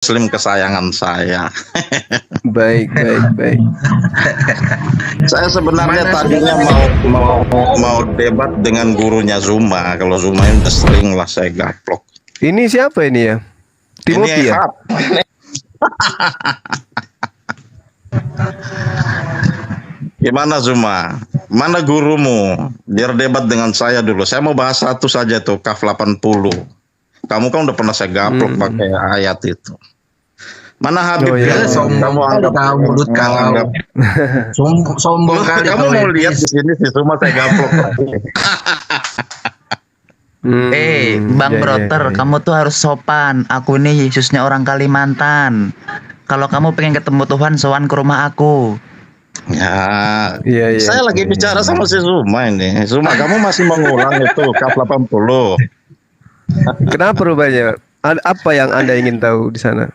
Muslim kesayangan saya. Baik. Saya sebenarnya tadinya mau debat dengan gurunya Zuma. Kalau Zuma ini udah sering lah saya gaplok. Ini siapa ini ya? Timothy ya? Gimana Zuma? Mana gurumu? Biar debat dengan saya dulu. Saya mau bahas satu saja tuh, KAF 80. Kamu kan udah pernah saya gaplok pakai ayat itu. Mana Habib? Kamu anggap mulut kau. Sombong kali. Kamu mau lihat di sini sih, cuma saya gaplok. Bang Broter, kamu tuh harus sopan. Aku ini Yesusnya orang Kalimantan. Kalau kamu pengen ketemu Tuhan, sowan ke rumah aku. Ya, Iya. saya lagi bicara sama si Zuma ini. Zuma, kamu masih mengulang itu KAF 80. Kenapa rupanya? Apa yang Anda ingin tahu di sana?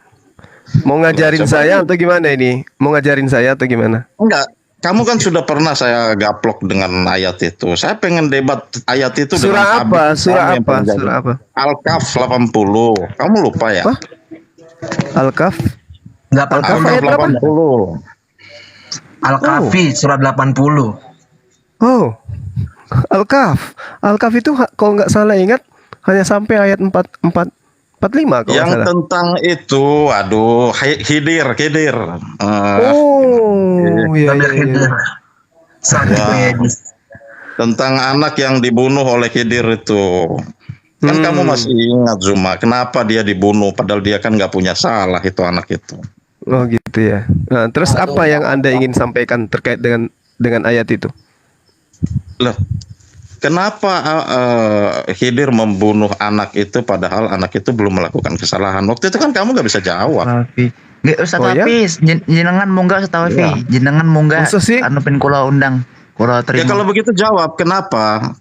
Mau ngajarin saya atau gimana ini? Mau ngajarin saya atau gimana? Enggak, kamu kan sudah pernah saya gaplok dengan ayat itu. Saya pengen debat ayat itu Surah dengan apa? Surah apa? Al-Kahf 80. Kamu lupa ya? Apa? Al-Kahf? Al-Kahf ayat berapa? 80. Al-Kahfi surat 80. Oh. Al-Kahf itu kalau nggak salah ingat hanya sampai ayat 45 kalau Yang salah. tentang itu, aduh, Khidir. Iya. Tentang anak yang dibunuh oleh Khidir itu. Kan kamu masih ingat Zuma, kenapa dia dibunuh padahal dia kan nggak punya salah itu anak itu. Oh gitu ya. Nah, terus apa yang Anda ingin sampaikan terkait dengan ayat itu? Loh, kenapa Khidir membunuh anak itu padahal anak itu belum melakukan kesalahan? Waktu itu kan kamu nggak bisa jawab. Nggak Ustaz Hafiz, jenengan munggah Ustaz Hafiz. Jenengan munggah anu pin kula undang. Kula terima. Ya kalau begitu jawab, kenapa?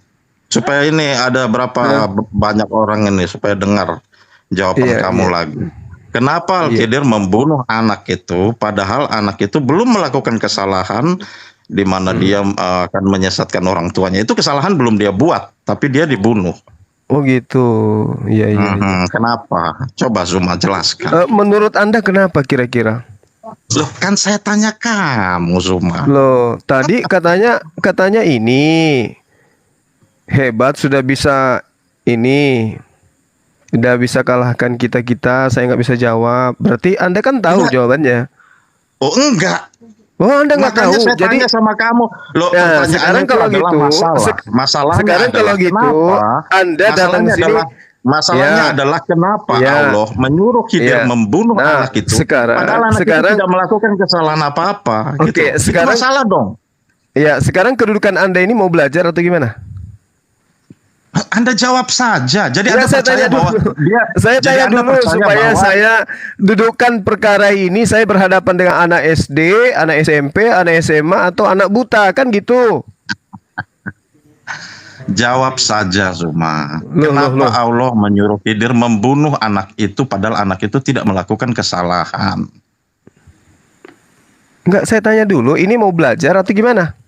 Supaya ini ada berapa banyak orang ini supaya dengar jawaban kamu lagi. Kenapa Khidir membunuh anak itu padahal anak itu belum melakukan kesalahan di mana dia akan menyesatkan orang tuanya. Itu kesalahan belum dia buat, tapi dia dibunuh. Oh gitu. Iya. Kenapa? Coba Zuma jelaskan. Menurut Anda kenapa kira-kira? Loh, kan saya tanya kamu Zuma. Loh, tadi katanya ini hebat sudah bisa ini. Udah bisa kalahkan kita, saya nggak bisa jawab. Berarti Anda kan tahu jawabannya. Oh enggak. Oh Anda nggak tahu. Saya Jadi tanya sama kamu. Loh, ya, sekarang kalau gitu, masalahnya sekarang kalau gitu, Anda datang ke sini. Masalahnya adalah kenapa Allah menyuruh Khidir membunuh anak itu. Padahal anak itu tidak melakukan kesalahan apa-apa. Oke, gitu. sekarang itu masalah dong. Ya, sekarang kedudukan Anda ini mau belajar atau gimana? Anda jawab saja. Jadi Anda saya percaya bahwa saya tanya dulu supaya saya dudukkan perkara ini, saya berhadapan dengan anak SD, anak SMP, anak SMA atau anak buta, kan gitu. Jawab saja Zuma. Kenapa Allah menyuruh Khidir membunuh anak itu padahal anak itu tidak melakukan kesalahan? Enggak, saya tanya dulu, ini mau belajar atau gimana?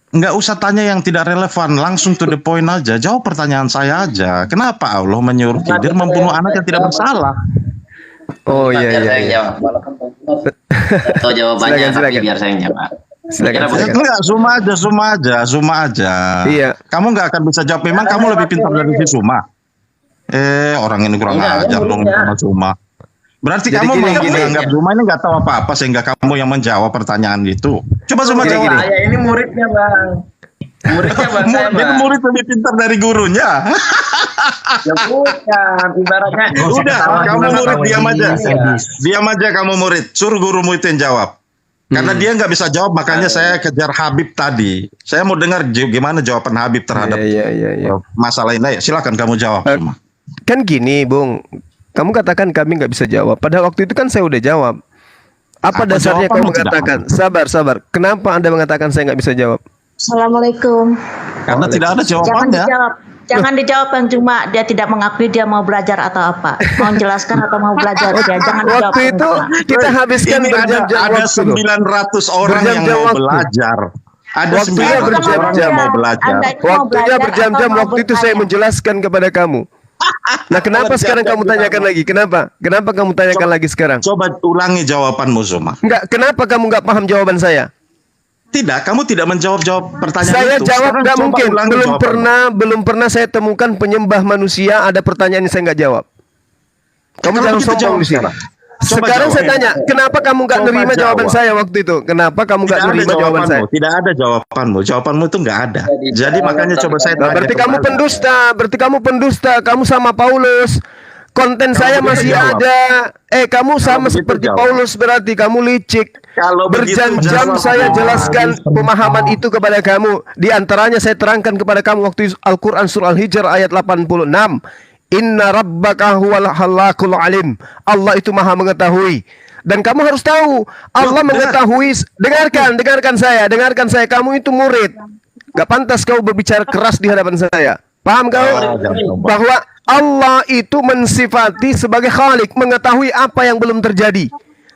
Nggak usah tanya yang tidak relevan, langsung to the point aja. Jawab pertanyaan saya aja. Kenapa Allah menyuruh Khidir membunuh anak yang tidak bersalah? Oh iya. Tahu jawabannya, tapi biar saya yang jawab. Enggak, Zuma aja. Iya. Kamu nggak akan bisa jawab. Memang kamu lebih pintar dari si Zuma. Orang ini kurang ajar dong sama Zuma. Berarti jadi kamu gini, menganggap Zuma ini nggak tahu apa-apa sehingga kamu yang menjawab pertanyaan itu. Coba Zuma jawab. Saya ini muridnya Bang. Muridnya Bang saya Bang. Jadi murid lebih pintar dari gurunya. Ya bukan, ibaratnya. Udah, kamu murid diam aja. Diam aja kamu murid. Suruh gurumu itu yang jawab. Karena dia nggak bisa jawab, makanya saya kejar Habib tadi. Saya mau dengar gimana jawaban Habib terhadap masalah ini. Silakan kamu jawab. Kan gini, Bung. Kamu katakan kami nggak bisa jawab. Padahal waktu itu kan saya udah jawab. Apa dasarnya kamu mengatakan? Sabar. Kenapa Anda mengatakan saya nggak bisa jawab? Assalamualaikum. Karena tidak ada jawabannya. Jangan dijawab Bang Cuma dia tidak mengakui dia mau belajar atau apa. Mau menjelaskan atau mau belajar dia. Jangan dijawab. Waktu itu kita habiskan berjam-jam ada 900 orang yang mau belajar. Ada 900 orang yang mau belajar. Waktunya berjam-jam, waktu itu saya menjelaskan kepada kamu. Nah, kenapa sekarang kamu tanyakan lagi? Kenapa? Kenapa kamu tanyakan lagi sekarang? Coba ulangi jawabanmu, Zuma. Enggak, kenapa kamu nggak paham jawaban saya? Tidak, kamu tidak menjawab pertanyaan Saya itu. jawab Sekarang nggak coba mungkin. ulangi jawabanmu. Belum pernah saya temukan penyembah manusia ada pertanyaan yang saya nggak jawab. Kamu Kalau jangan kita sombong jawab di sini. sekarang. Coba Sekarang jawab. saya tanya, kenapa kamu nggak Coba nerima jawaban jawab. saya waktu itu? Kenapa kamu nggak Tidak ada nerima jawaban saya? jawabanmu. Tidak ada jawabanmu. Jawabanmu itu nggak ada. Jadi makanya coba saya Nah, tanya berarti kamu kembali. pendusta. Berarti kamu pendusta. Kamu sama Paulus. Konten saya begitu masih jawab. ada. Kamu sama begitu seperti jawab. Paulus berarti kamu licik. Kalau begitu Berjam-jam jawab. saya jelaskan pemahaman itu kepada kamu. Di antaranya saya terangkan kepada kamu waktu Al-Quran surah Al-Hijr ayat 86. Inna rabbaka huwal halakul alim. Allah itu maha mengetahui. Dan kamu harus tahu, Allah mengetahui. Dengarkan saya. Kamu itu murid. Gak pantas kau berbicara keras di hadapan saya. Paham kau? Bahwa Allah itu mensifati sebagai Khalik, mengetahui apa yang belum terjadi.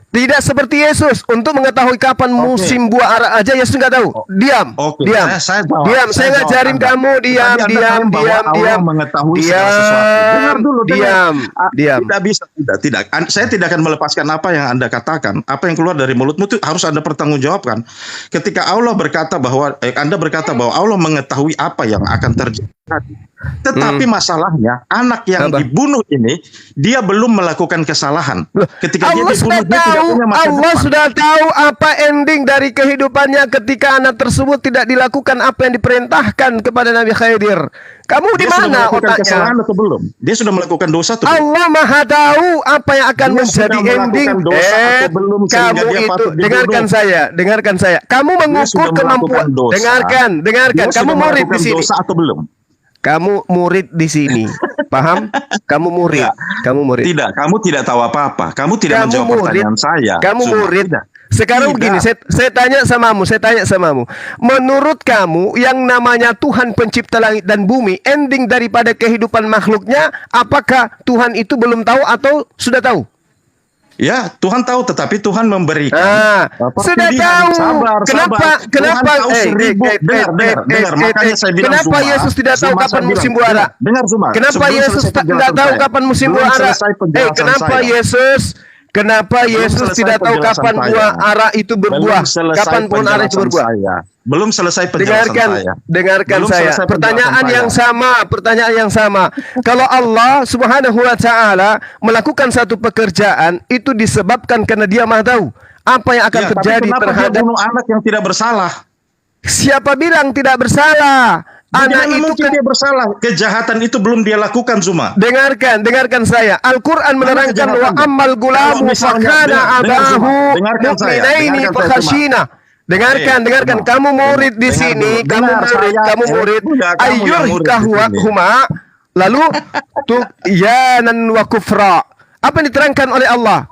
Tidak seperti Yesus untuk mengetahui kapan musim buah ara aja Yesus nggak tahu. Diam, Oke, diam, saya jawab. diam. Saya Saya ngajarin jawab kamu diam, Tadi Anda diam, klaim bahwa diam, Allah diam, mengetahui segala sesuatu. Dengar dulu, dengar. diam, diam. Tidak bisa, tidak. Saya tidak akan melepaskan apa yang Anda katakan. Apa yang keluar dari mulutmu itu harus Anda pertanggungjawabkan. Ketika Allah berkata bahwa Anda berkata bahwa Allah mengetahui apa yang akan terjadi. Tetapi masalahnya anak yang dibunuh ini dia belum melakukan kesalahan. Ketika Allah dia sudah dibunuh dia tidak tahu, punya masa Allah depan. sudah tahu apa ending dari kehidupannya ketika anak tersebut tidak dilakukan apa yang diperintahkan kepada Nabi Khidir. Kamu di Dia sudah mana melakukan otaknya? kesalahan atau belum? Dia sudah melakukan dosa atau belum? Allah Maha tahu apa yang akan Dia menjadi sudah ending. melakukan dosa atau belum sehingga Kamu dia itu patut dibunuh? dengarkan saya. Kamu mengukur sudah kemampuan. melakukan dosa. Dengarkan. Dia Kamu sudah murid di melakukan sini. dosa atau belum? Kamu murid di sini. Paham? Kamu murid. Kamu murid. Tidak, kamu tidak tahu apa-apa. Kamu tidak menjawab pertanyaan saya. Kamu Zuma. murid. Tidak. Sekarang Tidak. begini, saya tanya samamu. Menurut kamu yang namanya Tuhan pencipta langit dan bumi, ending daripada kehidupan makhluknya, apakah Tuhan itu belum tahu atau sudah tahu? Ya, Tuhan tahu, tetapi Tuhan memberikan. Sudah pilihan. tahu. Sabar. Kenapa? Tuhan tahu seribu. Dengar. Makanya saya bilang Kenapa Zuma. Yesus tidak tahu Zuma, kapan saya bilang, musim buah ara? Dengar Zuma. Kenapa Sebelum Yesus selesai tidak penjelasan tahu saya. kapan musim Belum buah ara? selesai penjelasan Kenapa saya. Kenapa Yesus selesai tidak tahu penjelasan kapan saya. buah ara itu berbuah? Belum selesai Kapan pohon ara itu penjelasan berbuah? saya. Belum selesai penjelasan saya. Dengarkan Belum saya. selesai Pertanyaan penjelasan yang sama. Kalau Allah Subhanahu wa taala melakukan satu pekerjaan itu disebabkan karena Dia Maha tahu apa yang akan terjadi tapi kenapa terhadap dia bunuh anak yang tidak bersalah? siapa bilang tidak bersalah? Anak itu mungkin dia bersalah. Kejahatan itu belum dia lakukan, Zuma. Dengarkan saya. Al-Quran menerangkan wa ammal gulamu fakana abahu mu'minaini fakhashina. Dengarkan. Kamu murid di sini. Kamu murid. Ayyurkahuma. Lalu tughyanan wa kufra. Apa yang diterangkan oleh Allah?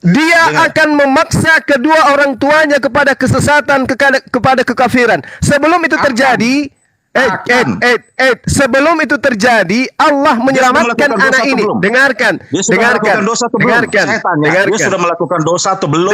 Dia akan memaksa kedua orang tuanya kepada kesesatan, kepada kekafiran. Sebelum itu terjadi, sebelum itu terjadi, Allah menyelamatkan anak ini. Dengarkan. Dia sudah melakukan dosa atau belum?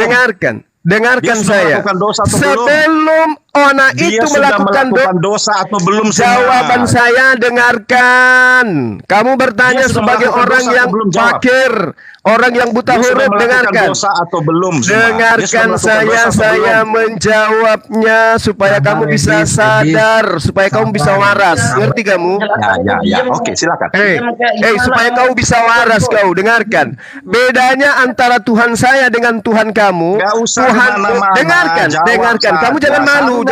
Dengarkan saya. Sebelum anak itu melakukan dosa atau belum? Jawaban saya dengarkan. Kamu bertanya sebagai orang yang fakir, orang yang buta huruf. Dengarkan. Dosa atau belum? Dengarkan saya menjawabnya supaya kamu bisa sadar, supaya kamu bisa waras. Ngerti kamu? Ya. Oke, silakan. Supaya kamu bisa waras kau. Dengarkan. Bedanya antara Tuhan saya dengan Tuhan kamu. Dengarkan. Kamu jangan malu.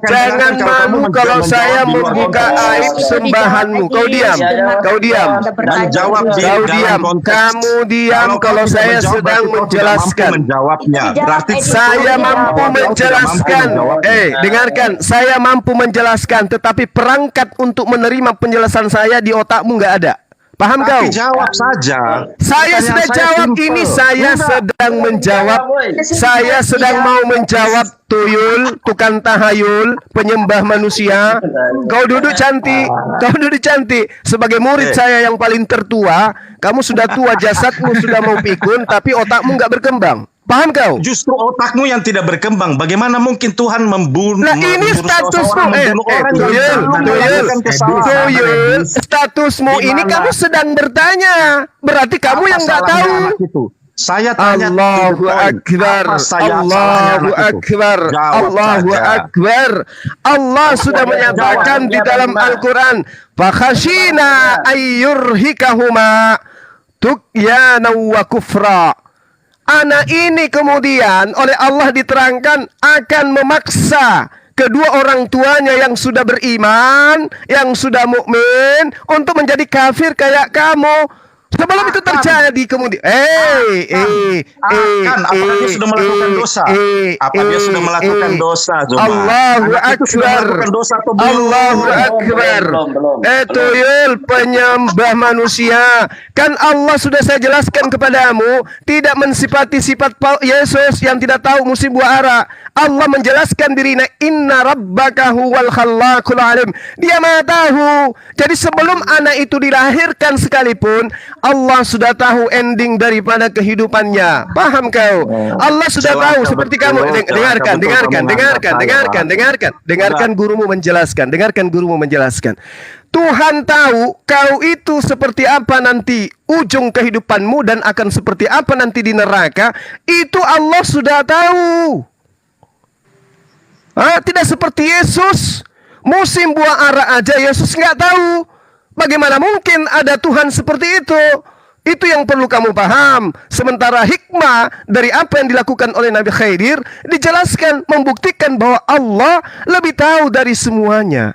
Jangan malu kalau saya membuka aib sembahanmu. Kau diam. Kamu diam kalau saya sedang menjelaskan. Berarti saya mampu menjelaskan. Dengarkan. Saya mampu menjelaskan, tetapi perangkat untuk menerima penjelasan saya di otakmu nggak ada. Paham kau? Jawab saja. Saya sudah jawab ini. Saya sedang menjawab. Saya sedang mau menjawab tuyul, tukang tahayul, penyembah manusia. Kau duduk cantik. Sebagai murid saya yang paling tertua, kamu sudah tua, jasadmu sudah mau pikun, tapi otakmu nggak berkembang. Paham kau? Justru otakmu yang tidak berkembang. Bagaimana mungkin Tuhan membunuh? Nah ini statusmu, Tuyul, statusmu ini kamu sedang bertanya. Berarti kamu yang nggak tahu. Saya tanya Allahu Akbar, Allahu Akbar, Allahu Akbar. Allah sudah menyatakan di dalam Al-Quran, fakhashina ayyurhikahuma tughyanan wa kufra. Anak ini kemudian oleh Allah diterangkan akan memaksa kedua orang tuanya yang sudah beriman, yang sudah mukmin untuk menjadi kafir kayak kamu. Sebelum itu terjadi kemudian, apakah dia sudah melakukan dosa? Apa dia sudah melakukan dosa? Allahu Akbar, Allahu Akbar. Tuyul penyembah manusia. Kan Allah sudah saya jelaskan kepadamu, tidak mensifati sifat Yesus yang tidak tahu musim buah ara. Allah menjelaskan dirinya, inna rabbaka huwal khallaqul alim. Dia maha tahu. Jadi sebelum anak itu dilahirkan sekalipun, Allah sudah tahu ending daripada kehidupannya. Paham kau? Allah sudah tahu seperti kamu. Dengarkan gurumu menjelaskan. Dengarkan gurumu menjelaskan. Tuhan tahu kau itu seperti apa nanti ujung kehidupanmu dan akan seperti apa nanti di neraka. Itu Allah sudah tahu. Tidak seperti Yesus. Musim buah ara aja Yesus nggak tahu. Bagaimana mungkin ada Tuhan seperti itu? Itu yang perlu kamu paham. Sementara hikmah dari apa yang dilakukan oleh Nabi Khidir dijelaskan, membuktikan bahwa Allah lebih tahu dari semuanya.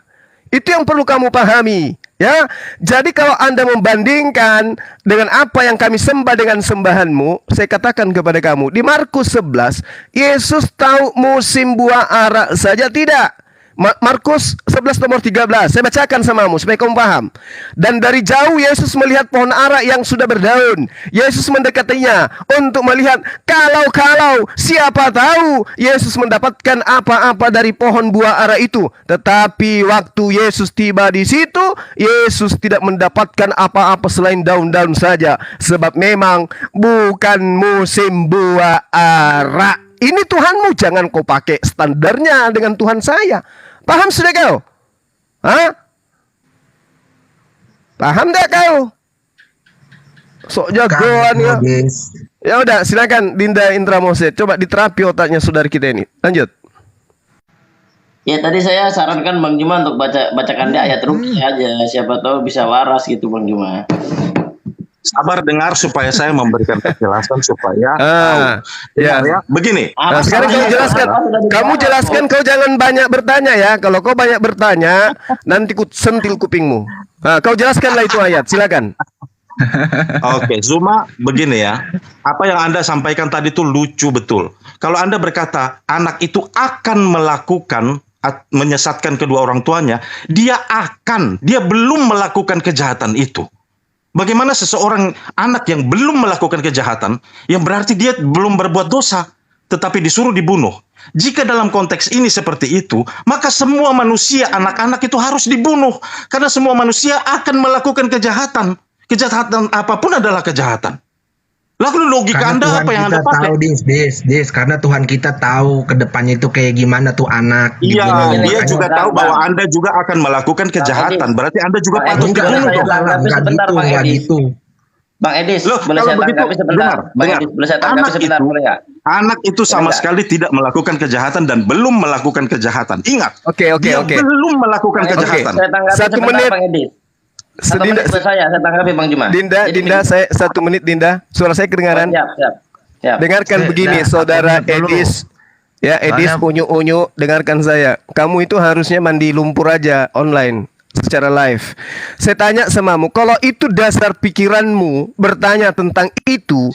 Itu yang perlu kamu pahami. Ya, jadi kalau Anda membandingkan dengan apa yang kami sembah dengan sembahanmu, saya katakan kepada kamu, di Markus 11, Yesus tahu musim buah ara saja tidak? Markus 11 nomor 13. Saya bacakan samamu supaya kamu paham. Dan dari jauh Yesus melihat pohon ara yang sudah berdaun. Yesus mendekatinya untuk melihat kalau siapa tahu Yesus mendapatkan apa-apa dari pohon buah ara itu. Tetapi waktu Yesus tiba di situ, Yesus tidak mendapatkan apa-apa selain daun-daun saja. Sebab memang bukan musim buah ara. Ini Tuhanmu, jangan kau pakai standarnya dengan Tuhan saya. Paham sudah kau? Paham tak kau? Sok jagoan ya. Ya udah, silakan Dinda Indra Mose. Coba diterapi otaknya saudara kita ini. Lanjut. Ya tadi saya sarankan Bang Juma untuk bacakan dia ayat ruki aja. Siapa tahu bisa waras gitu Bang Juma. Sabar dengar supaya saya memberikan penjelasan supaya ya. Begini. Nah, sekarang kamu jelaskan, kau jangan banyak bertanya ya. Kalau kau banyak bertanya, nanti ku sentil kupingmu. Nah, kau jelaskanlah itu ayat, silakan. Oke, Zuma, begini ya. Apa yang Anda sampaikan tadi itu lucu betul. Kalau Anda berkata anak itu akan melakukan menyesatkan kedua orang tuanya, dia belum melakukan kejahatan itu. Bagaimana seseorang anak yang belum melakukan kejahatan, yang berarti dia belum berbuat dosa, tetapi disuruh dibunuh. Jika dalam konteks ini seperti itu, maka semua manusia, anak-anak itu harus dibunuh. Karena semua manusia akan melakukan kejahatan. Kejahatan apapun adalah kejahatan. Lalu logika karena Anda Tuhan apa yang Anda pakai? Tahu, karena Tuhan kita tahu ke depannya itu kayak gimana tuh anak. Iya, dia juga tahu bahwa Anda juga akan melakukan kejahatan. Berarti Anda juga patut dibunuh. Enggak gitu. Bang Edis, boleh saya tanggapi sebentar? Bang Edis, boleh saya tanggapi sebentar, boleh nggak? Anak itu sama sekali tidak melakukan kejahatan dan belum melakukan kejahatan. Ingat, dia belum melakukan kejahatan. Saya tanggapi 1 menit. Bang Edis. Saya tanggapi Bang Juma. Dinda, saya 1 menit Dinda. Suara saya kedengaran? Siap. Dengarkan begini, saudara Edis. Ya, Edis unyu-unyu, dengarkan saya. Kamu itu harusnya mandi lumpur aja online secara live. Saya tanya samamu, kalau itu dasar pikiranmu bertanya tentang itu,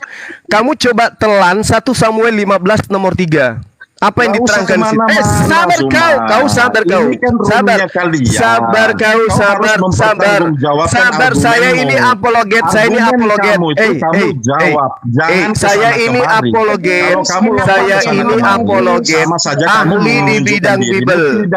kamu coba telan 1 Samuel 15 nomor 3. Apa yang diterangkan di situ? Sabar kau. Sabar. Saya ini apologet. Saya ini apologet. Ahli di bidang Bible.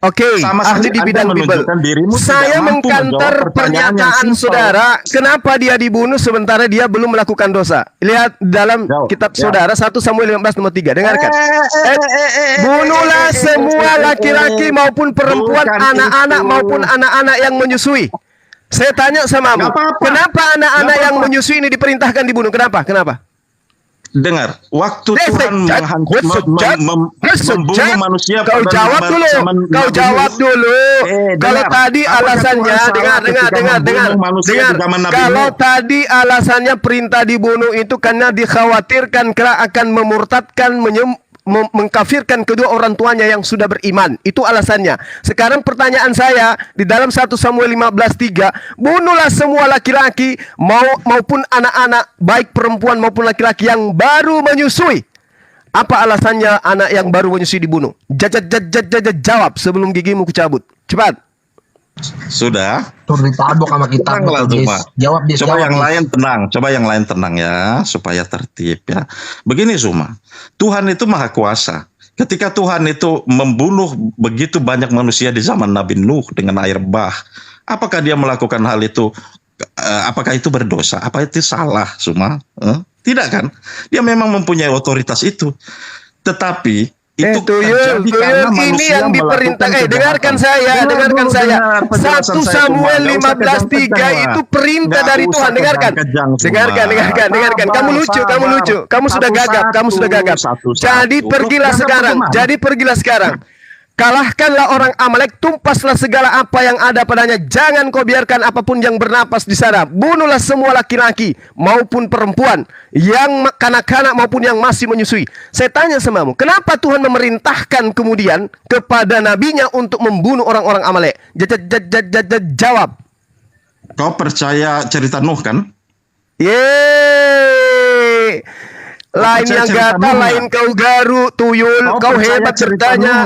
Oke, Sama ahli saja di Anda bidang Bible. menunjukkan dirimu Saya tidak mampu mengkanter menjawab pertanyaan yang pernyataan simpel. saudara, kenapa dia dibunuh sementara dia belum melakukan dosa? Lihat dalam Jawab, kitab ya. saudara 1 Samuel 15 nomor 3. Dengarkan. Bunuhlah semua laki-laki maupun perempuan, Bukan anak-anak itu. maupun anak-anak yang menyusui. Saya tanya sama kamu, Nggak apa-apa. kenapa anak-anak Nggak yang apa-apa. menyusui ini diperintahkan dibunuh? Kenapa? Kenapa? Dengar, waktu Tuhan Sejak- membunuh manusia Kau pada jawab dulu. zaman Kau Nabi jawab Nuh. dulu. Kalau dengar. tadi Apakah alasannya, Tuhan salah dengar. ketika membunuh manusia di zaman Nabi Kalau Nuh? tadi alasannya perintah dibunuh itu karena dikhawatirkan kelak akan memurtadkan, mengkafirkan kedua orang tuanya yang sudah beriman. Itu alasannya. Sekarang pertanyaan saya di dalam 1 Samuel 15:3, bunuhlah semua laki-laki maupun anak-anak, baik perempuan maupun laki-laki yang baru menyusui. Apa alasannya anak yang baru menyusui dibunuh? Jawab sebelum gigimu kucabut. Cepat. Sudah. Tur ditabok sama kita. Tenanglah, Zuma. Jawab dia. Coba jawab yang dia. lain tenang. Coba yang lain tenang ya, supaya tertib ya. Begini Zuma, Tuhan itu maha kuasa. Ketika Tuhan itu membunuh begitu banyak manusia di zaman Nabi Nuh dengan air bah, apakah dia melakukan hal itu? Apakah itu berdosa? Apa itu salah, Zuma? Tidak kan? Dia memang mempunyai otoritas itu. Tetapi itu Tuyul, ini yang diperintahkan. Dengarkan saya. 1 Samuel 15:3 itu perintah dari Tuhan. Dengarkan. Kamu lucu. Kamu sudah gagap. Jadi pergilah sekarang. Kalahkanlah orang Amalek, tumpaslah segala apa yang ada padanya. Jangan kau biarkan apapun yang bernapas di sana. Bunuhlah semua laki-laki maupun perempuan, yang kanak-kanak maupun yang masih menyusui. Saya tanya samamu, kenapa Tuhan memerintahkan kemudian kepada nabinya untuk membunuh orang-orang Amalek? Jawab. Kau percaya cerita Nuh kan? Yeay. Lain yang gata, lain kau garu, tuyul. Kau hebat bertanya.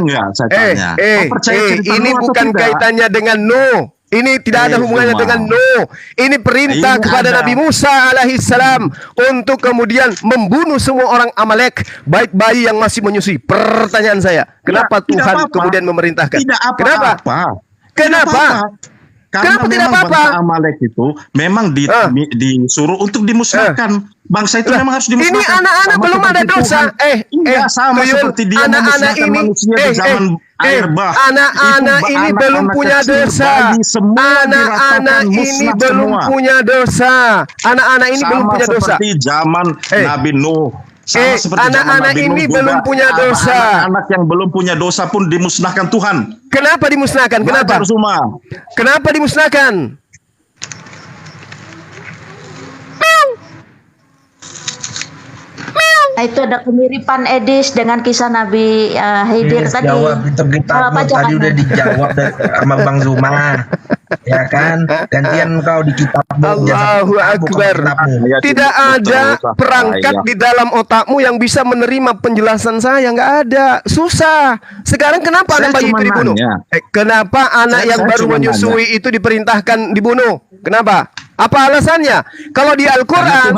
Ini bukan kaitannya dengan Nuh. Ini tidak ada hubungannya dengan Nuh. Ini perintah kepada Nabi Musa alaihissalam untuk kemudian membunuh semua orang Amalek, baik bayi yang masih menyusui. Pertanyaan saya, kenapa Tuhan kemudian memerintahkan? Kenapa? Karena Kenapa tidak memang apa-apa? bangsa Amalek itu memang disuruh untuk dimusnahkan. Bangsa itu memang harus dimusnahkan. Ini anak-anak Sama belum ada seperti dosa. Tuhan. Sama Tuyul, seperti dia anak-anak memusnahkan ini, manusia di zaman air bah. anak-anak ini belum punya dosa. Anak-anak ini belum punya dosa. Anak-anak ini belum punya dosa. Seperti zaman Nabi Nuh. Anak-anak ini belum punya dosa. Anak yang belum punya dosa pun dimusnahkan Tuhan. Kenapa dimusnahkan? Kenapa? Kenapa dimusnahkan? Itu ada kemiripan Edis dengan kisah Nabi Khidir tadi. Jawab itu kita tadi udah dijawab sama Bang Zuma. Ya kan? Gantian kau di kitab. Allahu Akbar. Tidak ada perangkat di dalam otakmu yang bisa menerima penjelasan saya. Nggak ada. Susah. Sekarang kenapa anak bayi itu dibunuh? Kenapa anak yang baru menyusui itu diperintahkan dibunuh? Kenapa? Apa alasannya? Kalau di Al-Quran,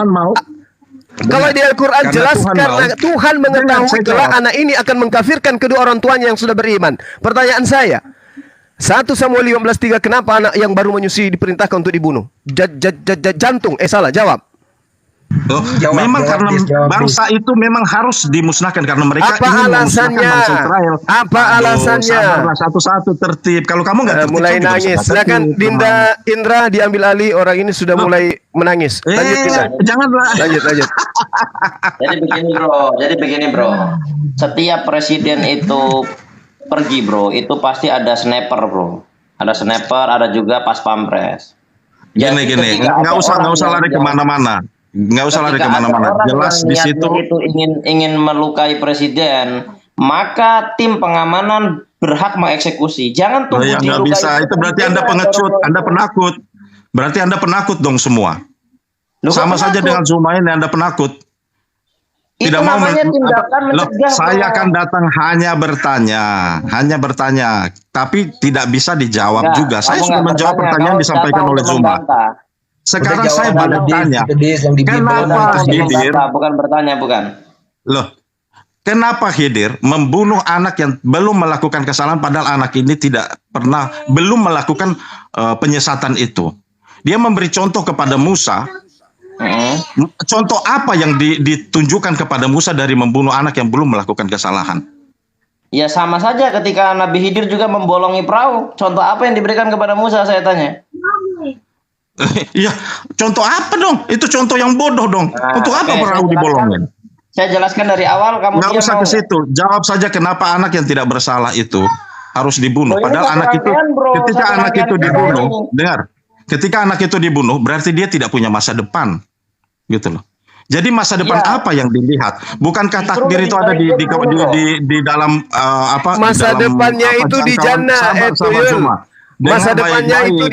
jelaskan Tuhan mengetahui kelak anak ini akan mengkafirkan kedua orang tuanya yang sudah beriman. Pertanyaan saya, 1 Samuel 15:3, kenapa anak yang baru menyusui diperintahkan untuk dibunuh? Jantung, jawab. Memang karena bangsa itu memang harus dimusnahkan karena mereka ingin memusnahkan bangsa Israel. Apa alasannya? Sabarlah satu-satu tertib. Kalau kamu nggak tertib, mulai nangis. Silakan Indra diambil alih. Orang ini sudah mulai menangis. Lanjut kita. Janganlah. Lanjut. Jadi begini bro. Setiap presiden itu pergi bro, itu pasti ada sniper bro. Ada sniper, ada juga pas pampres. Gini, nggak usah lari kemana-mana. Nggak usah lari kemana-mana. Jelas di situ itu ingin melukai presiden, maka tim pengamanan berhak mengeksekusi. Jangan tunggu ya, nggak bisa. Itu berarti Anda pengecut, Anda penakut. Berarti Anda penakut dong semua. Sama saja dengan Zuma ini Anda penakut. Tidak mau saya akan datang hanya bertanya, tapi tidak bisa dijawab juga. Saya sudah menjawab pertanyaan disampaikan oleh Zuma. Sekarang saya balik tanya, kenapa Khidir? Bukan bertanya, bukan. Loh, Kenapa Khidir membunuh anak yang belum melakukan kesalahan padahal anak ini belum melakukan penyesatan itu? Dia memberi contoh kepada Musa. Contoh apa yang ditunjukkan kepada Musa dari membunuh anak yang belum melakukan kesalahan? Ya sama saja ketika Nabi Khidir juga membolongi perahu. Contoh apa yang diberikan kepada Musa, saya tanya? Iya, contoh apa dong? Itu contoh yang bodoh dong. Untuk apa perahu dibolongin? Saya jelaskan dari awal, kamu nggak usah ke situ. Jawab saja kenapa anak yang tidak bersalah itu harus dibunuh. Padahal anak itu, ketika anak itu dibunuh, dengar, ketika anak itu dibunuh, berarti dia tidak punya masa depan, gitu loh. Jadi masa depan apa yang dilihat? Bukankah takdir itu ada di dalam apa? Masa depannya itu di jannah, masa depannya itu.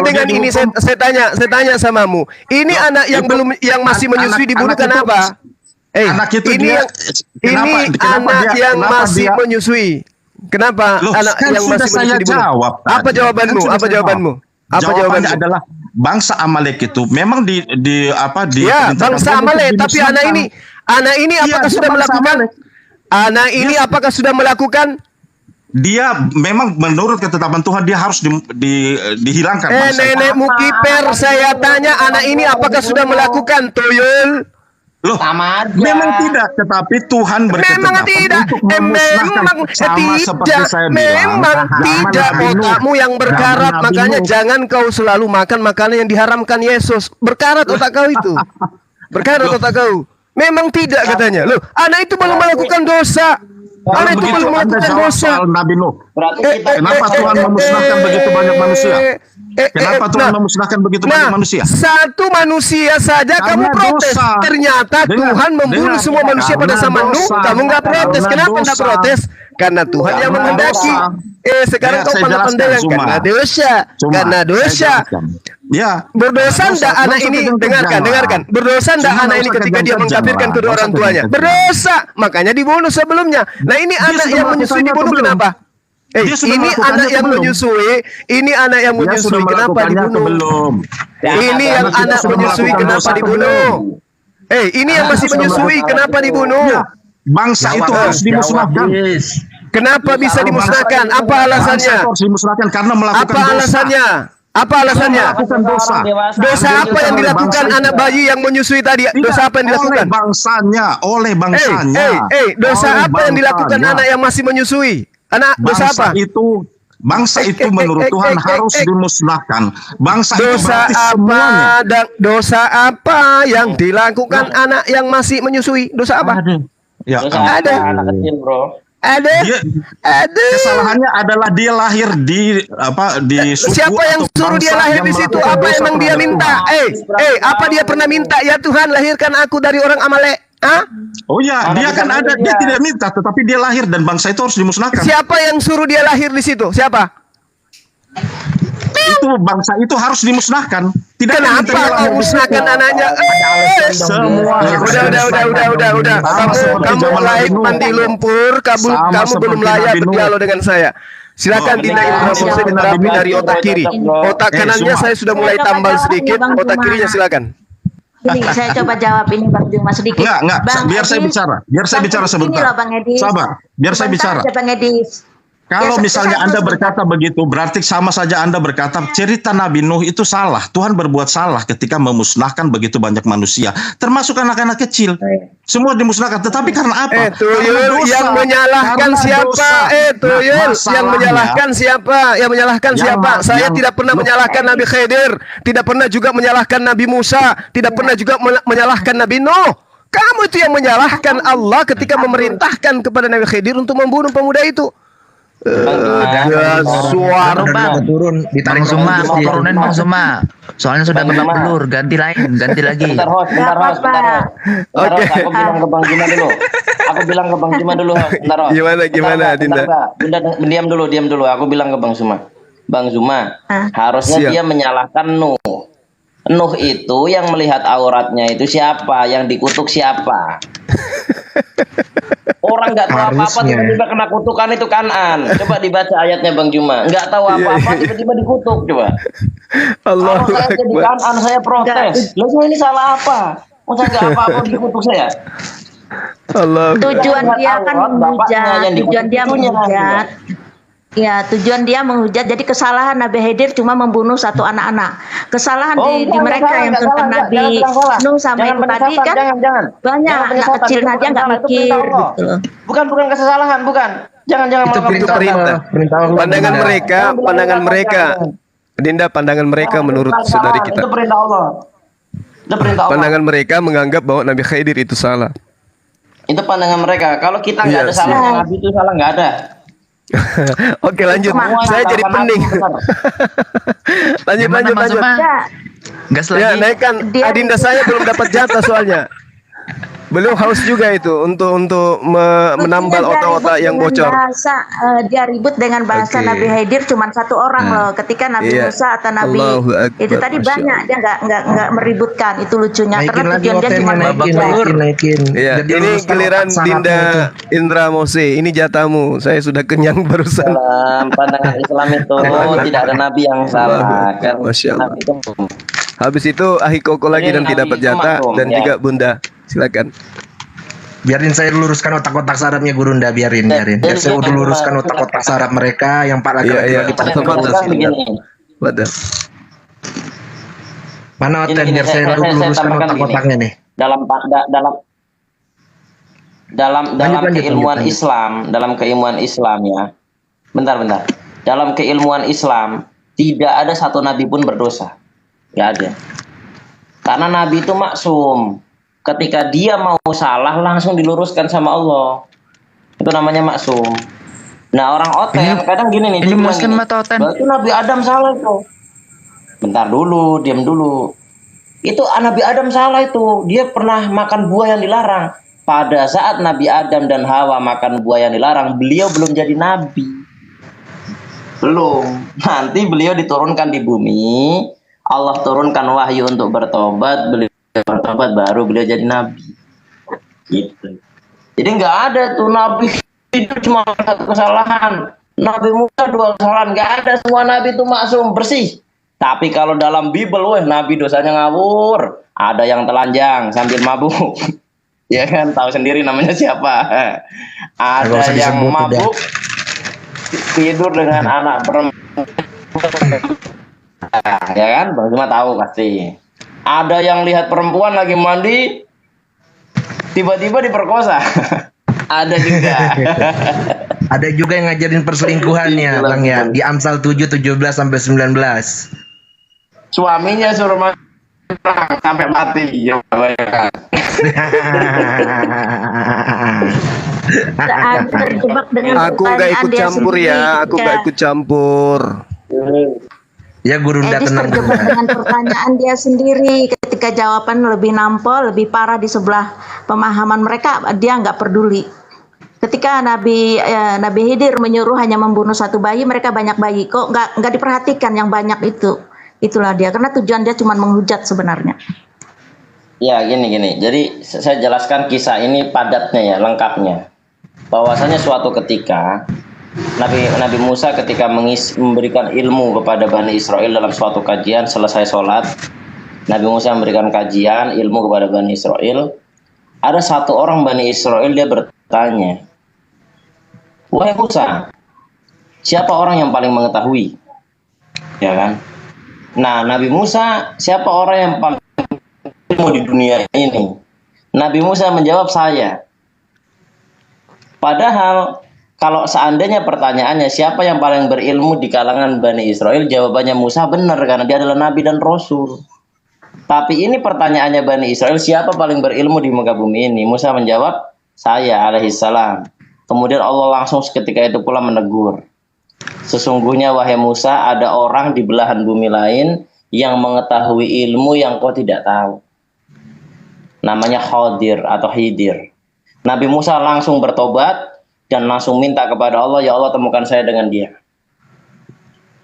Dengan ini saya tanya samamu. Ini anak yang masih menyusui dibunuh kenapa? Anak itu ini anak yang masih menyusui. Kenapa anak yang masih menyusui dibunuh? Apa jawabanmu? Jawabannya adalah bangsa Amalek itu memang ya, bangsa Amalek, tapi anak ini apakah sudah melakukan? Anak ini apakah sudah melakukan? Dia memang menurut ketetapan Tuhan dia harus dihilangkan. Nenekmu kiper, saya tanya anak ini apakah sudah melakukan, Tuyul? Loh, sama aja. Memang tidak, tetapi Tuhan berketetapan untuk memusnahkan sama seperti saya bilang. Memang tidak, otakmu yang berkarat, makanya jangan kau selalu makan makanan yang diharamkan Yesus. Berkarat otak kau itu. Berkarat otak kau. Memang tidak katanya. Loh, anak itu belum melakukan dosa. Anak itu belum melakukan dosa. Nabi Nuh. Kenapa Tuhan memusnahkan begitu banyak manusia? Kenapa Tuhan memusnahkan begitu banyak manusia? Satu manusia saja kamu protes. Ternyata Tuhan membunuh semua manusia pada zaman Nuh. Kamu nggak protes. Kenapa nggak protes? Karena Tuhan yang menghendaki. Sekarang kau pandai-pandai karena dosa. Karena dosa. Ya, berdosa ndak anak ini? Dengarkan. Berdosa ndak anak ini ketika dia mengkafirkan kedua orang tuanya? Berdosa. Makanya dibunuh sebelumnya. Nah, ini anak yang menyusui dibunuh kenapa? Ini anak yang menyusui. Ini anak yang menyusui. Kenapa dibunuh? Ini yang anak menyusui. Kenapa dibunuh? Ini yang masih menyusui. Kenapa dibunuh? Bangsa itu harus dimusnahkan. Kenapa bisa dimusnahkan? Apa alasannya? Karena melakukan Apa alasannya? Dosa apa yang dilakukan anak bayi yang menyusui tadi? Dosa apa yang dilakukan? Oleh bangsanya. Dosa apa yang dilakukan anak yang masih menyusui? Dosa apa? Bangsa itu menurut Tuhan harus dimusnahkan. Bangsa dosa itu apa? Dosa apa yang dilakukan anak yang masih menyusui? Dosa apa? Ya, ada anak kecil, bro. Ada. Kesalahannya adalah dia lahir di suku. Siapa yang suruh dia lahir di situ? Apa emang dia minta? Apa dia pernah minta? Ya Tuhan, lahirkan aku dari orang Amalek. Oh ya, dia kan ada. Dia tidak minta, tetapi dia lahir dan bangsa itu harus dimusnahkan. Siapa yang suruh dia lahir di situ? Siapa? Itu bangsa itu harus dimusnahkan. Kenapa kau musnahkan anaknya? Udah. Kamu layak mandi lumpur. Kamu belum layak berdialog dengan saya. Silakan Dinda Indra terapi dari otak kiri. Otak kanannya saya sudah mulai tambal sedikit. Otak kirinya silakan. Ini saya coba jawab ini Bang Juma sedikit. Enggak. Biar saya bicara sebentar. Sabar. Biar saya bicara. Bang Edis. Kalau misalnya Anda berkata begitu, berarti sama saja Anda berkata cerita Nabi Nuh itu salah. Tuhan berbuat salah ketika memusnahkan begitu banyak manusia, termasuk anak-anak kecil. Semua dimusnahkan. Tetapi karena apa? Tuyul yang menyalahkan siapa? Tuyul yang menyalahkan siapa? Yang menyalahkan siapa? Saya tidak pernah menyalahkan Nabi Khidir, tidak pernah juga menyalahkan Nabi Musa, tidak pernah juga menyalahkan Nabi Nuh. Kamu itu yang menyalahkan Allah ketika memerintahkan kepada Nabi Khidir untuk membunuh pemuda itu. Suara turun ditarik Zuma, turunin Bang Zuma. Soalnya sudah babak belur, ganti lagi. Bentar, host. Oke. Aku bilang ke Bang Juma dulu. Bentar, host. Gimana, Dinda? Diam dulu. Aku bilang ke Bang Zuma. Bang Zuma, harusnya dia menyalahkan Nuh. Nuh itu yang melihat auratnya itu siapa? Yang dikutuk siapa? orang nggak tahu apa-apa Harusnya. tiba-tiba kena kutukan itu Kan'an. Coba dibaca ayatnya Bang Juma. Nggak tahu apa-apa tiba-tiba dikutuk coba. Allahu Kalau saya jadi Akbar. Kan'an saya protes. Lalu saya ini salah apa? Oh, saya nggak apa-apa dikutuk saya. Allahu Tujuan dia kan Allah, bapaknya menghujat, yang tujuan dia dikutuk cucunya. menghujat. Ya, tujuan dia menghujat. Jadi kesalahan Nabi Khidir cuma membunuh satu anak-anak. Kesalahan di enggak mereka salah, yang enggak tentang salah, Nabi jangan bilang salah. Nuh sama Jangan itu tadi penyesatan, kan jangan. banyak Jangan anak penyesatan, kecil itu Nabi bukan nggak salah, itu mikir perintah Allah. gitu. Bukan kesalahan, bukan. Jangan Itu melakukan perintah perintah. perintah Allah. Pandangan Bunda. mereka, pandangan mereka. Dinda, pandangan mereka Jangan, menurut itu saudari kesalahan, kita. Itu perintah Allah. Itu perintah Allah. Pandangan mereka menganggap bahwa Nabi Khidir itu salah. Itu pandangan mereka. Kalau kita nggak Iya, ada salahnya, Nabi itu salah nggak ada. Oke, lanjut. Semuanya Saya jadi karena pening. Nabi benar. lanjut, Gimana lanjut, Mas lanjut. Zuma? Ya, Gas Ya, lagi. naikkan. Dia- Adinda saya belum dapat jatah soalnya. Belum haus juga itu untuk menambal Dia otak-otak ribut yang dengan bocor. bahasa, dia ribut dengan bahasa Oke. Nabi Khidir cuma satu orang loh. Ketika Nabi Iya. Musa atau Nabi Allahu Akbar, itu tadi Masya banyak Allah. dia nggak meributkan, itu lucunya Naikin karena lagi tujuan dia cuma hotelnya, menghujat. naikin. Iya, Jadi ini luruskan giliran otak Dinda sarapnya Indra Mose. Ini jatamu. Saya sudah kenyang barusan. Dalam pandangan Islam itu tidak ada nabi yang salah. Karena Masya Allah. nabi itu Habis itu Ahi Koko lagi Jadi dan tidak dapat Nabi itu jatah maklum, dan ya. juga Bunda. Silakan. Biarin saya luruskan otak-otak sarapnya Gurunda, biarin. Biar saya udah luruskan otak-otak sarap mereka yang pak Iya, iya. laki-laki pada Tepat, kumpul tepat. sini. begini. Wadah. Mana hotel Ini, biar saya saya luruskan tambahkan otak-otaknya nih. dalam Lanjut, keilmuan lanjut. Islam, dalam keilmuan Islam ya. Bentar. Dalam keilmuan Islam tidak ada satu nabi pun berdosa. Nggak ada. Karena nabi itu maksum. Ketika dia mau salah langsung diluruskan sama Allah. Itu namanya maksum. Nah, orang OTM kadang gini nih, Ini dia bilang Muslim gini, atau OTM? berarti Nabi Adam salah itu. Bentar dulu, diam dulu. Itu Nabi Adam salah itu. Dia pernah makan buah yang dilarang. Pada saat Nabi Adam dan Hawa makan buah yang dilarang, beliau belum jadi nabi. Belum. Nanti beliau diturunkan di bumi. Allah turunkan wahyu untuk bertobat. Beliau bertobat baru beliau jadi nabi. Gitu. Jadi nggak ada tuh nabi itu cuma satu kesalahan. Nabi Musa dua kesalahan. Nggak ada, semua nabi itu maksum bersih. Tapi kalau dalam Bible, weh, nabi dosanya ngawur. Ada yang telanjang sambil mabuk. Ya kan, tahu sendiri namanya siapa. Nggak Ada usah yang disebut, mabuk tidur dengan anak perempuan. Ya kan, Bang Zuma tahu pasti. Ada yang lihat perempuan lagi mandi, tiba-tiba diperkosa. Ada juga. Ada juga yang ngajarin perselingkuhannya, Bang ya. Di Amsal 7, 17 sampai 19. Suaminya suruh perang sampai mati. Ya, bayangkan. Terjebak dengan Aku nggak pertanyaan ikut dia campur sendiri. ya. Aku nggak ikut campur. Ya Gurunda Edis tenang terjebak Gurunda. dengan pertanyaan dia sendiri. Ketika jawaban lebih nampol, lebih parah di sebelah pemahaman mereka, dia nggak peduli. Ketika Nabi Khidir menyuruh hanya membunuh satu bayi, mereka banyak bayi. Kok nggak diperhatikan yang banyak itu? Itulah dia. Karena tujuan dia cuma menghujat sebenarnya. Ya, gini. Jadi saya jelaskan kisah ini padatnya ya, lengkapnya. Bahwasanya suatu ketika Nabi Musa ketika memberikan ilmu kepada Bani Israel dalam suatu kajian, selesai sholat, Nabi Musa memberikan kajian ilmu kepada Bani Israel. Ada satu orang Bani Israel, dia bertanya, "Wahai Musa, siapa orang yang paling mengetahui?" Ya kan? Nah, Nabi Musa, siapa orang yang paling ilmu di dunia ini? Nabi Musa menjawab, "Saya." Padahal kalau seandainya pertanyaannya siapa yang paling berilmu di kalangan Bani Israel, jawabannya Musa benar karena dia adalah nabi dan rasul. Tapi ini pertanyaannya Bani Israel, siapa paling berilmu di muka bumi ini? Musa menjawab, "Saya alaihissalam." Kemudian Allah langsung seketika itu pula menegur, "Sesungguhnya wahai Musa, ada orang di belahan bumi lain yang mengetahui ilmu yang kau tidak tahu. Namanya Khidir atau Khidir." Nabi Musa langsung bertobat dan langsung minta kepada Allah, "Ya Allah, temukan saya dengan dia."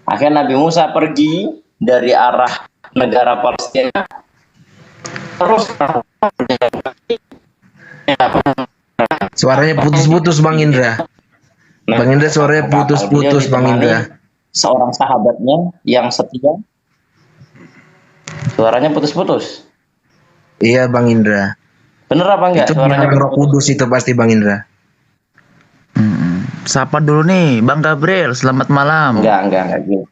Akhirnya Nabi Musa pergi dari arah negara Palestina terus Suaranya putus-putus Bang Indra. Nah, Bang Indra suaranya kapal. putus-putus Beliau Bang ditemani Indra. seorang sahabatnya yang setia. Suaranya putus-putus. Iya Bang Indra. Bener apa enggak? Itu Suaranya bilang Roh Kudus itu pasti Bang Indra. Sapa dulu nih, Bang Gabriel. Selamat malam. enggak gitu.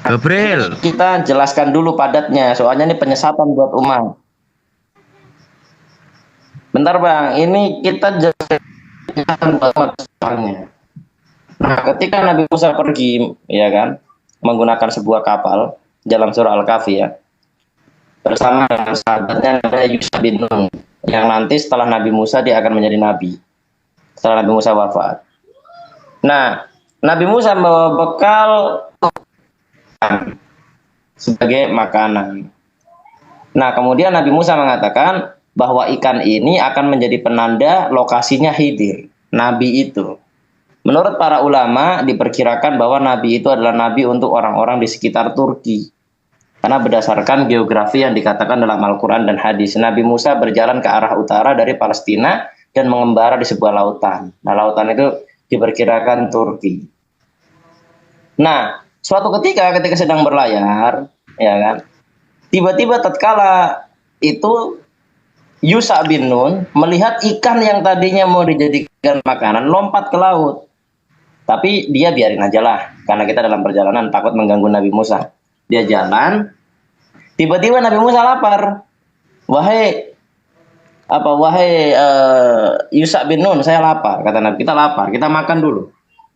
Gabriel. Kita jelaskan dulu padatnya, soalnya ini penyesatan buat umat. Bentar Bang, ini kita jelaskan buat umat soalnya. Nah, ketika Nabi Musa pergi, ya kan, menggunakan sebuah kapal dalam surah Al-Kahfi ya, bersama dengan sahabatnya namanya Yusha bin Nun, yang nanti setelah Nabi Musa dia akan menjadi nabi. Setelah Nabi Musa wafat. Nah, Nabi Musa membawa bekal sebagai makanan. Nah, kemudian Nabi Musa mengatakan bahwa ikan ini akan menjadi penanda lokasinya Khidir, nabi itu. Menurut para ulama diperkirakan bahwa nabi itu adalah nabi untuk orang-orang di sekitar Turki. Karena berdasarkan geografi yang dikatakan dalam Al-Quran dan hadis, Nabi Musa berjalan ke arah utara dari Palestina dan mengembara di sebuah lautan. Nah, lautan itu diperkirakan Turki. Nah, suatu ketika sedang berlayar, ya kan, tiba-tiba tatkala itu Yusha bin Nun melihat ikan yang tadinya mau dijadikan makanan lompat ke laut. Tapi dia biarin aja lah, karena kita dalam perjalanan takut mengganggu Nabi Musa. Dia jalan, tiba-tiba Nabi Musa lapar. Wahai Yusha bin Nun, saya lapar. Kata Nabi, kita lapar, kita makan dulu.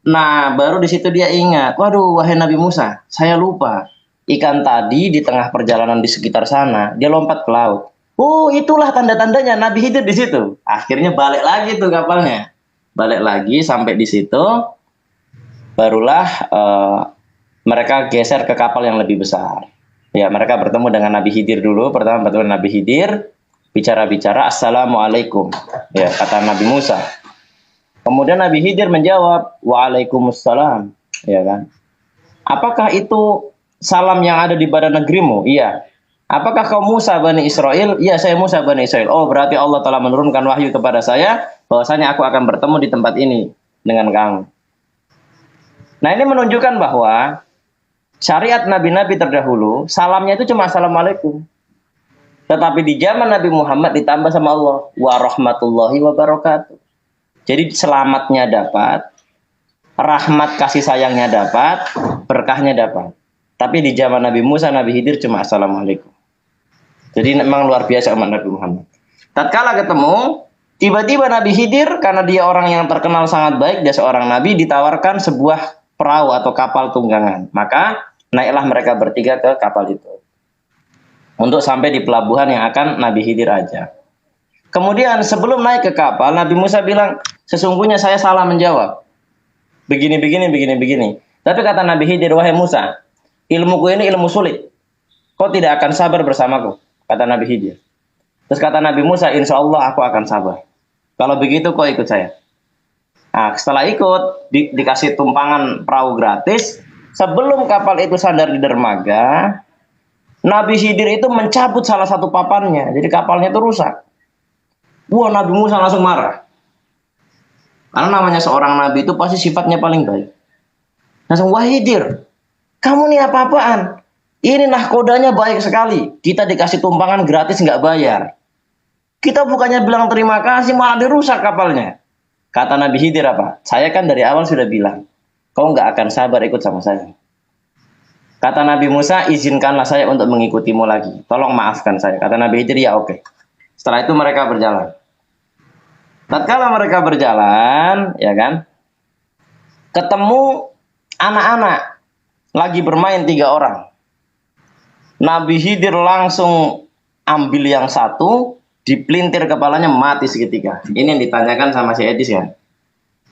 Nah, baru di situ dia ingat, waduh, wahai Nabi Musa, saya lupa. Ikan tadi di tengah perjalanan di sekitar sana, dia lompat ke laut. Oh, itulah tanda-tandanya Nabi Khidir di situ. Akhirnya balik lagi tuh kapalnya. Balik lagi sampai di situ, barulah mereka geser ke kapal yang lebih besar. Ya, mereka bertemu dengan Nabi Khidir dulu. Pertama bertemu dengan Nabi Khidir, bicara-bicara, Assalamualaikum. Ya, kata Nabi Musa. Kemudian Nabi Khidir menjawab, Waalaikumsalam. Ya kan? Apakah itu salam yang ada di badan negerimu? Iya. Apakah kau Musa Bani Israel? Iya, saya Musa Bani Israel. Oh, berarti Allah telah menurunkan wahyu kepada saya, bahwasanya aku akan bertemu di tempat ini dengan kamu. Nah, ini menunjukkan bahwa syariat nabi-nabi terdahulu, salamnya itu cuma Assalamualaikum. Tetapi di zaman Nabi Muhammad ditambah sama Allah, wa rahmatullahi wa barakatuh. Jadi selamatnya dapat, rahmat kasih sayangnya dapat, berkahnya dapat. Tapi di zaman Nabi Musa, Nabi Khidir cuma Assalamualaikum. Jadi memang luar biasa umat Nabi Muhammad. Tatkala ketemu, tiba-tiba Nabi Khidir, karena dia orang yang terkenal sangat baik, dia seorang nabi, ditawarkan sebuah perahu atau kapal tunggangan. Maka naiklah mereka bertiga ke kapal itu. Untuk sampai di pelabuhan yang akan Nabi Khidir ajak. Kemudian sebelum naik ke kapal, Nabi Musa bilang, sesungguhnya saya salah menjawab. Begini. Tapi kata Nabi Khidir, wahai Musa, ilmuku ini ilmu sulit. Kau tidak akan sabar bersamaku, kata Nabi Khidir. Terus kata Nabi Musa, insya Allah aku akan sabar. Kalau begitu kau ikut saya. Nah, setelah ikut, dikasih tumpangan perahu gratis. Sebelum kapal itu sandar di dermaga, Nabi Khidir itu mencabut salah satu papannya. Jadi kapalnya itu rusak. Wah, Nabi Musa langsung marah. Karena namanya seorang nabi itu pasti sifatnya paling baik. Langsung, wah Khidir, kamu nih apa-apaan? Ini nahkodanya baik sekali. Kita dikasih tumpangan gratis nggak bayar. Kita bukannya bilang terima kasih, malah dirusak kapalnya. Kata Nabi Khidir apa? Saya kan dari awal sudah bilang, kau nggak akan sabar ikut sama saya. Kata Nabi Musa, izinkanlah saya untuk mengikutimu lagi. Tolong maafkan saya. Kata Nabi Khidir, ya oke. Setelah itu mereka berjalan. Tatkala mereka berjalan, ya kan, ketemu anak-anak lagi bermain 3 orang. Nabi Khidir langsung ambil yang satu, dipelintir kepalanya, mati seketika. Ini yang ditanyakan sama si Edis kan,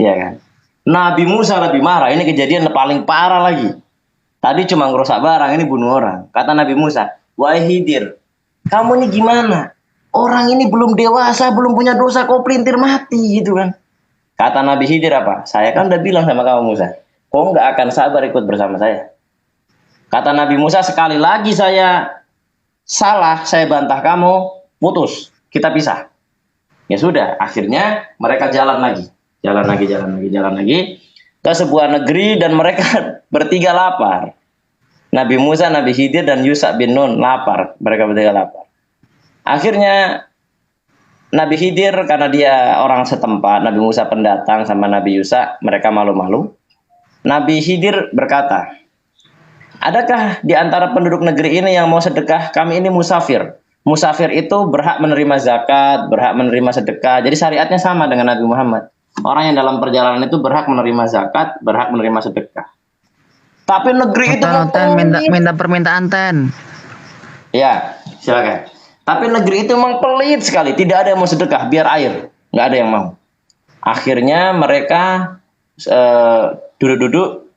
ya kan. Nabi Musa lebih marah. Ini kejadian paling parah lagi. Tadi cuma ngerusak barang, ini bunuh orang. Kata Nabi Musa, wahai Khidir, kamu ini gimana? Orang ini belum dewasa, belum punya dosa, kau pelintir mati gitu kan. Kata Nabi Khidir apa? Saya kan udah bilang sama kamu Musa, kau nggak akan sabar ikut bersama saya. Kata Nabi Musa, sekali lagi saya salah, saya bantah kamu, putus, kita pisah. Ya sudah, akhirnya mereka jalan lagi ke sebuah negeri dan mereka bertiga lapar. Nabi Musa, Nabi Khidir, dan Yusha bin Nun lapar. Mereka bertiga lapar. Akhirnya Nabi Khidir karena dia orang setempat, Nabi Musa pendatang sama Nabi Yusha, mereka malu-malu. Nabi Khidir berkata, adakah di antara penduduk negeri ini yang mau sedekah? Kami ini musafir. Musafir itu berhak menerima zakat, berhak menerima sedekah. Jadi syariatnya sama dengan Nabi Muhammad. Orang yang dalam perjalanan itu berhak menerima zakat, berhak menerima sedekah. Tapi negeri itu minta permintaan ten. Ya, silakan. Tapi negeri itu memang pelit sekali. Tidak ada yang mau sedekah, biar air. Nggak ada yang mau. Akhirnya mereka duduk-duduk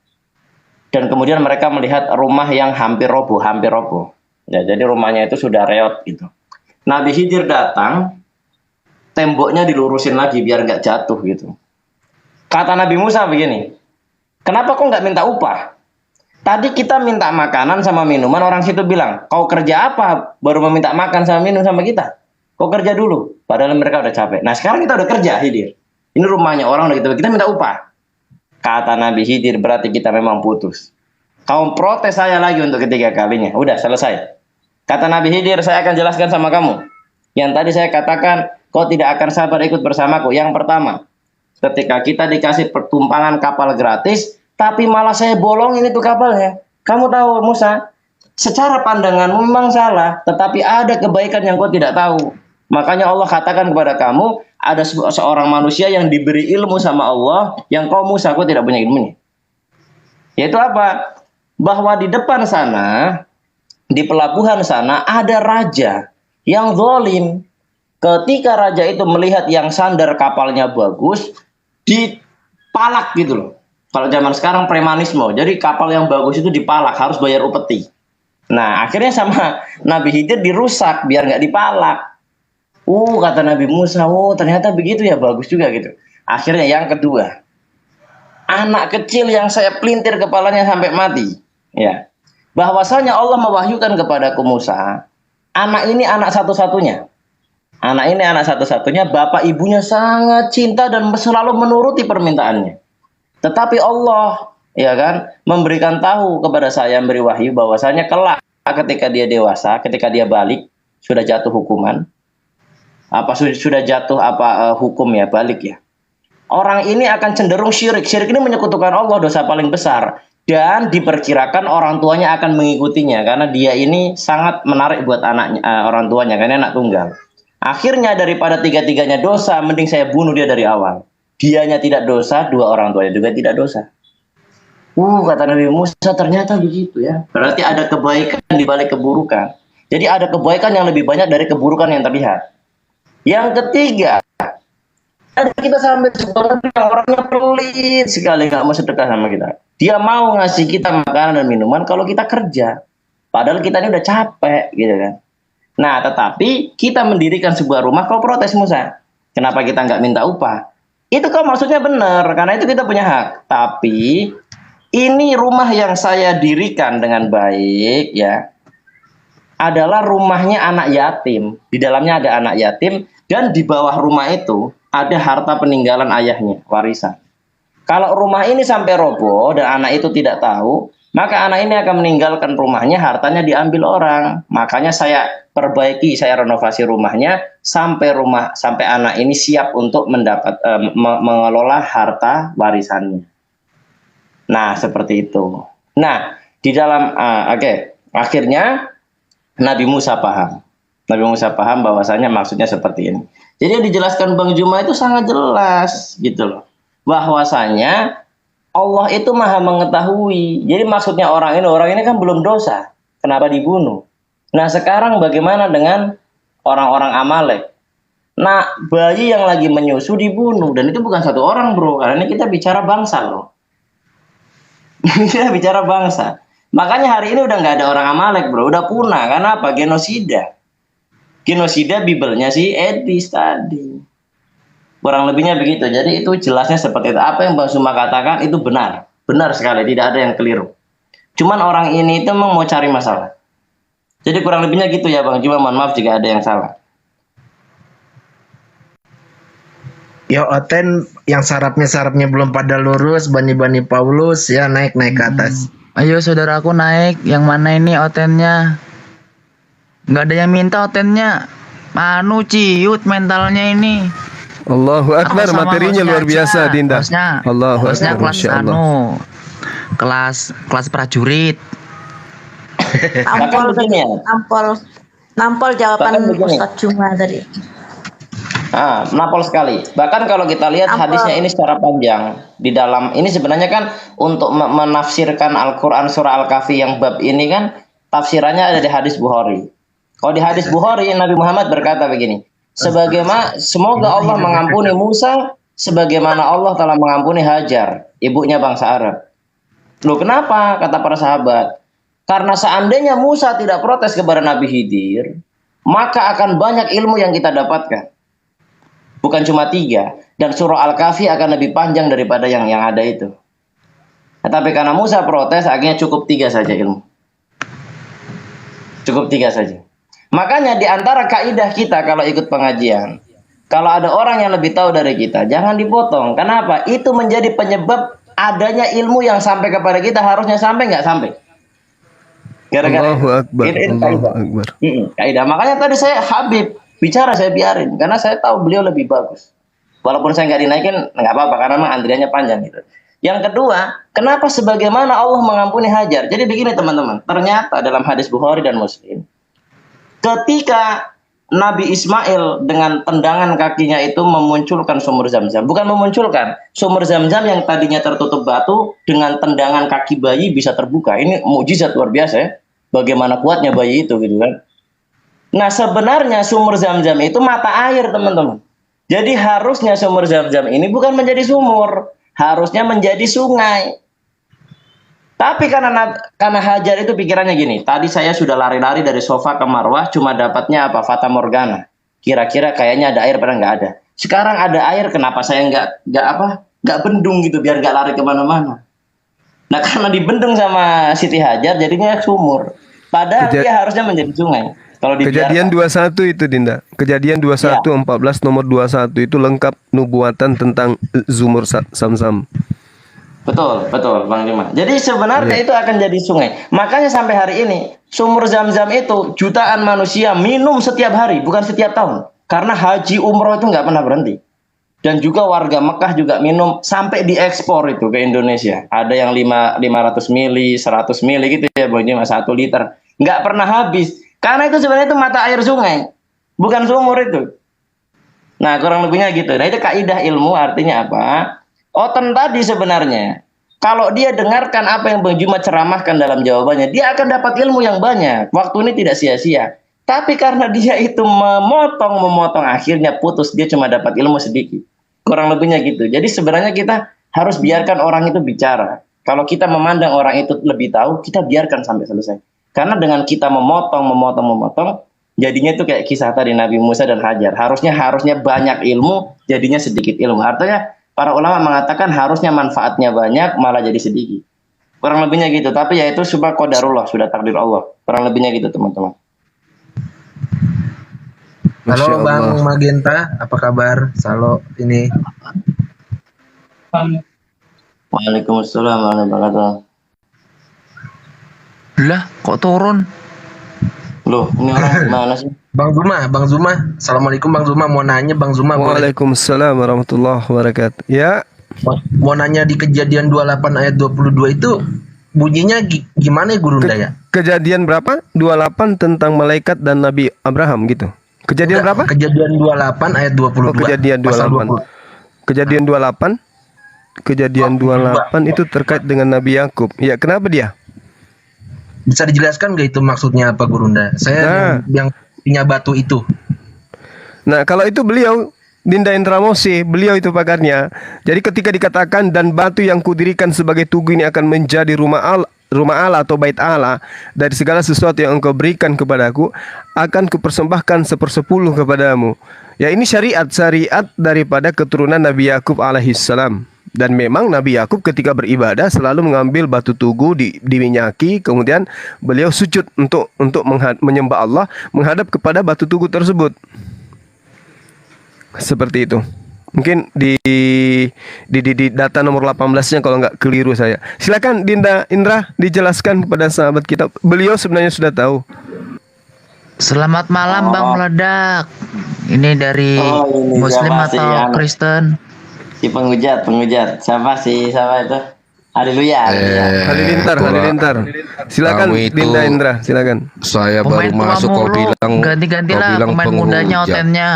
dan kemudian mereka melihat rumah yang hampir roboh. Ya, jadi rumahnya itu sudah reot gitu. Nabi Khidir datang, temboknya dilurusin lagi biar nggak jatuh gitu. Kata Nabi Musa begini, kenapa kok nggak minta upah? Tadi kita minta makanan sama minuman, orang situ bilang, kau kerja apa baru meminta makan sama minum sama kita? Kau kerja dulu, padahal mereka udah capek. Nah sekarang kita udah kerja, Khidir. Ini rumahnya orang udah kita minta upah. Kata Nabi Khidir, berarti kita memang putus. Kau protes saya lagi untuk ketiga kalinya. Udah selesai. Kata Nabi Khidir, saya akan jelaskan sama kamu. Yang tadi saya katakan, kau tidak akan sabar ikut bersamaku. Yang pertama, ketika kita dikasih pertumpangan kapal gratis, tapi malah saya bolongin itu kapalnya. Kamu tahu Musa, secara pandangan memang salah, tetapi ada kebaikan yang kau tidak tahu. Makanya Allah katakan kepada kamu, ada seorang manusia yang diberi ilmu sama Allah, yang kau Musa, kau tidak punya ilmunya. Yaitu apa? Bahwa di depan sana, di pelabuhan sana ada raja yang zalim. Ketika raja itu melihat yang sandar kapalnya bagus, dipalak gitu loh. Kalau zaman sekarang premanisme, jadi kapal yang bagus itu dipalak, harus bayar upeti. Nah akhirnya sama Nabi Khidir dirusak biar nggak dipalak. Kata Nabi Musa, ternyata begitu ya, bagus juga gitu. Akhirnya yang kedua, anak kecil yang saya pelintir kepalanya sampai mati, ya. Bahwasanya Allah mewahyukan kepadaku Musa, anak ini anak satu-satunya. Anak ini anak satu-satunya, bapak ibunya sangat cinta dan selalu menuruti permintaannya. Tetapi Allah, ya kan, memberikan tahu kepada saya, memberi wahyu bahwasanya kelak ketika dia dewasa, ketika dia balik, sudah jatuh hukuman. Sudah jatuh hukum ya, balik ya. Orang ini akan cenderung syirik. Syirik ini menyekutukan Allah, dosa paling besar. Dan diperkirakan orang tuanya akan mengikutinya karena dia ini sangat menarik buat anaknya, orang tuanya, karena anak tunggal. Akhirnya daripada tiga-tiganya dosa, mending saya bunuh dia dari awal. Dianya tidak dosa, dua orang tuanya juga tidak dosa. Kata Nabi Musa, ternyata begitu ya. Berarti ada kebaikan di balik keburukan. Jadi ada kebaikan yang lebih banyak dari keburukan yang terlihat. Yang ketiga, ada kita sampai sebenarnya orangnya pelit sekali, nggak mau sedekah sama kita. Dia mau ngasih kita makanan dan minuman kalau kita kerja. Padahal kita ini udah capek gitu kan. Nah tetapi kita mendirikan sebuah rumah, kau protes Musa. Kenapa kita nggak minta upah? Itu kau maksudnya benar, karena itu kita punya hak. Tapi ini rumah yang saya dirikan dengan baik ya, adalah rumahnya anak yatim. Di dalamnya ada anak yatim dan di bawah rumah itu ada harta peninggalan ayahnya, warisan. Kalau rumah ini sampai roboh dan anak itu tidak tahu, maka anak ini akan meninggalkan rumahnya, hartanya diambil orang. Makanya saya perbaiki, saya renovasi rumahnya sampai anak ini siap untuk mengelola harta warisannya. Nah, seperti itu. Nah, di dalam akhirnya Nabi Musa paham. Nabi Musa paham bahwasanya maksudnya seperti ini. Jadi yang dijelaskan Bang Juma itu sangat jelas gitu loh. Bahwasanya Allah itu maha mengetahui. Jadi maksudnya orang ini kan belum dosa. Kenapa dibunuh? Nah sekarang bagaimana dengan orang-orang Amalek? Nah bayi yang lagi menyusu dibunuh. Dan itu bukan satu orang bro. Karena ini kita bicara bangsa bro. Kita bicara bangsa. Makanya hari ini udah nggak ada orang Amalek bro. Udah punah. Karena apa? Genosida. Genosida Bibelnya si Edis tadi. Kurang lebihnya begitu. Jadi itu jelasnya seperti itu. Apa yang Bang Suma katakan itu benar. Benar sekali. Tidak ada yang keliru. Cuman orang ini itu memang mau cari masalah. Jadi kurang lebihnya gitu ya Bang. Cuma mohon maaf jika ada yang salah. Ya Oten yang sarapnya belum pada lurus, bani-bani Paulus ya naik ke atas. Ayo saudaraku naik. Yang mana ini otennya? Nggak ada yang minta otennya. Anu ciut mentalnya ini. Allahu Akbar, Sama materinya hostnya luar biasa aja. Dinda. Allahu Hostnya Akbar, kelas Masya Allah. kelas prajurit. Nampol begini ya. nampol jawaban Bahkan begini. Ustadz Juma tadi. Nampol sekali. Bahkan kalau kita lihat Nampol. hadisnya ini secara panjang di dalam ini sebenarnya kan untuk menafsirkan Al-Qur'an surah Al-Kahfi yang bab ini kan tafsirannya ada di hadis Bukhari. Kalau di hadis Bukhari Nabi Muhammad berkata begini, semoga Allah mengampuni Musa sebagaimana Allah telah mengampuni Hajar, ibunya bangsa Arab. Loh kenapa? Kata para sahabat. Karena seandainya Musa tidak protes kepada Nabi Khidir, maka akan banyak ilmu yang kita dapatkan. Bukan cuma 3. Dan surah Al-Kahfi akan lebih panjang daripada yang ada itu. Tetapi karena Musa protes, akhirnya cukup 3 saja ilmu. Cukup 3 saja. Makanya di antara kaidah kita kalau ikut pengajian, kalau ada orang yang lebih tahu dari kita, jangan dipotong. Kenapa? Itu menjadi penyebab adanya ilmu yang sampai kepada kita harusnya sampai nggak sampai. Gara-gara Allahu Akbar, ini Allahu kaidah. Akbar. Kaidah. Makanya tadi saya Habib bicara saya biarin karena saya tahu beliau lebih bagus. Walaupun saya nggak dinaikin nggak apa-apa karena memang antriannya panjang gitu. Yang kedua, kenapa sebagaimana Allah mengampuni Hajar? Jadi begini teman-teman, ternyata dalam hadis Bukhari dan Muslim, ketika Nabi Ismail dengan tendangan kakinya itu memunculkan sumur Zam-Zam. Bukan memunculkan, sumur Zam-Zam yang tadinya tertutup batu dengan tendangan kaki bayi bisa terbuka. Ini mukjizat luar biasa ya. Bagaimana kuatnya bayi itu gitu kan. Nah sebenarnya sumur Zam-Zam itu mata air teman-teman. Jadi harusnya sumur Zam-Zam ini bukan menjadi sumur, harusnya menjadi sungai. Tapi karena Hajar itu pikirannya gini, tadi saya sudah lari-lari dari sofa ke Marwah, cuma dapatnya apa? Fata Morgana. Kira-kira kayaknya ada air, padahal nggak ada. Sekarang ada air, kenapa saya nggak bendung gitu, biar nggak lari kemana-mana. Nah karena dibendung sama Siti Hajar, jadinya sumur. Padahal dia harusnya menjadi sungai. Kalau Kejadian 21 itu Dinda. Kejadian 21 14 nomor 21 itu lengkap nubuatan tentang sumur Zam-Zam. Betul Bang Juma. Jadi sebenarnya itu akan jadi sungai. Makanya sampai hari ini sumur Zam-Zam itu jutaan manusia minum setiap hari, bukan setiap tahun. Karena haji umroh itu nggak pernah berhenti. Dan juga warga Mekah juga minum sampai diekspor itu ke Indonesia. Ada yang 500 mili, 100 mili gitu ya, Bang Juma, 1 liter. Nggak pernah habis. Karena itu sebenarnya itu mata air sungai, bukan sumur itu. Nah kurang lebihnya gitu. Nah itu kaidah ilmu artinya apa? Oten tadi sebenarnya kalau dia dengarkan apa yang Bang Juma ceramahkan dalam jawabannya, dia akan dapat ilmu yang banyak. Waktu ini tidak sia-sia. Tapi karena dia itu memotong akhirnya putus, dia cuma dapat ilmu sedikit. Kurang lebihnya gitu. Jadi sebenarnya kita harus biarkan orang itu bicara. Kalau kita memandang orang itu lebih tahu, kita biarkan sampai selesai. Karena dengan kita memotong, jadinya itu kayak kisah tadi Nabi Musa dan Hajar. Harusnya banyak ilmu, jadinya sedikit ilmu. Artinya para ulama mengatakan harusnya manfaatnya banyak, malah jadi sedikit. Kurang lebihnya gitu. Tapi ya itu sudah qadarullah, sudah takdir Allah. Kurang lebihnya gitu teman-teman. Halo Bang Magenta, apa kabar? Salo ini. Waalaikumsalam warahmatullahi wabarakatuh. Lah, kok turun? Loh, ini orang gimana sih? Bang Zuma. Assalamualaikum Bang Zuma, mau nanya Bang Zuma. Waalaikumsalam warahmatullahi wabarakatuh. Ya. Mau nanya di kejadian 28 ayat 22 itu bunyinya gimana ya Gurunda ya? Kejadian berapa? 28 tentang malaikat dan Nabi Abraham gitu. Kejadian berapa? Kejadian 28 ayat 22. Oh, kejadian 28. Kejadian 28. Kejadian 28 itu terkait dengan Nabi Yakub. Ya, kenapa dia? Bisa dijelaskan nggak itu maksudnya apa Gurunda? Saya yang punya batu itu. Nah, kalau itu beliau Dinda Indramosi, beliau itu pakarnya. Jadi ketika dikatakan dan batu yang kudirikan sebagai tugu ini akan menjadi rumah Allah atau bait Allah, dari segala sesuatu yang engkau berikan kepadaku akan kupersembahkan 1/10 kepadamu. Ya, ini syariat daripada keturunan Nabi Yakub alaihissalam. Dan memang Nabi Yakub ketika beribadah selalu mengambil batu tugu diminyaki, kemudian beliau sujud untuk menyembah Allah menghadap kepada batu tugu tersebut. Seperti itu. Mungkin di data nomor 18-nya kalau nggak keliru saya. Silakan Dinda Indra dijelaskan kepada sahabat kita. Beliau sebenarnya sudah tahu. Selamat malam Bang Meledak. Ini dari ini Muslim siapa sih atau yang- Kristen? Si penghujat. Siapa itu? Haleluya. Halilintar. Silakan Kamu itu- Dinda Indra, silakan. Saya Pemain baru tua masuk kau mulu. bilang Ganti-gantilah kau bilang pemain mudanya penghujat. otennya.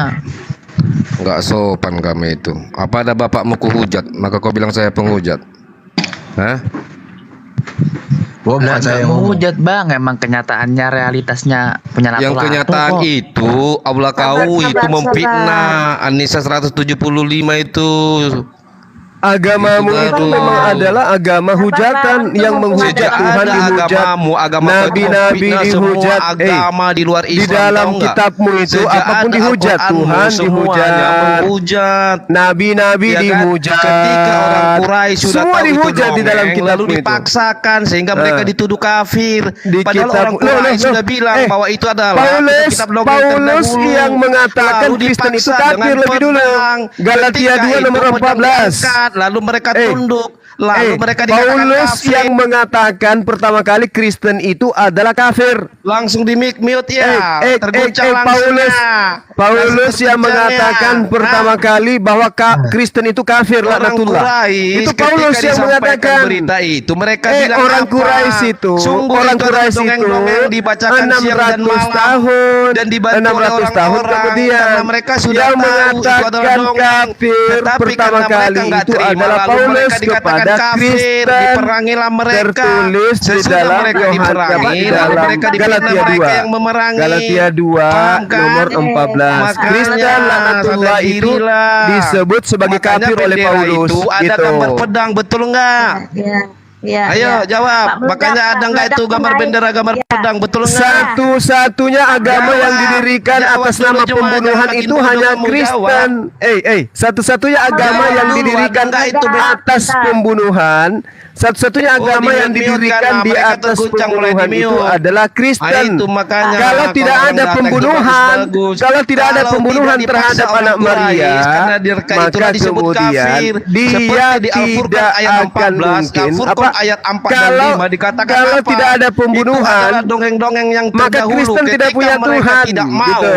Nggak sopan kami itu. Apa ada bapakmu kuhujat maka kau bilang saya penghujat? Hah? Gua bukan Lah saya nggak yang ngomong. menghujat Bang, emang kenyataannya realitasnya punya Yang lato-lato kenyataan kok. itu Allah kau itu memfitnah An-Nisa 175 itu. Agamamu Itu itu baru. memang adalah agama hujatan yang menghujat Sejak Tuhan ada dihujat. agamamu, agama kau itu Nabi-nabi memfitnah dihujat. semua agama di luar Islam. di dalam tahu nggak? kitabmu itu Sejak apapun ada dihujat, Al-Qur'anmu, Tuhan semuanya dihujat. menghujat. Nabi-nabi Ya kan? dihujat. Ketika orang Quraisy sudah semua tahu itu dihujat di dalam dongeng, kitabmu lalu itu. dipaksakan sehingga mereka dituduh kafir. Di Padahal kitab- orang Quraisy sudah bilang bahwa itu adalah kitab dongeng Paulus terdahulu. yang mengatakan Lalu Kristen itu dipaksa kafir dengan lebih dulu. pedang. Galatia Ketika 2 itu nomor pedang 14. diangkat, lalu mereka tunduk, lalu mereka dikatakan Paulus kafir. yang mengatakan pertama kali Kristen itu adalah kafir. Langsung di mute ya, terguncang Paulus langsung yang terguncang mengatakan ya. pertama kali bahwa Kristen itu kafir, Orang laknatullah. Quraisy Itu ketika Paulus yang disampaikan mengatakan. berita itu mereka bilang orang apa? Quraisy itu, Sungguh orang itu adalah Quraisy itu dongeng-dongeng dibacakan siang dan 600 malam tahun, dan dibantu 600 oleh tahun orang-orang kemudian karena mereka sudah yang tahu itu adalah mengatakan dongeng. kafir Tetapi pertama karena mereka kali nggak itu terima, adalah lalu Paulus mereka dikatakan kepada kafir, Kristen. diperangilah mereka. Tertulis di Sesudah dalam mereka Yohanes diperangi, di lalu dalam mereka dipitnah, Galatia mereka 2. yang memerangi. Galatia 2 Paham kan? nomor 14. Makanya, Kristen laknatullah sadar itu dirilah. disebut sebagai Makanya kafir oleh bendera Paulus itu ada gitu. gambar pedang, betul nggak? Ya, Ayo ya. jawab. Pak Meledak, Makanya ada Pak nggak itu Meledak gambar menaik. bendera, gambar Ya. pedang, betul nggak? Satu-satunya agama Jawab. yang didirikan Jawab atas dulu, nama cuma pembunuhan jangan makin itu bodoh hanya kamu, Kristen. Satu-satunya agama Jawab yang dulu, didirikan ada nggak itu atas pembunuhan, satu-satunya agama di-mute yang kan, didirikan di mereka atas terguncang mulai pembunuhan itu di-mute. adalah Kristen. Itu makanya Kalau tidak orang ada datang itu pembunuhan, bagus-bagus. kalau tidak ada Kalau pembunuhan tidak terhadap dipaksa anak orang Maria, Quraisy, karena mereka maka itulah disebut kemudian kafir. dia Seperti di Al-Furqan tidak ayat akan 14, mungkin Al-Furqan ayat 4 dan 5 dikatakan kalau apa? tidak ada Itu pembunuhan, adalah dongeng-dongeng yang maka terdahulu. Kristen tidak Ketika punya mereka Tuhan, tidak mau, gitu.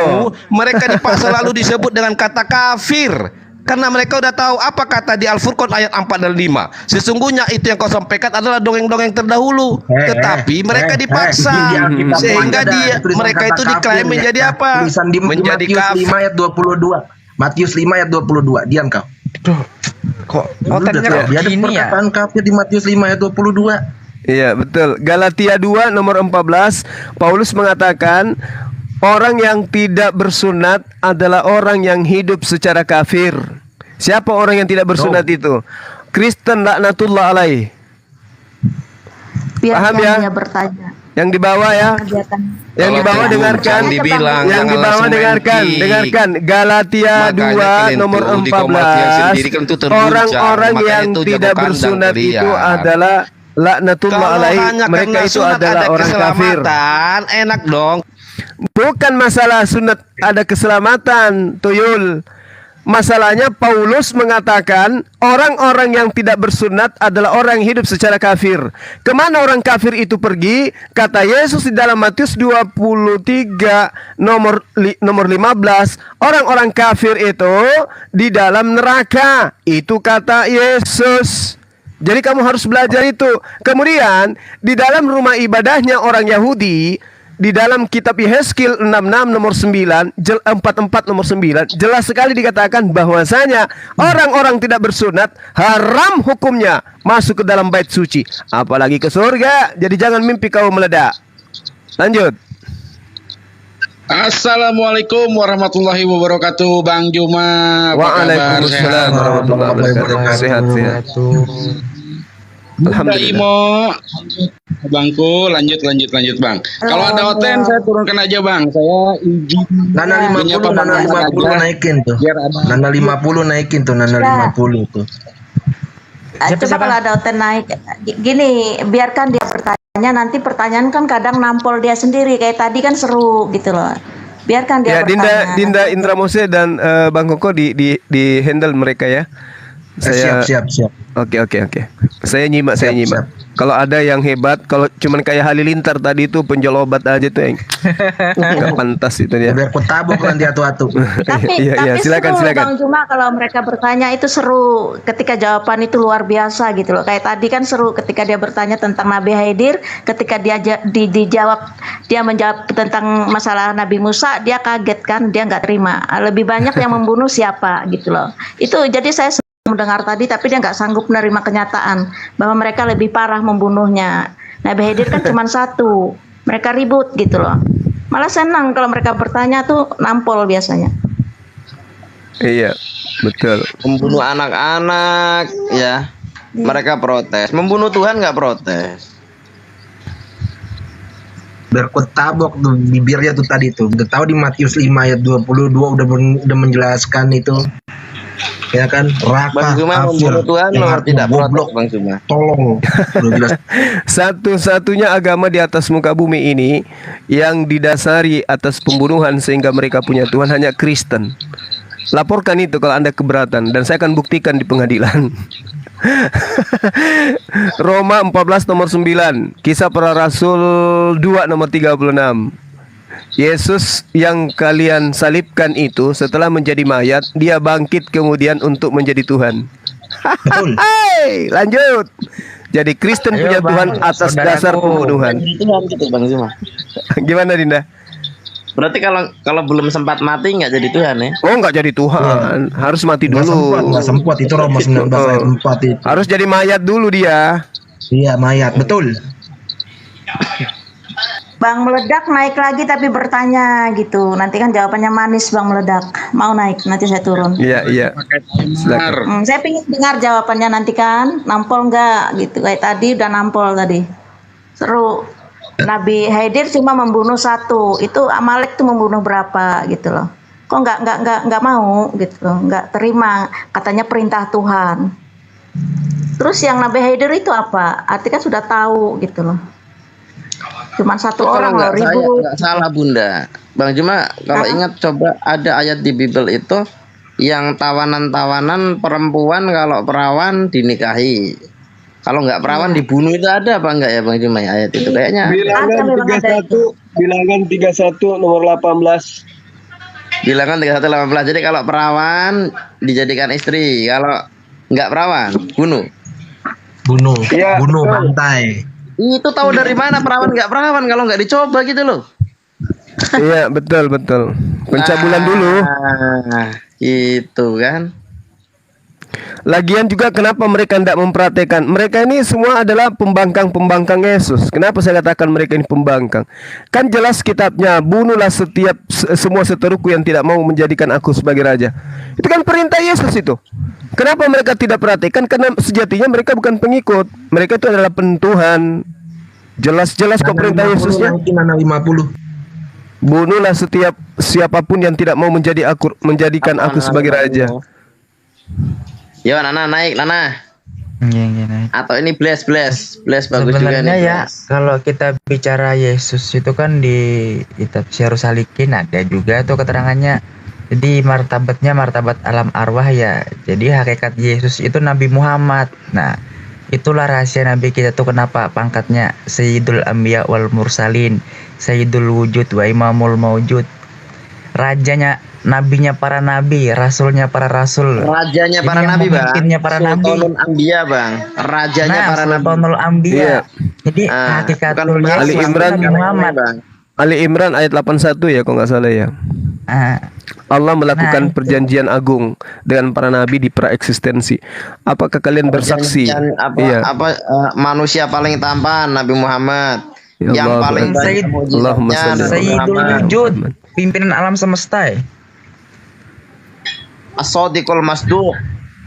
mereka dipaksa lalu disebut dengan kata kafir. Karena mereka udah tahu apa kata di Al-Furqan ayat 4 dan 5. Sesungguhnya itu yang kau sampaikan adalah dongeng-dongeng terdahulu. Tetapi mereka dipaksa. Sehingga mereka itu diklaim menjadi apa? Tulisan di Menjadi Matius kafir. 5 ayat 22. Matius 5 ayat 22. Diam kau. Kok Lu udah otennya tahu, kok dia ada gini ya? perkataan kafir di Matius 5 ayat 22. Iya betul. Galatia 2 nomor 14, Paulus mengatakan orang yang tidak bersunat adalah orang yang hidup secara kafir. Siapa orang yang tidak bersunat itu? Kristen laknatullah alaih. Biar Paham ya? dia bertanya. Yang di bawah ya. Kegiatan. Yang di bawah Kalau dengarkan. jangan dibilang, Yang jangan di bawah langsung dengarkan. main kick. Dengarkan Galatia Makanya 2 kalian nomor tuh di kaum Matius sendiri kan tuh 14. terguncang. Orang-orang Makanya yang itu tidak jago kandang bersunat kalian. itu adalah laknatullah Kalau alaih. hanya Mereka karena itu sunat adalah ada orang kafir. keselamatan, enak dong. Bukan masalah sunat ada keselamatan, Tuyul. Masalahnya Paulus mengatakan orang-orang yang tidak bersunat adalah orang yang hidup secara kafir. Kemana orang kafir itu pergi? Kata Yesus di dalam Matius 23 nomor 15, orang-orang kafir itu di dalam neraka. Itu kata Yesus. Jadi kamu harus belajar itu. Kemudian di dalam rumah ibadahnya orang Yahudi, di dalam kitab Yehezkiel 66 nomor 9, 44 nomor 9, jelas sekali dikatakan bahwasanya orang-orang tidak bersunat haram hukumnya masuk ke dalam bait suci, apalagi ke surga. Jadi jangan mimpi kau meledak. Lanjut. Assalamualaikum warahmatullahi wabarakatuh, Bang Juma. Apa kabar? Waalaikumsalam warahmatullahi wabarakatuh. Sehat. Bunda Alhamdulillah. Imo, Bangku, lanjut Bang. Kalau ada hoten saya turunkan aja Bang. Saya izin. Nana 50 naikin tuh. Biar ada. Nana 50 naikin tuh, Nana 50 tuh. Coba kalau ada hotel naik, gini, biarkan dia bertanya. Nanti pertanyaan kan kadang nampol dia sendiri. Kayak tadi kan seru gitu loh. Biarkan dia Ya, bertanya. Dinda Indra Mose dan Bang Koko di handle mereka ya. Siap. Oke. Saya nyimak. Siap. Kalau ada yang hebat, kalau cuman kayak Halilintar tadi itu penjual obat aja tuh yang nggak pantas itu dia. Biar ku tabok nanti atu-atu. Tapi silakan. seru Bang Juma kalau mereka bertanya itu seru ketika jawaban itu luar biasa gitu loh. Kayak tadi kan seru ketika dia bertanya tentang Nabi Khidir, ketika dia dia menjawab tentang masalah Nabi Musa, dia kaget kan, dia nggak terima. Lebih banyak yang membunuh siapa gitu loh. Itu jadi saya mendengar tadi, tapi dia nggak sanggup menerima kenyataan bahwa mereka lebih parah membunuhnya. Nabi Khidir kan cuma satu, mereka ribut gitu loh. Malah senang kalau mereka bertanya tuh nampol biasanya. Iya, betul. Membunuh anak-anak, ya. Mereka protes. Membunuh Tuhan nggak protes. Biar ku tabok tuh bibirnya tuh tadi tuh. Udah tahu di Matius 5 ayat 22 udah menjelaskan itu. Ya kan, Bang Zuma membunuh Tuhan nomor tidak protes, Bang Zuma. Tolong. Satu-satunya agama di atas muka bumi ini yang didasari atas pembunuhan sehingga mereka punya Tuhan hanya Kristen. Laporkan itu kalau Anda keberatan dan saya akan buktikan di pengadilan. Roma 14 nomor 9, Kisah Para Rasul 2 nomor 36. Yesus yang kalian salibkan itu setelah menjadi mayat, dia bangkit kemudian untuk menjadi Tuhan. Hai, lanjut. Jadi Kristen punya Tuhan atas dasar pembunuhan. Tuhan gitu, Bang Zuma. Gimana Dinda? Berarti kalau belum sempat mati nggak jadi Tuhan ya? Oh, nggak jadi Tuhan, harus mati dulu. Nggak sempat itu Roma 19 ayat 4 itu. Harus jadi mayat dulu dia. Iya, mayat, betul. Bang Meledak naik lagi tapi bertanya gitu. Nanti kan jawabannya manis Bang Meledak. Mau naik, nanti saya turun. Iya. Silakan. Saya pengen dengar jawabannya nanti kan. Nampol nggak gitu. Kayak tadi udah nampol tadi. Seru. Nabi Khidir cuma membunuh satu. Itu Amalek tuh membunuh berapa gitu loh. Kok nggak mau gitu loh. Nggak terima. Katanya perintah Tuhan. Terus yang Nabi Khidir itu apa? Artinya kan sudah tahu gitu loh. Cuma satu orang loh, ribut. Nggak salah Bunda. Bang Juma kalau ingat coba ada ayat di Bible itu yang tawanan-tawanan perempuan kalau perawan dinikahi. Kalau nggak perawan dibunuh itu ada apa enggak ya Bang Juma ya ayat itu kayaknya. Bilangan 31 nomor 18. Bilangan 31:18. Jadi kalau perawan dijadikan istri, kalau nggak perawan bunuh. Ya, bunuh bantai. Itu tahu dari mana perawan nggak perawan kalau nggak dicoba gitu loh. Iya, betul. Pencabulan dulu. Gitu kan. Lagian juga kenapa mereka tidak memperhatikan? Mereka ini semua adalah pembangkang Yesus. Kenapa saya katakan mereka ini pembangkang? Kan jelas kitabnya, bunuhlah semua seteruku yang tidak mau menjadikan aku sebagai raja. Itu kan perintah Yesus itu. Kenapa mereka tidak perhatikan? Karena sejatinya mereka bukan pengikut. Mereka itu adalah pentuhan. Jelas-jelas kok perintah Yesusnya. Mana 50? Bunuhlah siapapun yang tidak mau menjadikan aku sebagai raja. Yo, Nana naik, Nana. Iya, naik. Atau ini bless bagus juga Sebenarnya nih. ya, kalau kita bicara Yesus itu kan di kitab Syarus Salikin ada juga tuh keterangannya. Jadi martabat alam arwah ya. Jadi hakikat Yesus itu Nabi Muhammad. Nah, itulah rahasia Nabi kita tuh kenapa pangkatnya Sayyidul Anbiya wal Mursalin, Sayyidul Wujud wa Imamul Maujud. Rajanya, nabinya para nabi, rasulnya para rasul. Rajanya para nabi, Bang. Pemimpinnya para nabi. Sultanul Anbiya, Bang. Rajanya para nabi. Sultanul Anbiya. Jadi hakikatul Ali Imran, Muhammad. Ali Imran ayat 81 ya kalau nggak salah ya. Allah melakukan perjanjian agung dengan para nabi di praeksistensi. Apakah kalian bersaksi? Manusia paling tampan Nabi Muhammad. Ya yang Allah, paling banyak mujizatnya Sayyidul Wujud, pimpinan alam semesta. As-Sadiqul Masduq,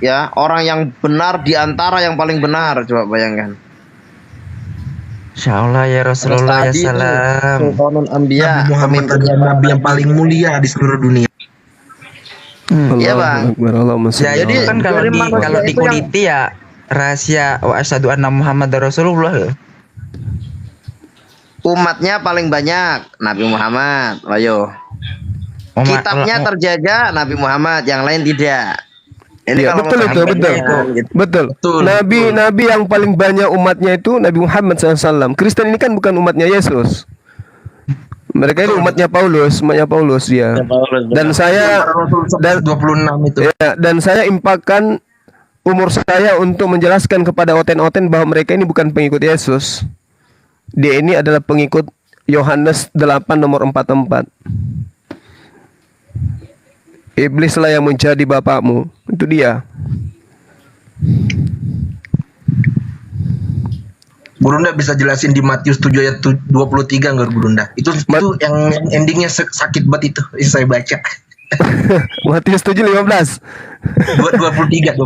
ya, orang yang benar di antara yang paling benar. Coba bayangkan. Insyaallah ya Rasulullah ya salam. Sultanul Anbiya, Nabi Muhammad adalah nabi yang paling mulia di seluruh dunia. Iya, Bang. Ya, jadi kan kalau dikuliti ya rahasia wa asyhadu anna Muhammadar Rasulullah. Umatnya paling banyak Nabi Muhammad. Ayo. Kitabnya terjaga, Nabi Muhammad, yang lain tidak. Ini Ya, kalau betul itu, betul. Betul. Nabi yang paling banyak umatnya itu Nabi Muhammad SAW. Kristen ini kan bukan umatnya Yesus. Mereka ini umatnya Paulus dia. Dan saya 26 itu. Ya, dan saya impakkan umur saya untuk menjelaskan kepada oten-oten bahwa mereka ini bukan pengikut Yesus. Dia ini adalah pengikut Yohanes 8 nomor 44. Iblislah yang menjadi bapakmu. Itu dia. Burunda bisa jelasin di Matius 7 ayat 23 enggak Burunda? Itu yang endingnya sakit banget itu. Saya baca. Matius 7:15. 23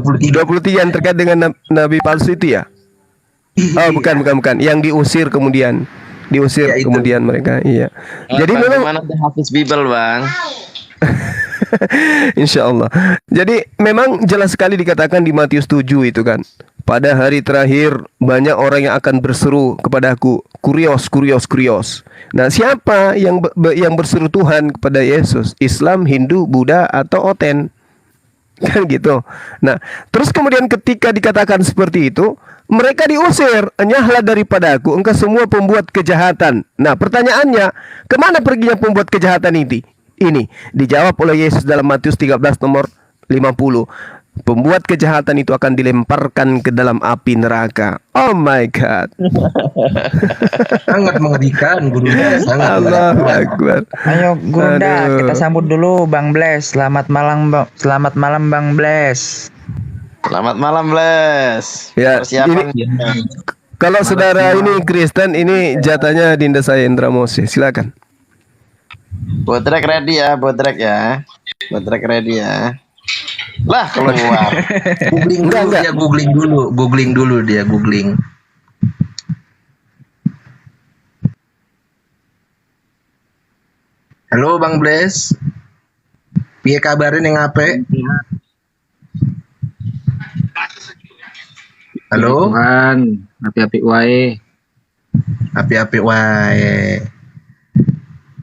yang terkait dengan nabi palsu itu ya? Oh, bukan. Yang diusir kemudian. Ya, Kemudian mereka. Iya. Jadi Bang, memang mana tuh Hafiz Bible, Bang? Insya Allah. Jadi memang jelas sekali dikatakan di Matius 7 itu kan. Pada hari terakhir banyak orang yang akan berseru kepadaku, kurios. Nah, siapa yang berseru Tuhan kepada Yesus? Islam, Hindu, Buddha, atau Oten? Kan gitu. Nah, terus kemudian ketika dikatakan seperti itu, mereka diusir. Enyahlah daripadaku, engkau semua pembuat kejahatan. Nah, pertanyaannya, kemana perginya pembuat kejahatan ini dijawab oleh Yesus dalam Matius 13 nomor 50. Pembuat kejahatan itu akan dilemparkan ke dalam api neraka. Oh my God. Sangat mengerikan Gurunda. Allah Akbar. Ayo Gurunda, kita sambut dulu Bang Bless. Selamat malam Bang Bless. Selamat malam, Bless. Ya, Persiapan kalau saudara ini Kristen, ini jatahnya Dinda saya Indra Mose. Silakan. Botrek ready ya. Lah keluar. Googling dulu dia. Halo Bang Bless. Piye kabarin yang ape? Halo Tuhan, api-api wae.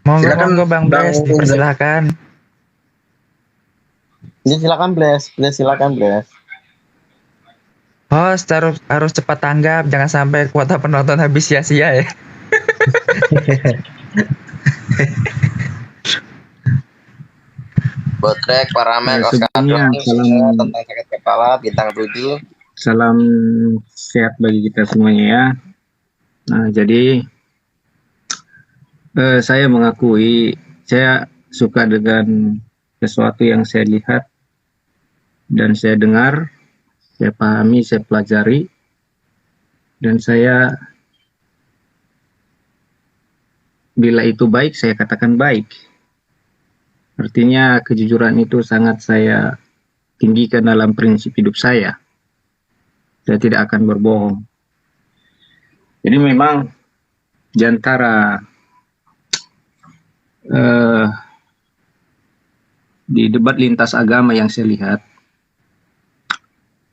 Monggo Bang Bless, dipersilakan. Silakan Bless. Host harus cepat tanggap, jangan sampai kuota penonton habis sia-sia ya. Botrek, Paramek, sebelumnya salam tentang sakit kepala, bintang 7. Salam sehat bagi kita semuanya ya. Nah, jadi saya mengakui saya suka dengan sesuatu yang saya lihat dan saya dengar, saya pahami, saya pelajari, dan saya bila itu baik, saya katakan baik. Artinya kejujuran itu sangat saya tinggikan dalam prinsip hidup saya. Saya tidak akan berbohong. Jadi memang di antara di debat lintas agama yang saya lihat,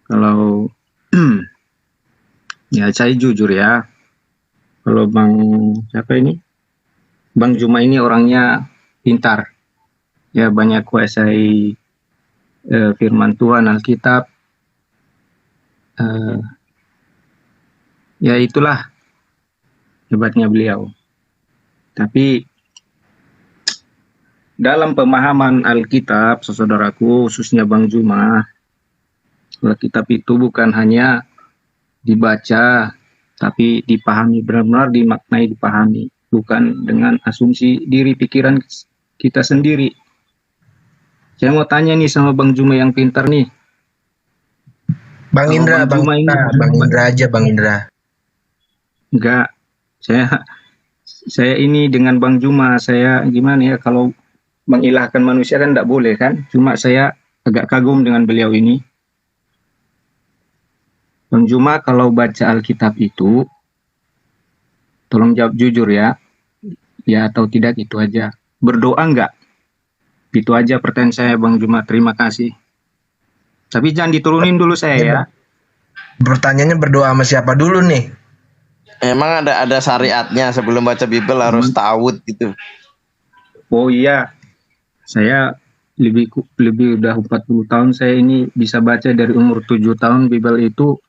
kalau ya saya jujur ya, kalau Bang Juma ini orangnya pintar, ya banyak kuasai firman Tuhan, Alkitab, ya itulah hebatnya beliau. Tapi dalam pemahaman Alkitab, saudaraku, khususnya Bang Juma, Alkitab itu bukan hanya dibaca, tapi dipahami, benar-benar dimaknai, dipahami, bukan dengan asumsi diri pikiran kita sendiri. Saya mau tanya nih sama Bang Juma yang pintar nih. Bang Indra aja. Enggak, saya ini dengan Bang Juma, saya gimana ya, kalau mengilahkan manusia kan tidak boleh kan, cuma saya agak kagum dengan beliau ini. Bang Juma kalau baca Alkitab itu, tolong jawab jujur ya atau tidak, itu aja. Berdoa enggak? Itu aja pertanyaan saya Bang Juma, terima kasih. Tapi jangan diturunin dulu saya ya. Pertanyaannya berdoa sama siapa dulu nih? Emang ada syariatnya sebelum baca Bible harus tawud gitu. Oh iya, Saya lebih udah 40 tahun saya ini bisa baca dari umur 7 tahun Bible itu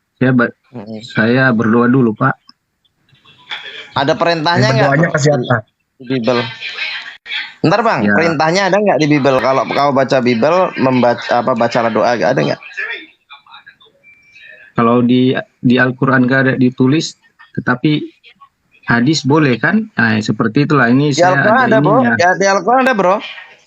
saya berdoa dulu, Pak. Ada perintahnya nggak? Berdoanya ke siapa? Bible. Bentar Bang, Ya. perintahnya ada nggak di Bible? Kalau kau baca Bible, bacalah doa, ada nggak? Kalau di Al-Quran nggak ada ditulis, tetapi hadis boleh kan? Nah, seperti itulah ini Di saya Al-Quran ada ada bro, ininya. ya, di Al-Quran ada bro.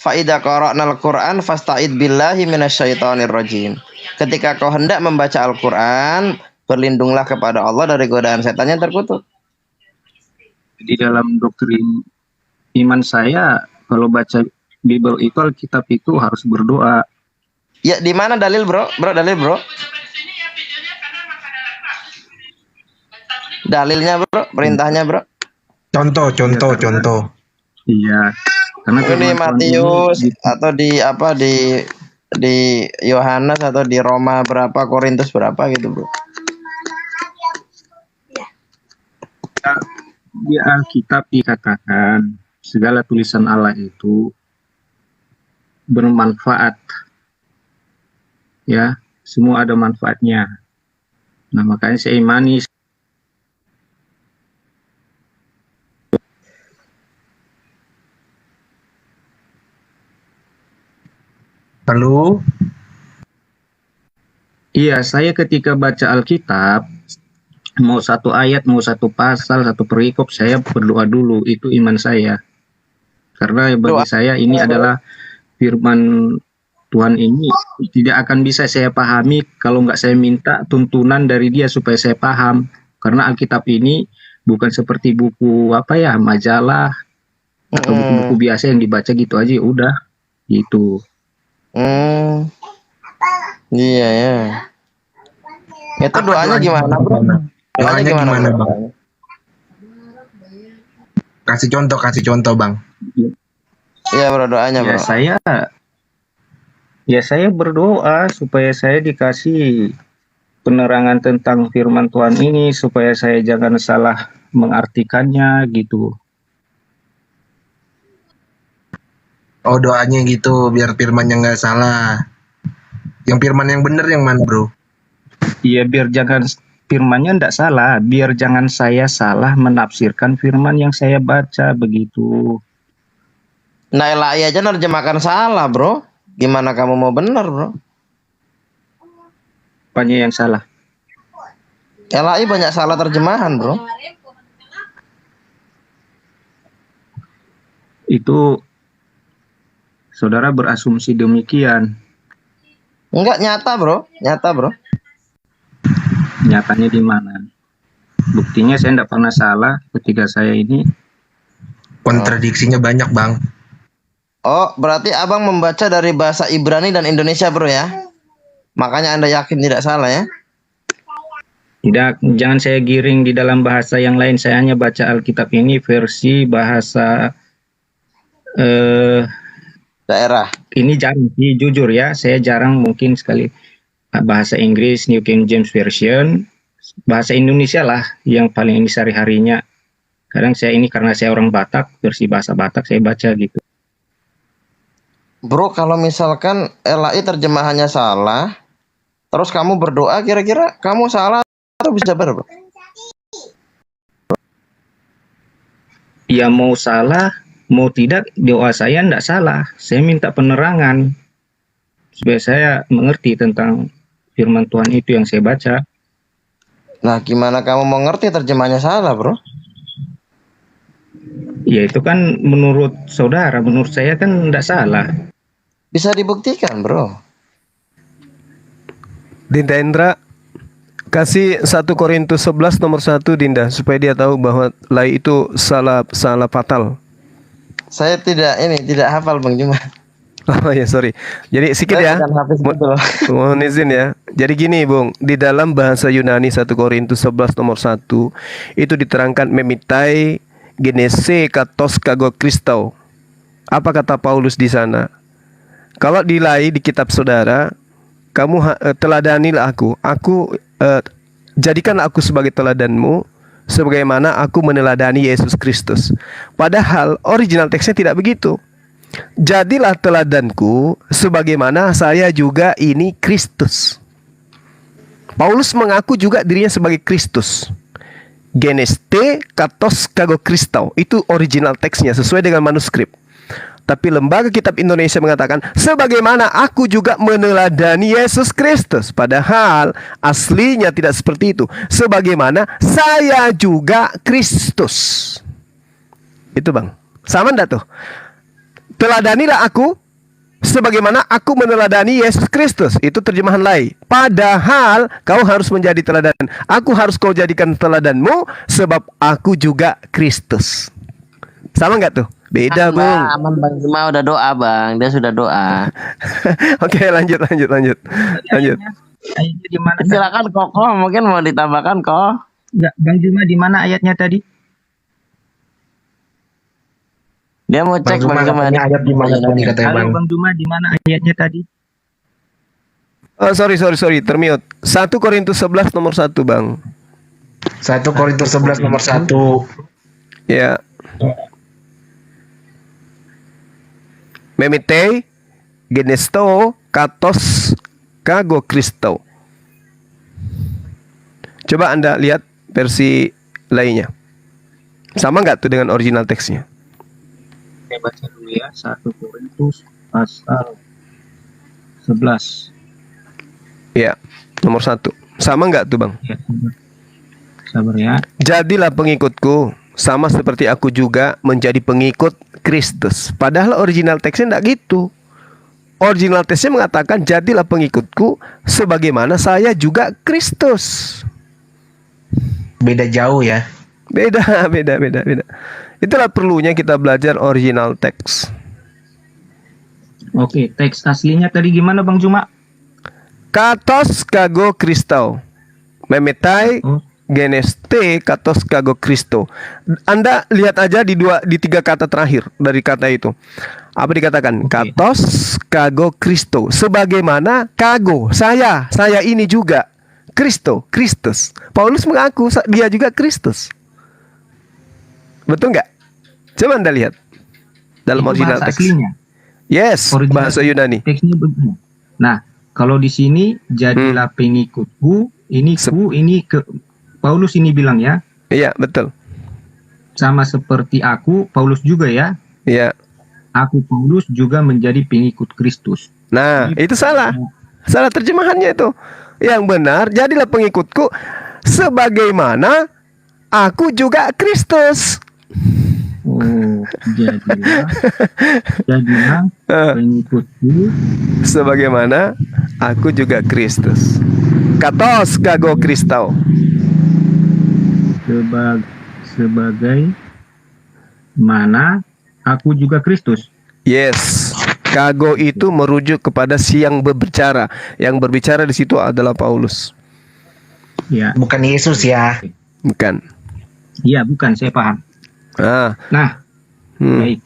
Fa'idha qara'nal Qur'an fasta'id billahi minasyaitonir rajim. Ketika kau hendak membaca Al-Quran, berlindunglah kepada Allah dari godaan setan yang terkutuk. Di dalam doktrin iman saya, kalau baca Bible itu, Alkitab itu harus berdoa. Ya, di mana dalil bro? Bro, dalil bro. Dalilnya bro, perintahnya bro. Contoh. Iya. Karena Di firman Tuhan Matius ini atau di Yohanes atau di Roma berapa, Korintus berapa gitu bro. di Alkitab dikatakan segala tulisan Allah itu bermanfaat. Ya, semua ada manfaatnya. Nah, makanya saya imani. Lalu? Iya, saya ketika baca Alkitab, mau satu ayat, mau satu pasal, satu perikop, saya berdoa dulu. Itu iman saya. Karena bagi saya ini adalah firman Tuhan ini tidak akan bisa saya pahami kalau nggak saya minta tuntunan dari Dia supaya saya paham. Karena Alkitab ini bukan seperti buku majalah atau buku-buku biasa yang dibaca gitu aja udah gitu. Iya ya. Itu doanya gimana bro? Doanya gimana bang? Kasih contoh bang. Iya bro, doanya bro. Saya berdoa supaya saya dikasih penerangan tentang firman Tuhan ini supaya saya jangan salah mengartikannya gitu. Oh, doanya gitu biar firmannya nggak salah. Yang firman yang benar yang mana bro? Iya, biar jangan firmannya nggak salah, biar jangan saya salah menafsirkan firman yang saya baca begitu. Nah, LAI aja nerjemahkan salah bro. Gimana kamu mau benar bro? Apanya yang salah? LAI banyak salah terjemahan bro. Itu saudara berasumsi demikian. Enggak, nyata bro. Nyatanya di mana? Buktinya saya tidak pernah salah ketika saya ini. Kontradiksinya banyak bang. Oh, berarti abang membaca dari bahasa Ibrani dan Indonesia bro ya? Makanya Anda yakin tidak salah ya? Tidak, jangan saya giring di dalam bahasa yang lain. Saya hanya baca Alkitab ini versi bahasa daerah. Ini jarang sih, jujur ya. Saya jarang, mungkin sekali bahasa Inggris, New King James Version. Bahasa Indonesia lah yang paling ini sehari-harinya. Kadang saya ini karena saya orang Batak, versi bahasa Batak saya baca gitu. Bro, kalau misalkan LAI terjemahannya salah, terus kamu berdoa, kira-kira kamu salah atau bisa benar bro? Ya mau salah, mau tidak, doa saya tidak salah. Saya minta penerangan supaya saya mengerti tentang firman Tuhan itu yang saya baca. Nah, gimana kamu mau ngerti terjemahannya salah bro? Ya itu kan menurut saudara, menurut saya kan tidak salah. Bisa dibuktikan bro. Dinda Indra, kasih 1 Korintus 11 nomor 1 Dinda, supaya dia tahu bahwa LAI itu salah fatal. Saya tidak hafal Bang Juma. Oh ya, sorry. Jadi sedikit ya. Mohon izin ya. Jadi gini Bung, di dalam bahasa Yunani 1 Korintus 11 nomor 1 itu diterangkan memitai genese katos kago Kristau. Apa kata Paulus di sana? Kalau di LAI di kitab saudara, kamu teladanilah aku. Jadikanlah aku sebagai teladanmu, sebagaimana aku meneladani Yesus Kristus. Padahal original teksnya tidak begitu. Jadilah teladanku sebagaimana saya juga ini Kristus. Paulus mengaku juga dirinya sebagai Kristus. Geneste katos kago Kristau. Itu original teksnya sesuai dengan manuskrip. Tapi Lembaga Kitab Indonesia mengatakan sebagaimana aku juga meneladani Yesus Kristus. Padahal aslinya tidak seperti itu. Sebagaimana saya juga Kristus. Itu bang. Sama enggak tuh? Teladanilah aku sebagaimana aku meneladani Yesus Kristus. Itu terjemahan lain. Padahal kau harus menjadi teladan. Aku harus kau jadikan teladanmu sebab aku juga Kristus. Sama nggak tuh? Beda, Bung. Aman Bang Juma udah doa, Bang. Dia sudah doa. Oke, lanjut. Ayatnya di mana? Silakan Koko, mungkin mau ditambahkan Kok. Enggak, Bang Juma di mana ayatnya tadi? Dia mau cek Bang Juma ayat di mana tadi katanya Bang? Bang Juma di mana ayatnya tadi? Oh, sorry, termute. 1 Korintus 11 nomor 1, Bang. 1 Korintus 11 nomor 1. Ya. Memete genesto katos kago Kristo. Coba Anda lihat versi lainnya. Sama nggak tuh dengan original teksnya? Saya baca dulu ya, 1 Korintus pasal 11. Ya, nomor 1. Sama nggak tuh Bang? Ya, sabar ya. Jadilah pengikutku, sama seperti aku juga menjadi pengikut Kristus. Padahal original teksnya enggak gitu. Original teksnya mengatakan jadilah pengikutku sebagaimana saya juga Kristus. Beda jauh ya. Beda. Itulah perlunya kita belajar original teks. Oke, teks aslinya tadi gimana Bang Juma? Katos kago Kristau. Memetai geneste katos kago Kristo. Anda lihat aja di 3 kata terakhir dari kata itu. Apa dikatakan? Katos kago Kristo. Sebagaimana kago, saya ini juga Kristo, Kristus. Paulus mengaku dia juga Kristus. Betul nggak? Coba Anda lihat dalam original teks. Aslinya. Yes, bahasa Yunani. Teksnya begini. Nah, kalau di sini jadilah pengikutku, ini ke Paulus ini bilang ya. Iya, betul. Sama seperti aku, Paulus juga ya. Iya. Aku Paulus juga menjadi pengikut Kristus. Nah, itu salah. Salah terjemahannya itu. Yang benar, jadilah pengikutku sebagaimana aku juga Kristus. Oh, jadilah pengikutku sebagaimana aku juga Kristus. Katos kago Kristau. Sebagai mana aku juga Kristus. Yes. Kago itu merujuk kepada si yang berbicara. Yang berbicara di situ adalah Paulus. Ya. Bukan Yesus ya. Bukan. Iya, bukan, saya paham. Nah, baik.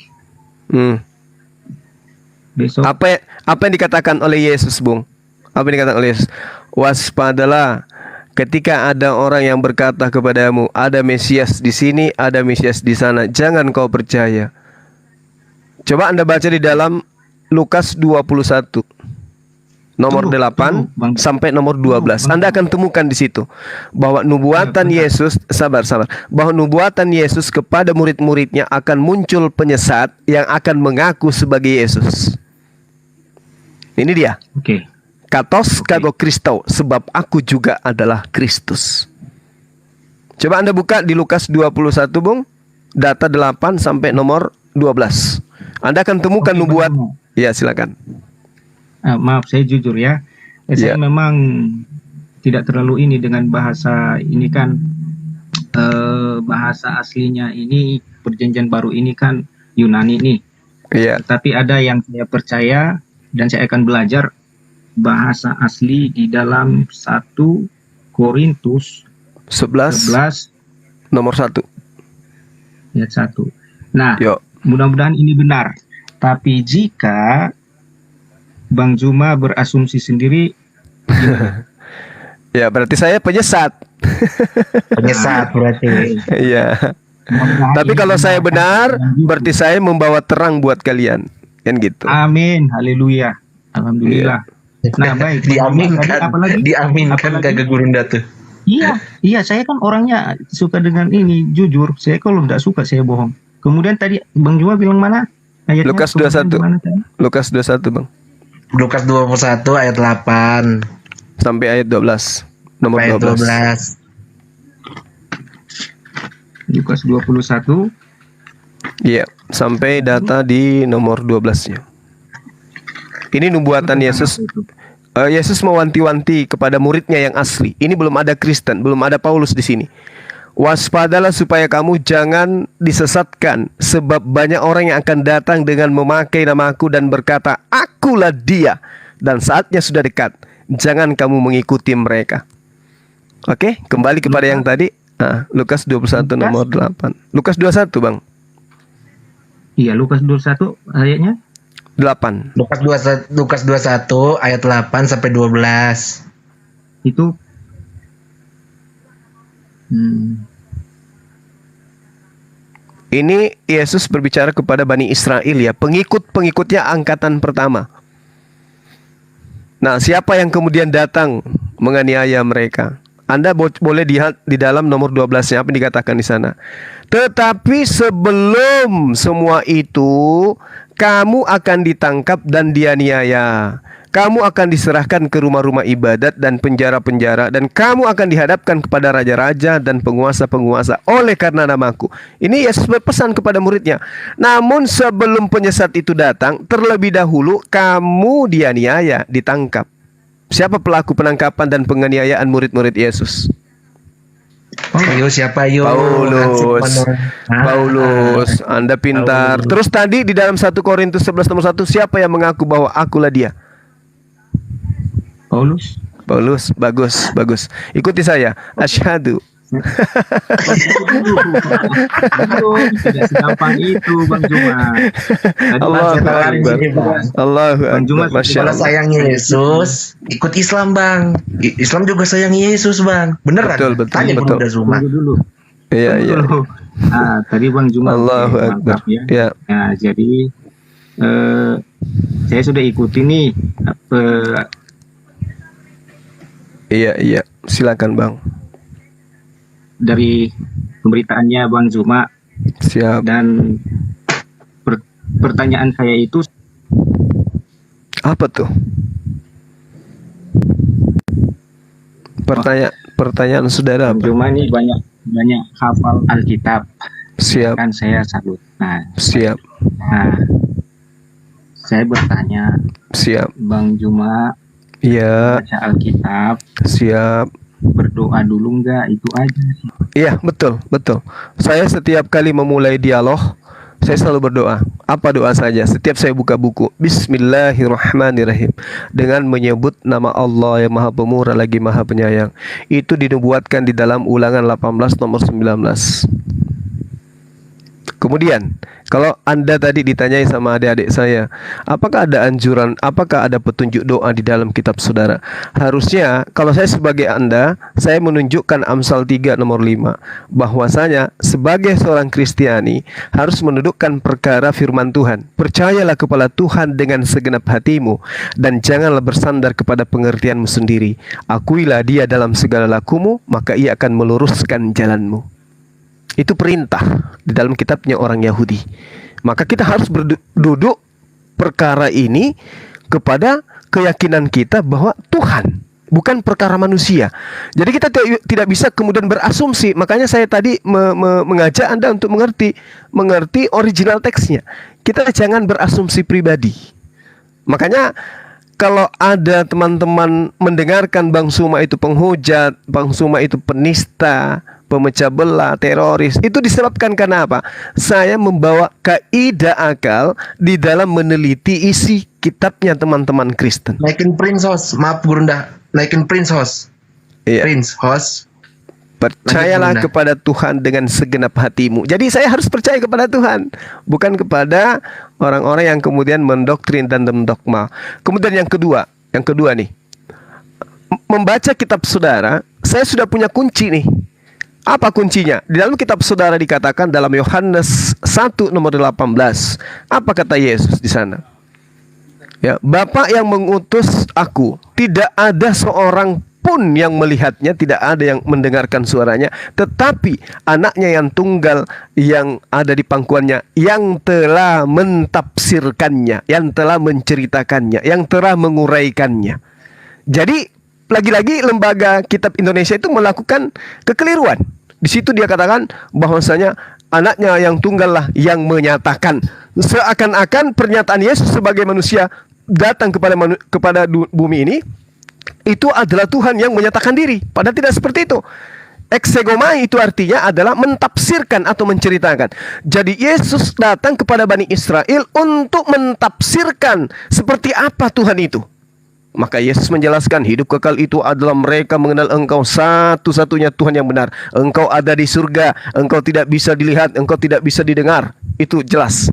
Besok apa yang dikatakan oleh Yesus, Bung? Apa yang dikatakan oleh Yesus? Waspadalah ketika ada orang yang berkata kepadamu, ada Mesias di sini, ada Mesias di sana. Jangan kau percaya. Coba Anda baca di dalam Lukas 21. Nomor 8 sampai nomor 12. Anda akan temukan di situ bahwa nubuatan Yesus, sabar. Bahwa nubuatan Yesus kepada murid-muridnya akan muncul penyesat yang akan mengaku sebagai Yesus. Ini dia. Oke. Katos kago Kristau, sebab aku juga adalah Kristus. Coba Anda buka di Lukas 21, Bung. Data 8 sampai nomor 12. Anda akan temukan nubuat. Ya, silakan. Maaf, saya jujur ya. Saya memang tidak terlalu ini dengan bahasa ini kan. Bahasa aslinya ini perjanjian baru ini kan Yunani nih. Iya. Tapi ada yang saya percaya dan saya akan belajar bahasa asli di dalam 1 Korintus 11 nomor 1. Ayat 1. Nah, mudah-mudahan ini benar. Tapi jika Bang Juma berasumsi sendiri, ya berarti saya penyesat. Penyesat berarti. Iya. Tapi kalau saya benar, berarti saya membawa terang buat kalian. Kan gitu. Amin, haleluya, alhamdulillah. Nah baik, diaminkan, diaminkan kagak Gurunda tuh. Iya, saya kan orangnya suka dengan ini, jujur. Saya kalau nggak suka saya bohong. Kemudian tadi Bang Juma bilang mana? Ayatnya, Lukas 21. Lukas 21, Bang. Lukas 21 ayat 8 sampai ayat 12. Nomor ayat 12. Lukas 21. Iya, sampai data di nomor 12-nya. Ini nubuatan Yesus. Yesus mewanti-wanti kepada muridnya yang asli. Ini belum ada Kristen, belum ada Paulus di sini. Waspadalah supaya kamu jangan disesatkan, sebab banyak orang yang akan datang dengan memakai namaku dan berkata, akulah dia, dan saatnya sudah dekat. Jangan kamu mengikuti mereka. Oke, kembali kepada yang tadi. Lukas 21 nomor 8. Lukas 21, Bang. Iya, Lukas 21 ayatnya 8. Lukas 21 ayat 8 sampai 12. Itu Ini Yesus berbicara kepada Bani Israel ya, pengikut-pengikutnya angkatan pertama. Nah, siapa yang kemudian datang menganiaya mereka? Anda boleh lihat di dalam nomor 12-nya apa yang dikatakan di sana. Tetapi sebelum semua itu, kamu akan ditangkap dan dianiaya. Kamu akan diserahkan ke rumah-rumah ibadat dan penjara-penjara, dan kamu akan dihadapkan kepada raja-raja dan penguasa-penguasa oleh karena namaku. Ini Yesus berpesan kepada muridnya. Namun sebelum penyesat itu datang, terlebih dahulu kamu dianiaya, ditangkap. Siapa pelaku penangkapan dan penganiayaan murid-murid Yesus? Ayo siapa yo? Paulus. Anda pintar. Terus tadi di dalam 1 Korintus 11 nomor 1, siapa yang mengaku bahwa akulah dia? Paulus. Bagus. Ikuti saya. Asyhadu. Tidak segampang itu, Bang Juma. Allahu Akbar. Kalau sayang Yesus, ikut Islam, Bang. Islam juga sayang Yesus, Bang. Beneran? Betul. Tanya Bunda Zuma. Iya. Tadi Bang Juma. Allahu Akbar. Ya. Nah, jadi saya sudah ikuti nih Iya. Silakan, Bang. Dari pemberitaannya Bang Zuma. Siap. Dan pertanyaan saya itu apa tuh? Pertanyaan saudara apa? Bang Zuma ini banyak hafal Alkitab. Siap. Kan saya salut. Nah, siap. Nah, saya bertanya. Siap. Bang Zuma. Iya. Baca Alkitab. Siap. Berdoa dulu enggak, itu aja sih. Iya, betul. Saya setiap kali memulai dialog, saya selalu berdoa. Apa doa saja? Setiap saya buka buku, Bismillahirrahmanirrahim, dengan menyebut nama Allah yang Maha Pemurah lagi Maha Penyayang. Itu dinubuatkan di dalam Ulangan 18 nomor 19. Kemudian, kalau Anda tadi ditanyai sama adik-adik saya, apakah ada anjuran, apakah ada petunjuk doa di dalam kitab saudara? Harusnya, kalau saya sebagai Anda, saya menunjukkan Amsal 3 nomor 5, bahwasanya sebagai seorang Kristiani harus mendudukkan perkara firman Tuhan. Percayalah kepada Tuhan dengan segenap hatimu, dan janganlah bersandar kepada pengertianmu sendiri. Akuilah dia dalam segala lakumu, maka ia akan meluruskan jalanmu. Itu perintah di dalam kitabnya orang Yahudi. Maka kita harus berduduk perkara ini kepada keyakinan kita bahwa Tuhan, bukan perkara manusia. Jadi kita tidak bisa kemudian berasumsi. Makanya saya tadi mengajak Anda untuk mengerti original teksnya. Kita jangan berasumsi pribadi. Makanya kalau ada teman-teman mendengarkan Bang Suma itu penghujat, Bang Suma itu penista, pemecah belah, teroris, itu disebabkan karena apa? Saya membawa kaidah akal di dalam meneliti isi kitabnya teman-teman Kristen. Naikin Prince Host, maaf Gurunda, naikin Prince Host. Iya. Prince Host. Percayalah kepada Tuhan dengan segenap hatimu. Jadi saya harus percaya kepada Tuhan, bukan kepada orang-orang yang kemudian mendoktrin dan mendogma. Kemudian yang kedua nih, membaca kitab saudara, saya sudah punya kunci nih. Apa kuncinya? Di dalam kitab saudara dikatakan dalam Yohanes 1 nomor 18. Apa kata Yesus di sana? Ya, Bapa yang mengutus aku, tidak ada seorang pun yang melihatnya, tidak ada yang mendengarkan suaranya, tetapi anaknya yang tunggal yang ada di pangkuannya, yang telah mentafsirkannya, yang telah menceritakannya, yang telah menguraikannya. Jadi lagi-lagi lembaga kitab Indonesia itu melakukan kekeliruan. Di situ dia katakan bahwasanya anaknya yang tunggal lah yang menyatakan, seakan-akan pernyataan Yesus sebagai manusia datang kepada bumi ini itu adalah Tuhan yang menyatakan diri. Padahal tidak seperti itu. Exegomai itu artinya adalah mentafsirkan atau menceritakan. Jadi Yesus datang kepada Bani Israel untuk mentafsirkan seperti apa Tuhan itu. Maka Yesus menjelaskan hidup kekal itu adalah mereka mengenal Engkau satu-satunya Tuhan yang benar. Engkau ada di surga, Engkau tidak bisa dilihat, Engkau tidak bisa didengar. Itu jelas.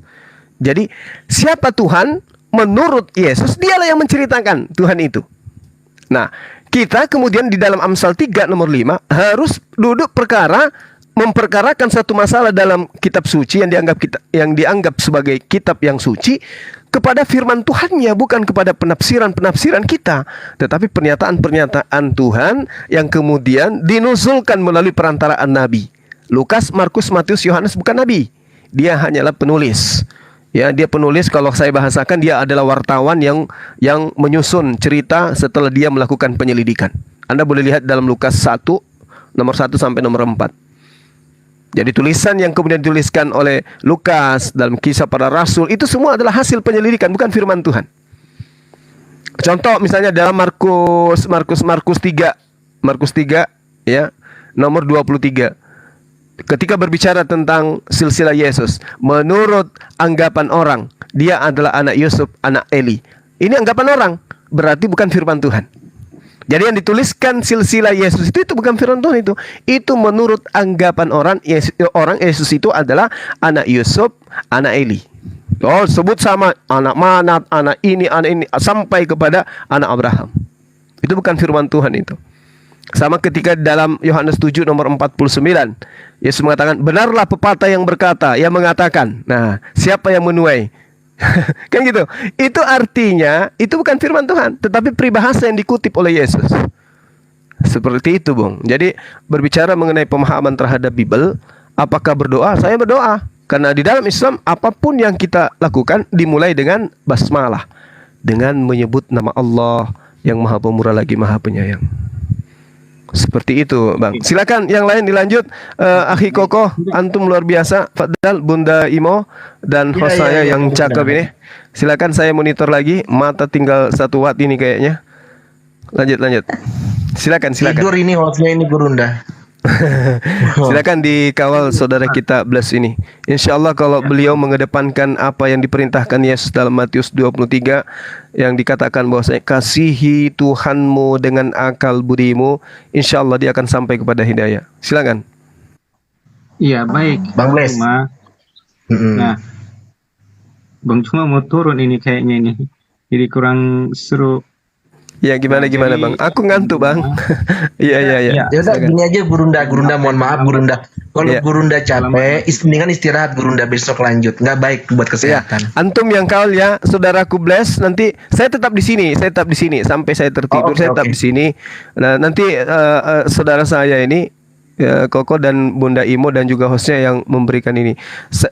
Jadi siapa Tuhan? Menurut Yesus, dialah yang menceritakan Tuhan itu. Nah, kita kemudian di dalam Amsal 3 nomor 5 harus duduk memperkarakan satu masalah dalam kitab suci yang dianggap sebagai kitab yang suci kepada firman Tuhannya, bukan kepada penafsiran-penafsiran kita, tetapi pernyataan-pernyataan Tuhan yang kemudian dinuzulkan melalui perantaraan nabi. Lukas, Markus, Matius, Yohanes bukan nabi. Dia hanyalah penulis. Ya, dia penulis, kalau saya bahasakan dia adalah wartawan yang menyusun cerita setelah dia melakukan penyelidikan. Anda boleh lihat dalam Lukas 1 nomor 1 sampai nomor 4. Jadi tulisan yang kemudian dituliskan oleh Lukas dalam Kisah Para Rasul itu semua adalah hasil penyelidikan, bukan firman Tuhan. Contoh misalnya dalam Markus 3 ya, nomor 23. Ketika berbicara tentang silsilah Yesus, menurut anggapan orang, dia adalah anak Yusuf, anak Eli. Ini anggapan orang, berarti bukan firman Tuhan. Jadi yang dituliskan silsilah Yesus itu bukan firman Tuhan itu. Itu menurut anggapan orang Yesus itu adalah anak Yusuf, anak Eli. Oh, sebut sama anak Manat, anak ini, sampai kepada anak Abraham. Itu bukan firman Tuhan itu. Sama ketika dalam Yohanes 7 nomor 49, Yesus mengatakan, benarlah pepatah yang berkata, yang mengatakan. Nah, siapa yang menuai? Kan gitu. Itu artinya, itu bukan firman Tuhan, tetapi peribahasa yang dikutip oleh Yesus. Seperti itu, Bung. Jadi, berbicara mengenai pemahaman terhadap Bible, apakah berdoa? Saya berdoa. Karena di dalam Islam, apapun yang kita lakukan dimulai dengan basmalah, dengan menyebut nama Allah yang Maha Pemurah lagi Maha Penyayang. Seperti itu, Bang. Silakan yang lain dilanjut. Akhi Kokoh, antum luar biasa. Fadal, Bunda Imo dan host saya yang cakep ini. Silakan, saya monitor lagi. Mata tinggal 1 watt ini kayaknya. Lanjut. Silakan. Tidur ini hostnya ini Gurunda. Silakan dikawal saudara kita Bless ini. Insya Allah kalau beliau mengedepankan apa yang diperintahkan Yesus dalam Matius 23 yang dikatakan bahwasanya kasihi Tuhanmu dengan akal budimu, insya Allah dia akan sampai kepada hidayah. Silakan. Iya, baik Bang Bless. Nah, Bang cuma mau turun ini kayaknya ini. Jadi kurang seru. Ya gimana Bang? Aku ngantuk Bang. Iya. Ya udah gini aja Gurunda mohon maaf Gurunda. Kalau Gurunda capek, mendingan istirahat Gurunda, besok lanjut. Nggak baik buat kesehatan. Antum yang kawal ya, saudaraku Bless. Nanti saya tetap di sini, sampai saya tertidur. Saya tetap di sini. Nah, nanti saudara saya ini Koko dan Bunda Imo dan juga hostnya yang memberikan ini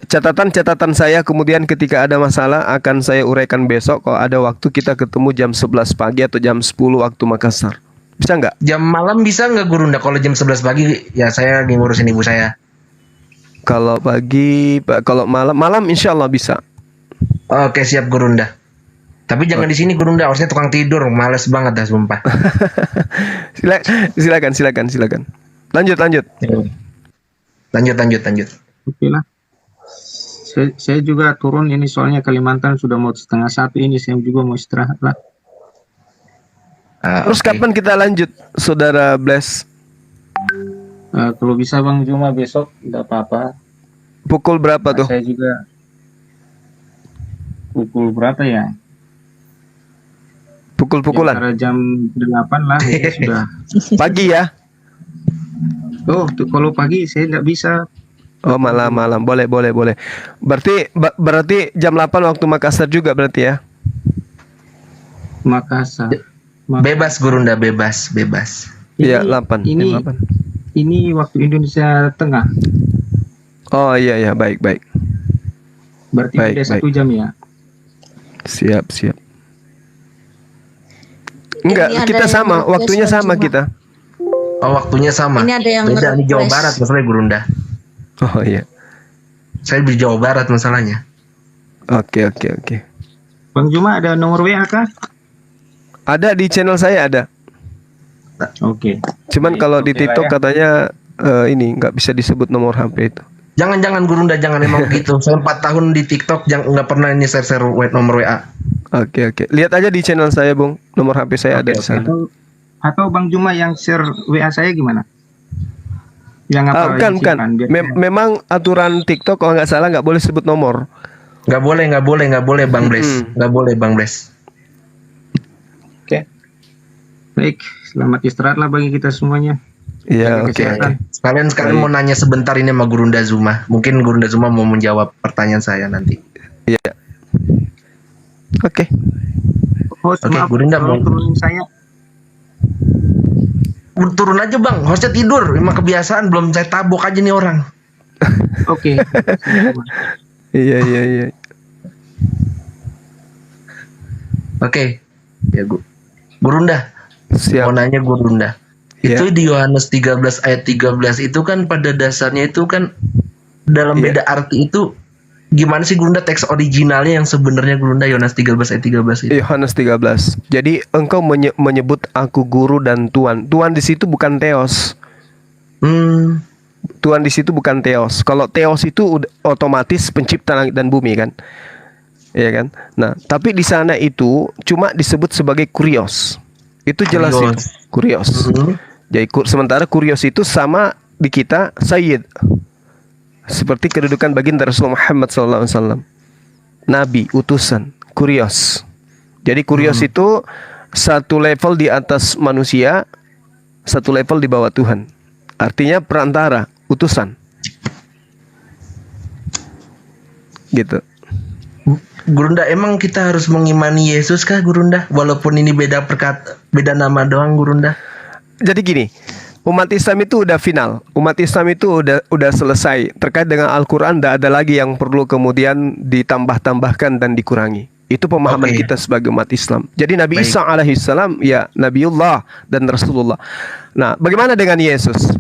catatan saya, kemudian ketika ada masalah akan saya uraikan besok. Kalau ada waktu kita ketemu jam 11 pagi atau jam 10 waktu Makassar. Bisa nggak? Jam malam bisa nggak Gurunda? Kalau jam 11 pagi ya saya lagi ngurusin ibu saya. Kalau pagi, kalau malam insya Allah bisa. Oke, siap Gurunda. Tapi jangan di sini Gurunda, harusnya tukang tidur, males banget dah sumpah. Silakan. Lanjut. Oke lah. Saya juga turun ini soalnya Kalimantan sudah mau 12:30 ini, saya juga mau istirahat lah. Terus kapan kita lanjut, saudara Bless? Kalau bisa Bang Juma besok, tidak apa-apa. Pukul berapa tuh? Saya juga. Pukul berapa ya? Pukul-pukulan? Antara jam 8 lah ya, sudah. Pagi ya? Oh, kalau pagi saya tidak bisa. Oh, malam. Boleh. Berarti jam 8 waktu Makassar juga berarti ya? Makassar. Bebas Gurunda, bebas. Iya, 8. Ini 8. Ini waktu Indonesia Tengah. Oh iya, baik. Berarti Baik, beda 1 jam ya. Siap. Enggak, Ini ada kita yang sama, request waktunya Bang sama Juma. kita. Oh, waktunya sama. Ini ada yang beda di Jawa request. Barat masalahnya Gurunda. Oh iya. Saya di Jawa Barat masalahnya. Oke. Bang Juma ada nomor WA kah? Ada di channel saya ada. Oke. Cuman Baik, kalau di oke lah TikTok ya. katanya ini nggak bisa disebut nomor HP itu. Jangan Gurunda, jangan emang begitu. Saya 4 tahun di TikTok nggak pernah ini share nomor WA. Oke. Lihat aja di channel saya, Bung. Nomor HP saya ada di sana. Atau Bang Juma yang share WA saya gimana? Yang apa? Bukan. disimpan, biar Memang aturan TikTok kalau nggak salah nggak boleh sebut nomor. Nggak boleh Bang Bles. Nggak boleh Bang Bles. Baik, selamat istirahat lah bagi kita semuanya. Iya, Jaga oke. kesehatan. Sekalian mau nanya sebentar ini sama Gurunda Zuma. Mungkin Gurunda Zuma mau menjawab pertanyaan saya nanti. Iya. Oke. Host, Oke, maaf, Gurunda tolong mau turunin saya. turun aja Bang. Hostnya tidur. Emang kebiasaan belum saya tabok aja nih orang. Oke. Iya. Oke. Ya Gurunda. Siap. Mau nanya Gurunda. Iya. Itu di Yohanes 13 ayat 13 itu kan pada dasarnya itu kan dalam Iya. beda arti itu gimana sih Gurunda teks originalnya yang sebenarnya Gurunda Yohanes 13 ayat 13 itu? Yohanes 13. Jadi engkau menyebut aku guru dan Tuhan. Tuhan di situ bukan Theos. Tuhan di situ bukan Theos. Kalau Theos itu otomatis pencipta langit dan bumi kan. Iya kan? Nah, tapi di sana itu cuma disebut sebagai kurios. Itu jelas itu. Kurios. Jadi sementara kurios itu sama di kita Sayyid. Seperti kedudukan baginda Rasulullah Muhammad SAW. Nabi, utusan, kurios. Jadi kurios itu satu level di atas manusia, satu level di bawah Tuhan. Artinya perantara, utusan. Gitu. Gurunda, emang kita harus mengimani Yesus kah Gurunda? Walaupun ini beda nama doang Gurunda. Jadi gini, umat Islam itu udah final. Umat Islam itu udah selesai. Terkait dengan Al-Quran, tidak ada lagi yang perlu kemudian ditambah-tambahkan dan dikurangi. Itu pemahaman kita sebagai umat Islam. Jadi Nabi Isa alaihissalam ya Nabiullah dan Rasulullah. Nah, bagaimana dengan Yesus?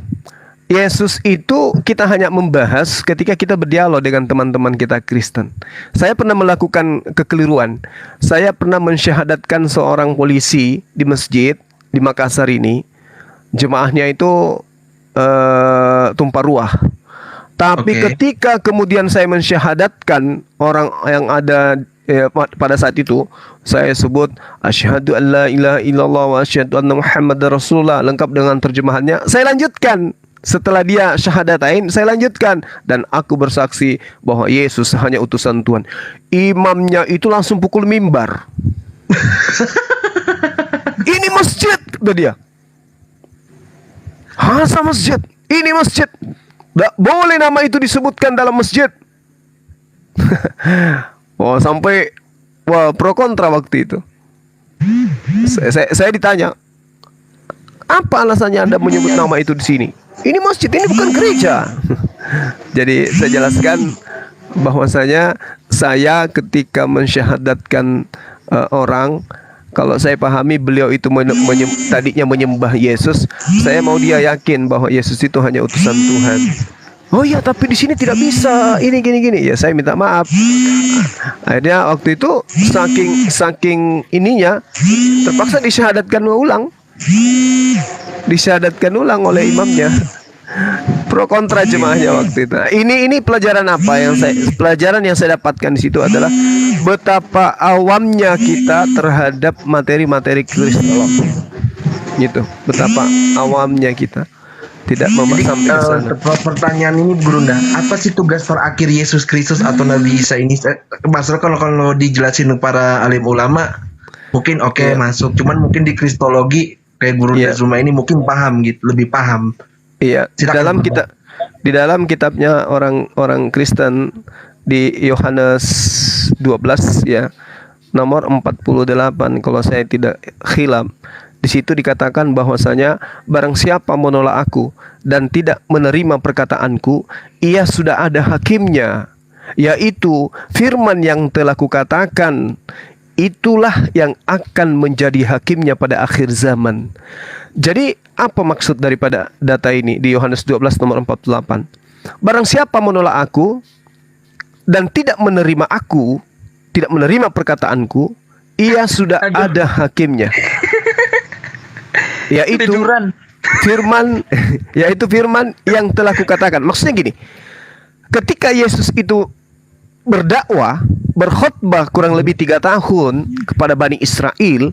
Yesus itu kita hanya membahas ketika kita berdialog dengan teman-teman kita Kristen. Saya pernah melakukan kekeliruan. Saya pernah mensyahadatkan seorang polisi di masjid di Makassar ini. Jemaahnya itu tumpah ruah. Tapi ketika kemudian saya mensyahadatkan orang yang ada pada saat itu, saya sebut asyhadu an la ilaha illallah wa asyhadu anna Muhammadar Rasulullah lengkap dengan terjemahannya. Saya lanjutkan. Setelah dia syahadatain, saya lanjutkan. Dan aku bersaksi bahwa Yesus hanya utusan Tuhan. Imamnya itu langsung pukul mimbar. Ini masjid, kata dia. Hasa masjid. Ini masjid. Tak boleh nama itu disebutkan dalam masjid. Wah, sampai pro kontra waktu itu. Saya ditanya, apa alasannya Anda menyebut nama itu di sini? Ini masjid, ini bukan gereja. Jadi saya jelaskan bahwasanya saya ketika mensyahadatkan orang, kalau saya pahami beliau itu tadinya menyembah Yesus, saya mau dia yakin bahwa Yesus itu hanya utusan Tuhan. Oh iya, tapi di sini tidak bisa. Ini gini. Ya saya minta maaf. Akhirnya waktu itu saking ininya terpaksa disyahadatkan ulang. Disyahadatkan ulang oleh imamnya. Pro kontra jemaahnya waktu itu. Nah, ini pelajaran apa yang saya dapatkan di situ adalah betapa awamnya kita terhadap materi-materi Kristolog. Gitu. Betapa awamnya kita tidak sampai ke sana. Pertanyaan ini Gurunda, apa sih tugas terakhir Yesus Kristus atau Nabi Isa ini? Maksudnya kalau dijelasin para alim ulama mungkin masuk. Cuman mungkin di kristologi kayak Gurunda Zuma ini mungkin paham gitu, lebih paham. Iya, di dalam kitabnya orang Kristen di Yohanes 12 ya. nomor 48 kalau saya tidak khilaf. Di situ dikatakan bahwasanya barang siapa menolak aku dan tidak menerima perkataanku, ia sudah ada hakimnya, yaitu firman yang telah kukatakan, itulah yang akan menjadi hakimnya pada akhir zaman. Jadi apa maksud daripada data ini di Yohanes 12 nomor 48? Barang siapa menolak aku dan tidak menerima aku, tidak menerima perkataanku, ia sudah ada hakimnya, yaitu firman yang telah kukatakan. Maksudnya gini, ketika Yesus itu berdakwah, berkhotbah kurang lebih 3 tahun kepada Bani Israel,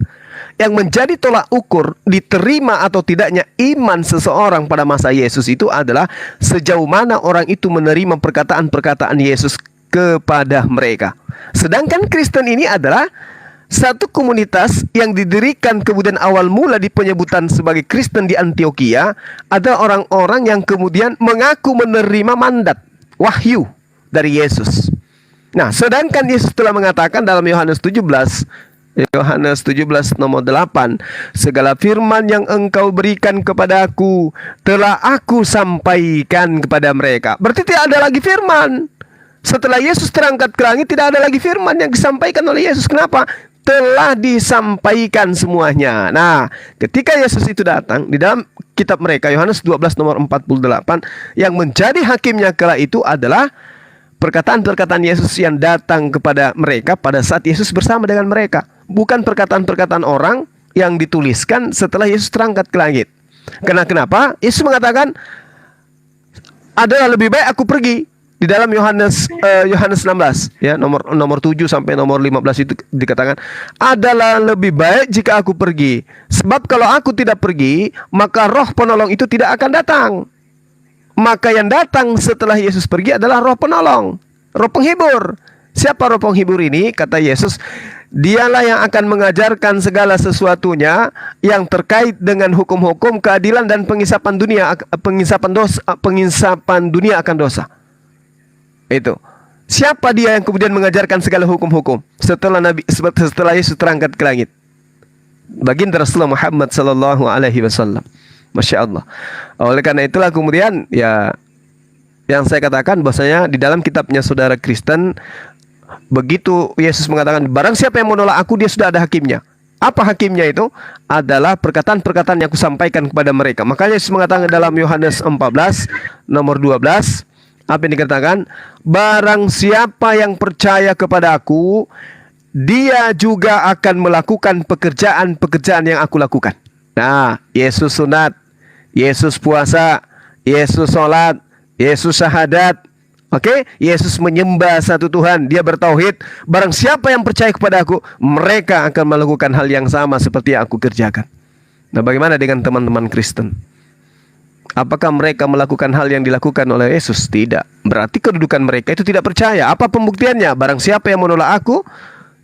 yang menjadi tolak ukur diterima atau tidaknya iman seseorang pada masa Yesus itu adalah sejauh mana orang itu menerima perkataan-perkataan Yesus kepada mereka. Sedangkan Kristen ini adalah satu komunitas yang didirikan kemudian awal mula di penyebutan sebagai Kristen di Antioquia, ada orang-orang yang kemudian mengaku menerima mandat wahyu dari Yesus. Nah, sedangkan Yesus telah mengatakan dalam Yohanes 17 nomor 8, segala firman yang engkau berikan kepadaku telah aku sampaikan kepada mereka. Berarti tidak ada lagi firman. Setelah Yesus terangkat ke langit, tidak ada lagi firman yang disampaikan oleh Yesus. Kenapa? Telah disampaikan semuanya. Nah, ketika Yesus itu datang, di dalam kitab mereka Yohanes 12 nomor 48, yang menjadi hakimnya kala itu adalah perkataan-perkataan Yesus yang datang kepada mereka pada saat Yesus bersama dengan mereka, bukan perkataan-perkataan orang yang dituliskan setelah Yesus terangkat ke langit. Kenapa? Yesus mengatakan adalah lebih baik aku pergi. Di dalam Yohanes 16 ya, nomor 7 sampai nomor 15 itu dikatakan adalah lebih baik jika aku pergi, sebab kalau aku tidak pergi maka roh penolong itu tidak akan datang. Maka yang datang setelah Yesus pergi adalah roh penolong, roh penghibur. Siapa roh penghibur ini? Kata Yesus, dialah yang akan mengajarkan segala sesuatunya yang terkait dengan hukum-hukum, keadilan dan pengisapan dunia akan dosa. Itu. Siapa dia yang kemudian mengajarkan segala hukum-hukum setelah Yesus terangkat ke langit? Baginda Rasulullah Muhammad sallallahu alaihi wasallam. Masya Allah. Oleh karena itulah kemudian ya, yang saya katakan bahwasanya di dalam kitabnya saudara Kristen, begitu Yesus mengatakan barang siapa yang menolak aku, dia sudah ada hakimnya. Apa hakimnya itu? Adalah perkataan-perkataan yang aku sampaikan kepada mereka. Makanya Yesus mengatakan dalam Yohanes 14 nomor 12, apa yang dikatakan? Barang siapa yang percaya kepada aku, dia juga akan melakukan pekerjaan-pekerjaan yang aku lakukan. Nah, Yesus sunat, Yesus puasa, Yesus sholat, Yesus syahadat. Oke, Yesus menyembah satu Tuhan, dia bertauhid. Barang siapa yang percaya kepada aku, mereka akan melakukan hal yang sama seperti yang aku kerjakan. Nah, bagaimana dengan teman-teman Kristen? Apakah mereka melakukan hal yang dilakukan oleh Yesus? Tidak. Berarti kedudukan mereka itu tidak percaya. Apa pembuktiannya? Barang siapa yang menolak aku,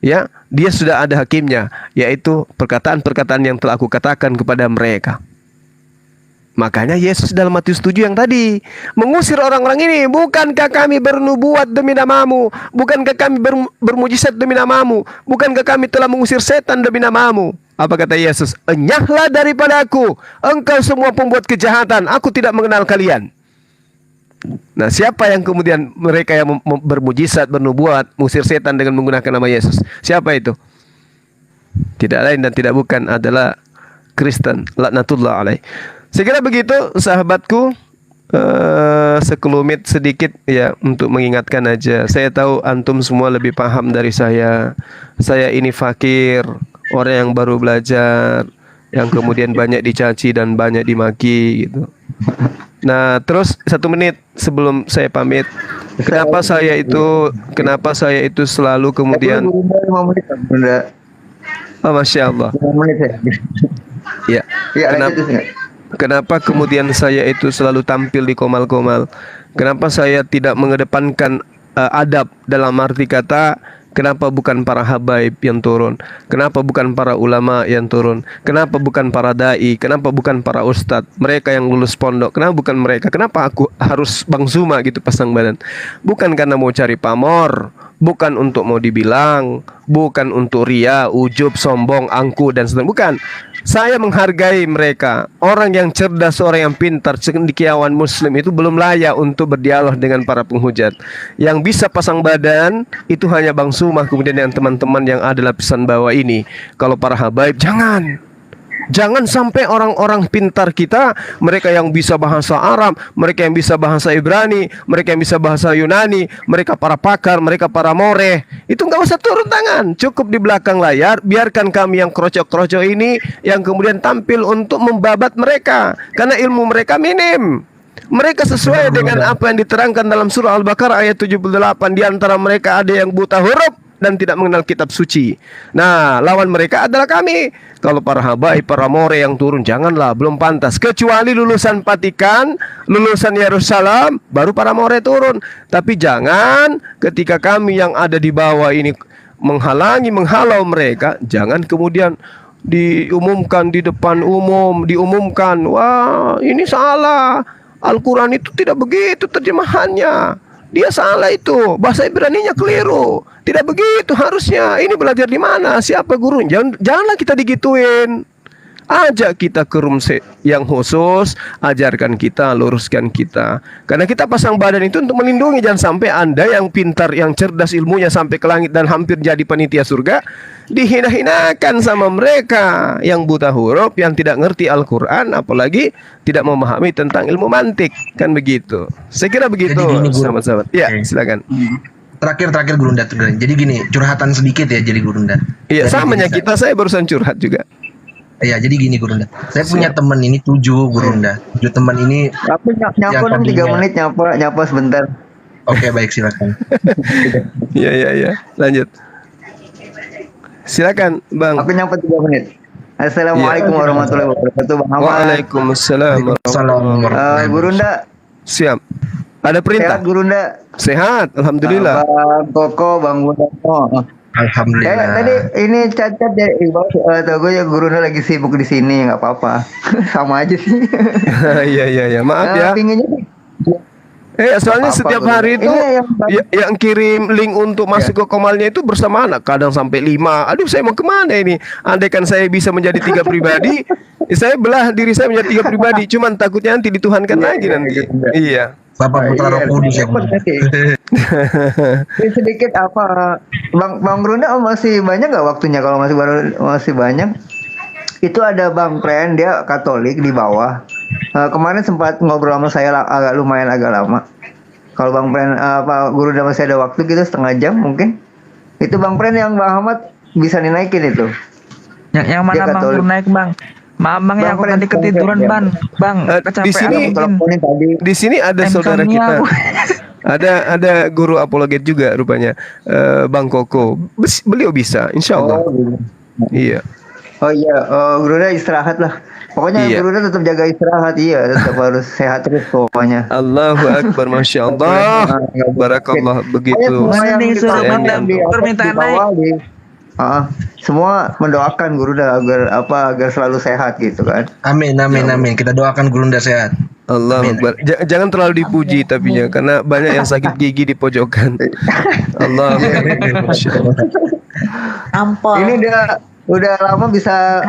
ya, dia sudah ada hakimnya, yaitu perkataan-perkataan yang telah aku katakan kepada mereka. Makanya Yesus dalam Matius 7 yang tadi mengusir orang-orang ini. Bukankah kami bernubuat demi namamu? Bukankah kami bermujizat demi namamu? Bukankah kami telah mengusir setan demi namamu? Apa kata Yesus? Enyahlah daripada aku, engkau semua pembuat kejahatan, aku tidak mengenal kalian. Nah, siapa yang kemudian mereka yang bermujizat, bernubuat, mengusir setan dengan menggunakan nama Yesus? Siapa itu? Tidak lain dan tidak bukan adalah Kristen, laknatullah alaih. Sekira begitu sahabatku, sekelumit sedikit ya untuk mengingatkan aja. Saya tahu antum semua lebih paham dari saya. Saya ini fakir, orang yang baru belajar, yang kemudian banyak dicaci dan banyak dimaki gitu. Nah, terus 1 menit sebelum saya pamit, kenapa saya itu selalu kemudian Masya Allah. Ya, kenapa kemudian saya itu selalu tampil di komal-komal? Kenapa saya tidak mengedepankan adab dalam arti kata Kenapa bukan para habaib yang turun? Kenapa bukan para ulama yang turun? Kenapa bukan para dai? Kenapa bukan para ustadz? Mereka yang lulus pondok. Kenapa bukan mereka? Kenapa aku harus Bang Zuma gitu pasang badan? Bukan karena mau cari pamor, bukan untuk mau dibilang, bukan untuk ria, ujub, sombong, angku dan seterusnya. Bukan. Saya menghargai mereka. Orang yang cerdas, orang yang pintar, cendekiawan muslim itu belum layak untuk berdialog dengan para penghujat. Yang bisa pasang badan itu hanya Bang Suma, kemudian yang teman-teman yang ada lapisan bawah ini. Kalau para habaib Jangan sampai orang-orang pintar kita, mereka yang bisa bahasa Arab, mereka yang bisa bahasa Ibrani, mereka yang bisa bahasa Yunani, mereka para pakar, mereka para moreh, itu nggak usah turun tangan, cukup di belakang layar. Biarkan kami yang krocok-krocok ini yang kemudian tampil untuk membabat mereka, karena ilmu mereka minim. Mereka sesuai dengan apa yang diterangkan dalam surah Al-Baqarah ayat 78. Di antara mereka ada yang buta huruf dan tidak mengenal kitab suci. Nah, lawan mereka adalah kami. Kalau para habaib, para more yang turun, janganlah, belum pantas. Kecuali lulusan Vatikan, lulusan Yerusalem, baru para more turun. Tapi jangan ketika kami yang ada di bawah ini menghalau mereka, jangan kemudian diumumkan di depan umum, diumumkan, wah ini salah, Al-Quran itu tidak begitu terjemahannya, dia salah itu, bahasa Ibraninya keliru, tidak begitu harusnya. Ini belajar di mana? Siapa guru? Janganlah kita digituin. Ajak kita ke room yang khusus, ajarkan kita, luruskan kita. Karena kita pasang badan itu untuk melindungi. Jangan sampai Anda yang pintar, yang cerdas ilmunya sampai ke langit dan hampir jadi panitia surga, dihina-hinakan sama mereka yang buta huruf, yang tidak ngerti Al-Quran, apalagi tidak memahami tentang ilmu mantik. Kan begitu. Saya kira begitu, sahabat-sahabat. Ya, silakan. Terakhir Gurunda. Jadi gini, curhatan sedikit ya, jadi Gurunda. Iya, samanya kita, saya barusan curhat juga. Iya, jadi gini Gurunda. Saya punya teman ini 7 Gurunda. 7 teman ini. Aku nyapa dong 3 menit, nyapa sebentar. Oke, baik, silakan. Iya. Lanjut. Silakan, Bang. Aku nyapa 3 menit. Assalamualaikum warahmatullahi wabarakatuh, Bang Ahmad. Waalaikumsalam warahmatullahi wabarakatuh. Gurunda. Siap. Ada perintah? Sehat Gurunda. Sehat, alhamdulillah. Bang Koko, Bang Gurunda. Alhamdulillah. Tadi ini cacat ya, tahu gue ya Gurunda lagi sibuk di sini, nggak apa-apa. Sama aja sih. Iya. Maaf ya. Pinginnya soalnya setiap hari itu yang kirim link untuk masuk ke Komalnya itu bersama anak, kadang sampai 5. Aduh, saya mau kemana ini? Andaikan saya bisa menjadi 3 pribadi, saya belah diri saya menjadi 3 pribadi. Cuman takutnya nanti dituhankan lagi nanti. Iya. Bapak Putra Roh Kudus ya. Sedikit apa, Bang Gurunda masih banyak nggak waktunya? Kalau masih banyak, itu ada Bang Pren, dia Katolik di bawah. Kemarin sempat ngobrol sama saya lumayan agak lama. Kalau Bang Pren, Gurunda masih ada waktu gitu setengah jam mungkin. Itu Bang Pren yang Bang Ahmad bisa dinaikin itu. Yang mana Bang Pren naik Bang? Maaf Bang, ya aku tadi ketiduran Bang. Di sini ada saudara kita. Ada guru apologet juga rupanya, Bang Koko. Beliau bisa, insya Allah. Iya. Oh iya, Gurunda istirahat lah. Pokoknya Gurunda tetap jaga istirahat, tetap harus sehat terus pokoknya. Allahu Akbar, Masya Allah. Barakallah, begitu. Permintaan naik. Semua mendoakan Gurunda agar selalu sehat gitu kan. Amin. Kita doakan Gurunda sehat. Allah Akbar. Jangan terlalu dipuji tapinya, karena banyak yang sakit gigi di pojokan. Allah. Ampun. Ini udah lama bisa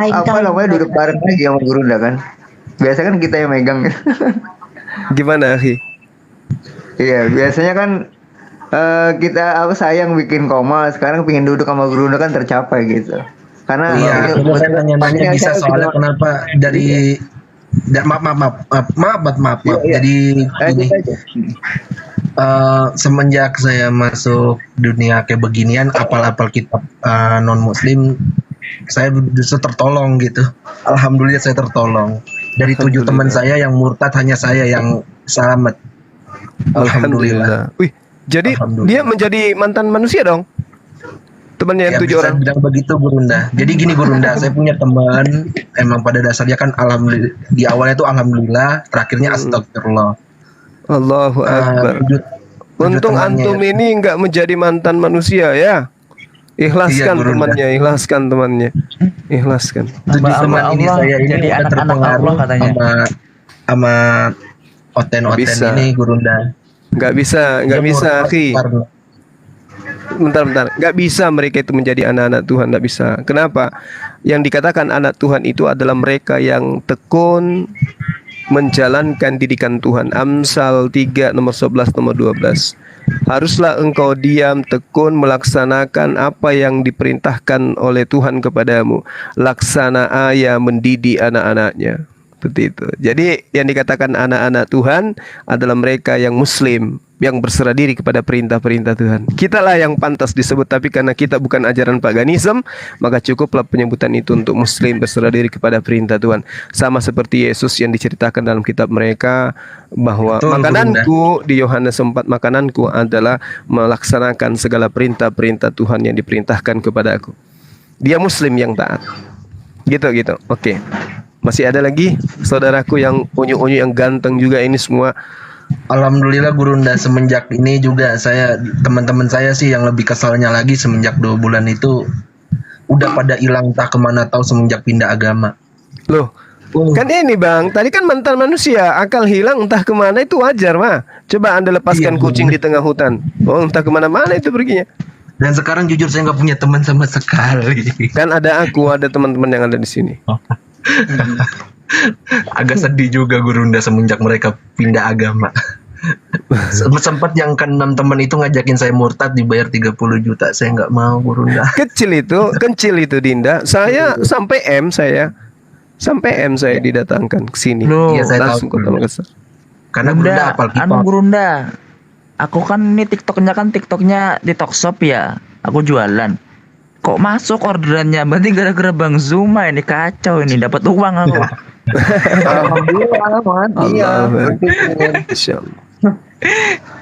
duduk bareng lagi sama Gurunda kan. Biasa kan kita yang megang. Gimana, Akhi? Iya, biasanya kan kita sayang bikin Komal, sekarang pingin duduk sama Gurunda kan tercapai gitu. Karena saya nanya bisa soalnya kenapa dari maaf. Jadi ini semenjak saya masuk dunia kayak beginian, apal kitab non muslim, saya justru tertolong gitu. Alhamdulillah saya tertolong. Dari 7 teman saya yang murtad, hanya saya yang selamat. Alhamdulillah. Wih, jadi dia menjadi mantan manusia dong? Temannya yang 7 orang? Bilang begitu Gurunda. Jadi gini Gurunda, saya punya teman, emang pada dasarnya kan alhamdulillah, di awalnya itu alhamdulillah, terakhirnya astagfirullah. Allahu Akbar. Untung antum ini nggak menjadi mantan manusia ya. Ikhlaskan Gurunda. temannya, ikhlaskan temannya. Ikhlaskan. Hamba ini Allah saya ini jadi udah anak-anak terpengaruh Allah katanya. sama oten-oten Bisa. ini Gurunda. Nggak bisa, akhi. Bentar. Nggak bisa mereka itu menjadi anak-anak Tuhan, nggak bisa. Kenapa? Yang dikatakan anak Tuhan itu adalah mereka yang tekun menjalankan didikan Tuhan. Amsal 3 nomor 11 nomor 12. Haruslah engkau diam tekun melaksanakan apa yang diperintahkan oleh Tuhan kepadamu. Laksana ayah mendidik anak-anaknya. Seperti itu. Jadi yang dikatakan anak-anak Tuhan adalah mereka yang muslim, yang berserah diri kepada perintah-perintah Tuhan. Kitalah yang pantas disebut, tapi karena kita bukan ajaran paganisme, maka cukuplah penyebutan itu untuk muslim berserah diri kepada perintah Tuhan. Sama seperti Yesus yang diceritakan dalam kitab mereka bahwa Betul, makananku di Yohanes 4, makananku adalah melaksanakan segala perintah-perintah Tuhan yang diperintahkan kepada aku. Dia muslim yang taat. Gitu. Oke. Masih ada lagi saudaraku yang unyu-unyu yang ganteng juga ini semua. Alhamdulillah Gurunda, semenjak ini juga teman-teman saya sih yang lebih kesalnya lagi semenjak 2 bulan itu udah pada hilang entah kemana tahu semenjak pindah agama. Loh, kan ini Bang, tadi kan mantan manusia, akal hilang entah kemana itu wajar mah. Coba Anda lepaskan kucing di tengah hutan. Oh, entah kemana-mana itu perginya. Dan sekarang jujur saya nggak punya teman sama sekali. Kan ada teman-teman yang ada di sini. Agak sedih juga Gurunda semenjak mereka pindah agama. Sempat yang ke-6 teman itu ngajakin saya murtad dibayar 30 juta. Saya nggak mau Gurunda. Kecil itu Dinda. Saya sampai M saya didatangkan ke sini. Iya, saya Langsung tahu. ke Makassar. Karena Gurunda apal kita. Gurunda. Aku kan ini TikToknya di Tokshop ya. Aku jualan. Kok masuk orderannya? Berarti gara-gara Bang Zuma ini kacau ini, dapat uang aku. Alhamdulillah, iya.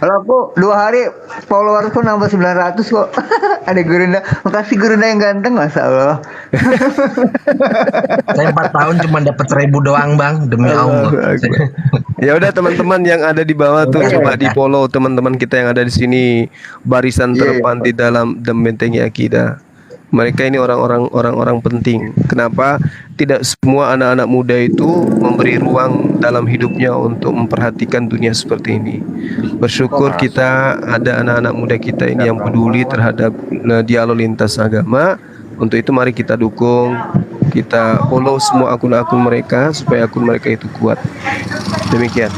Kalau aku 2 hari followersku nambah 900 kok. Ada Gurunda. Makasih Gurunda yang ganteng, Masya Allah. Saya 4 tahun cuma dapat 1.000 doang Bang, demi Allah. Ya udah teman-teman yang ada di bawah tuh coba di follow teman-teman kita yang ada di sini, barisan terdepan di dalam membentengi akidah. Mereka ini orang-orang penting. Kenapa? Tidak semua anak-anak muda itu memberi ruang dalam hidupnya untuk memperhatikan dunia seperti ini. Bersyukur kita ada anak-anak muda kita ini yang peduli terhadap dialog lintas agama. Untuk itu mari kita dukung, kita follow semua akun-akun mereka supaya akun mereka itu kuat. Demikian.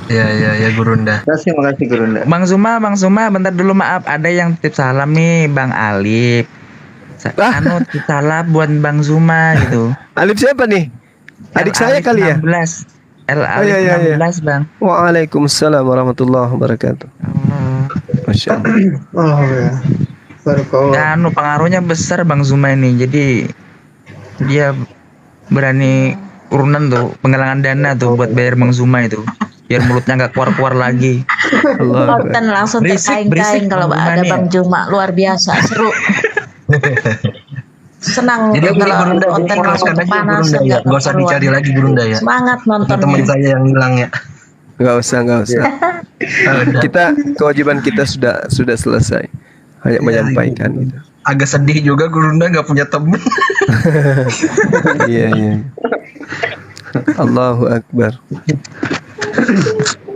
Ya Gurunda. Terima kasih Gurunda. Bang Zuma, bentar dulu maaf, ada yang titip salam nih Bang Alif. Titip salam buat Bang Zuma gitu. Alif siapa nih? Adik saya kali ya? 16. Alif 16 Bang. Waalaikumsalam warahmatullahi wabarakatuh. Masya Allah. Pengaruhnya besar Bang Zuma ini. Jadi dia berani urunan tuh penggalangan dana tuh buat bayar Bang Zuma itu. Biar mulutnya nggak keluar-keluar lagi. Oten langsung terkaing-kaing kalau ada Bang Zuma, luar biasa seru. Senang. Jadi kalau Gurunda Oten langsung panas, ya. Gak usah dicari lagi Gurunda ya. Semangat nontonnya. Teman saya yang hilang ya. Gak usah. Kita kewajiban kita sudah selesai. Hanya menyampaikan gitu. Agak sedih juga Gurunda nggak punya teman. Iya. Allahu Akbar.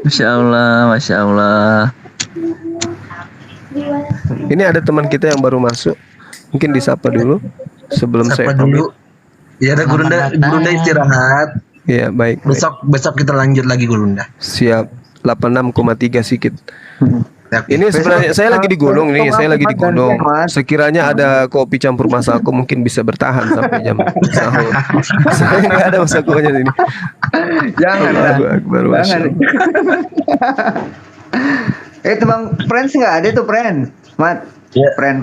Masya Allah. Ini ada teman kita yang baru masuk. Mungkin disapa dulu sebelum saya dulu. Ya ada Gurunda istirahat. Iya, baik. Besok kita lanjut lagi Gurunda. Siap. 86,3 sedikit. Ini sebenarnya saya lagi di gunung nih, Sekiranya ada kopi campur masako mungkin bisa bertahan sampai jam sahur. Saya nggak ada masakonya ini. Jangan. Akbar. Itu Bang Friends nggak ada tuh Friends. Mat. Friend.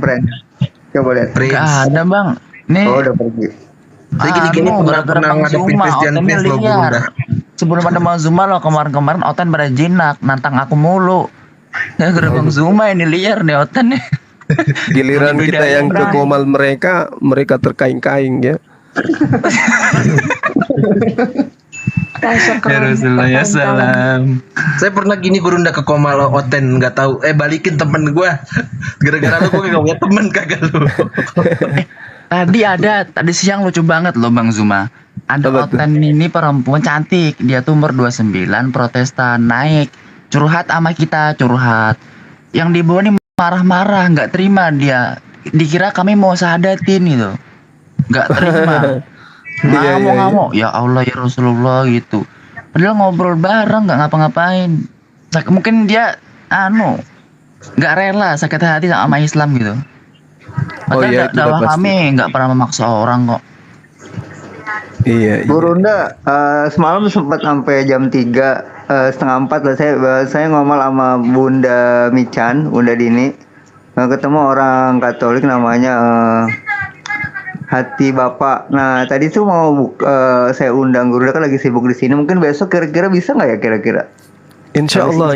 Coba lihat. Gak ada Bang. Nih. Oh udah pergi. Saya gini-gini pernah ngadepin Christian Prince loh Gurunda. Sebelum ada Bang Zuma loh kemarin Oten pada jinak nantang aku mulu. Gara-gara Bang Zuma ini liar nih Oten nih. Giliran kita yang ke komal mereka terkaing-kaing ya. Dasar Ya keren. Rasulullah ya salam. Saya pernah gini Gurunda ke Komalo Oten nggak tahu. Balikin temen gue. Gara-gara lu gue gak punya temen kagak lu. Tadi siang lucu banget loh Bang Zuma. Ada Oten ini perempuan cantik. Dia tuh umur 29, Protestan, naik. Curhat sama kita, curhat. Yang dibawa nih marah-marah, nggak terima dia. Dikira kami mau sahadatin gitu. Nggak terima. Ngamuk-ngamuk. Ya Allah ya Rasulullah gitu. Padahal ngobrol bareng, nggak ngapa-ngapain. Mungkin dia nggak rela sakit hati sama Islam gitu. Padahal dakwah kami nggak pernah memaksa orang kok. Iya. Gurunda semalam sempat sampai jam 3:30 lah saya ngomong sama Bunda Mican, Bunda Dini. Ketemu orang Katolik namanya Hati Bapak. Nah tadi tuh mau saya undang Gurunda kan lagi sibuk di sini. Mungkin besok kira-kira bisa nggak ya kira-kira? Insya Allah.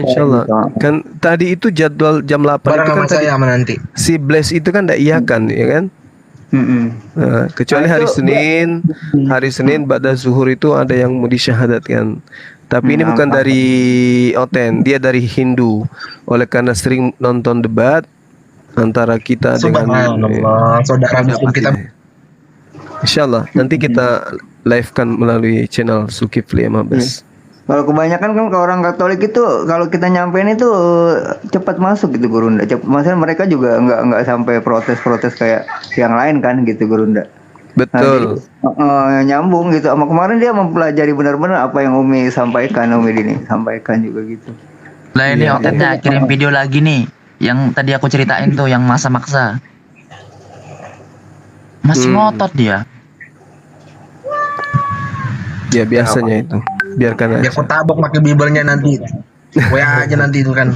Kan tadi itu jadwal jam 8 Barang itu kan sama saya sama nanti. si Blaise itu kan tidak iya kan, ya kan? Nah, kecuali hari Senin ba'da zuhur itu ada yang mau disyahadatkan. Tapi ini bukan dari Oten, dia dari Hindu. Oleh karena sering nonton debat antara kita dengan saudara muslim kita. Insyaallah nanti kita live kan melalui channel Zulkifli Mabes. Kalau kebanyakan kan ke orang Katolik itu kalau kita nyampein itu cepat masuk gitu Gurunda. Maksudnya mereka juga nggak sampai protes-protes kayak yang lain kan gitu Gurunda. Betul. Nyambung gitu. Sama kemarin dia mempelajari benar-benar apa yang Umi sampaikan, Umi Dini sampaikan juga gitu. Lah ini Otetnya kirim video lagi nih. Yang tadi aku ceritain tuh yang maksa-maksa. Masih ngotot dia. Ya biasanya itu. Biarkan aja. Ya aku tabok pakai Biblenya nanti. WA aja nanti itu kan.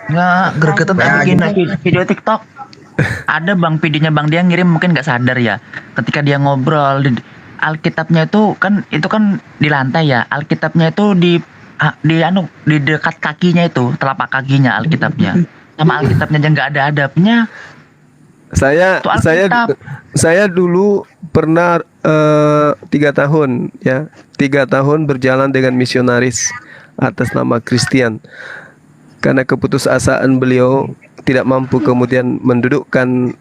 Nggak gregetan bikin video TikTok. Ada Bang videonya Bang dia ngirim mungkin nggak sadar ya. Ketika dia ngobrol Alkitabnya itu kan di lantai ya. Alkitabnya itu di dekat kakinya itu, telapak kakinya Alkitabnya. Sama Alkitabnya aja nggak ada adabnya. Saya dulu pernah 3 tahun ya, 3 tahun berjalan dengan misionaris atas nama Christian. Karena keputusasaan beliau tidak mampu kemudian mendudukkan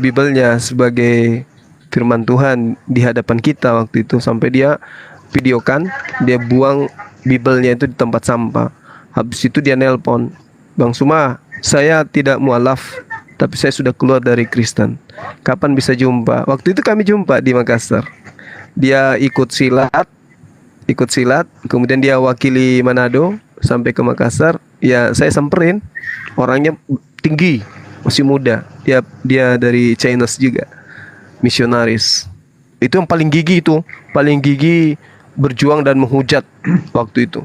Bibelnya sebagai firman Tuhan di hadapan kita waktu itu, sampai dia videokan, dia buang Bibelnya itu di tempat sampah. Habis itu dia nelpon, Bang Suma, saya tidak mualaf, tapi saya sudah keluar dari Kristen. Kapan bisa jumpa? Waktu itu kami jumpa di Makassar. Dia ikut silat, kemudian dia wakili Manado sampai ke Makassar. Ya saya samperin, orangnya tinggi, masih muda. Dia dari Chinese juga, misionaris. Itu yang paling gigih berjuang dan menghujat waktu itu.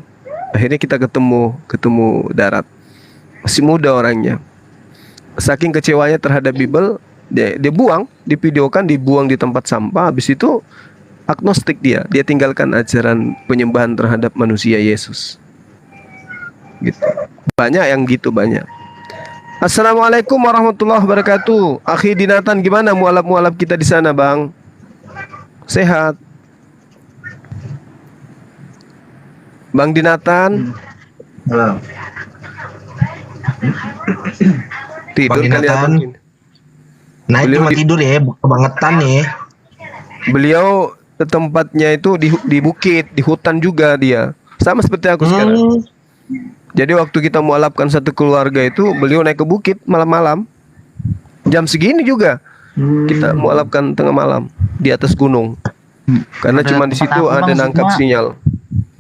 Akhirnya kita ketemu darat. Masih muda orangnya. Saking kecewanya terhadap Bible, dia buang, divideokan, dibuang di tempat sampah. Habis itu agnostik dia tinggalkan ajaran penyembahan terhadap manusia Yesus. Gitu. Banyak yang gitu, banyak. Assalamualaikum warahmatullahi wabarakatuh. Akhi Dinatan, gimana mualaf kita di sana, Bang? Sehat? Bang Dinatan? Halo. Tidur kali ya, Bang? Naik cuma tidur ya, kebangetan ya. Beliau tempatnya itu di bukit, di hutan juga dia. Sama seperti aku sekarang. Jadi waktu kita mualafkan satu keluarga itu, beliau naik ke bukit malam-malam. Jam segini juga. Kita mualafkan tengah malam di atas gunung. Karena cuma di situ ada nangkap sinyal.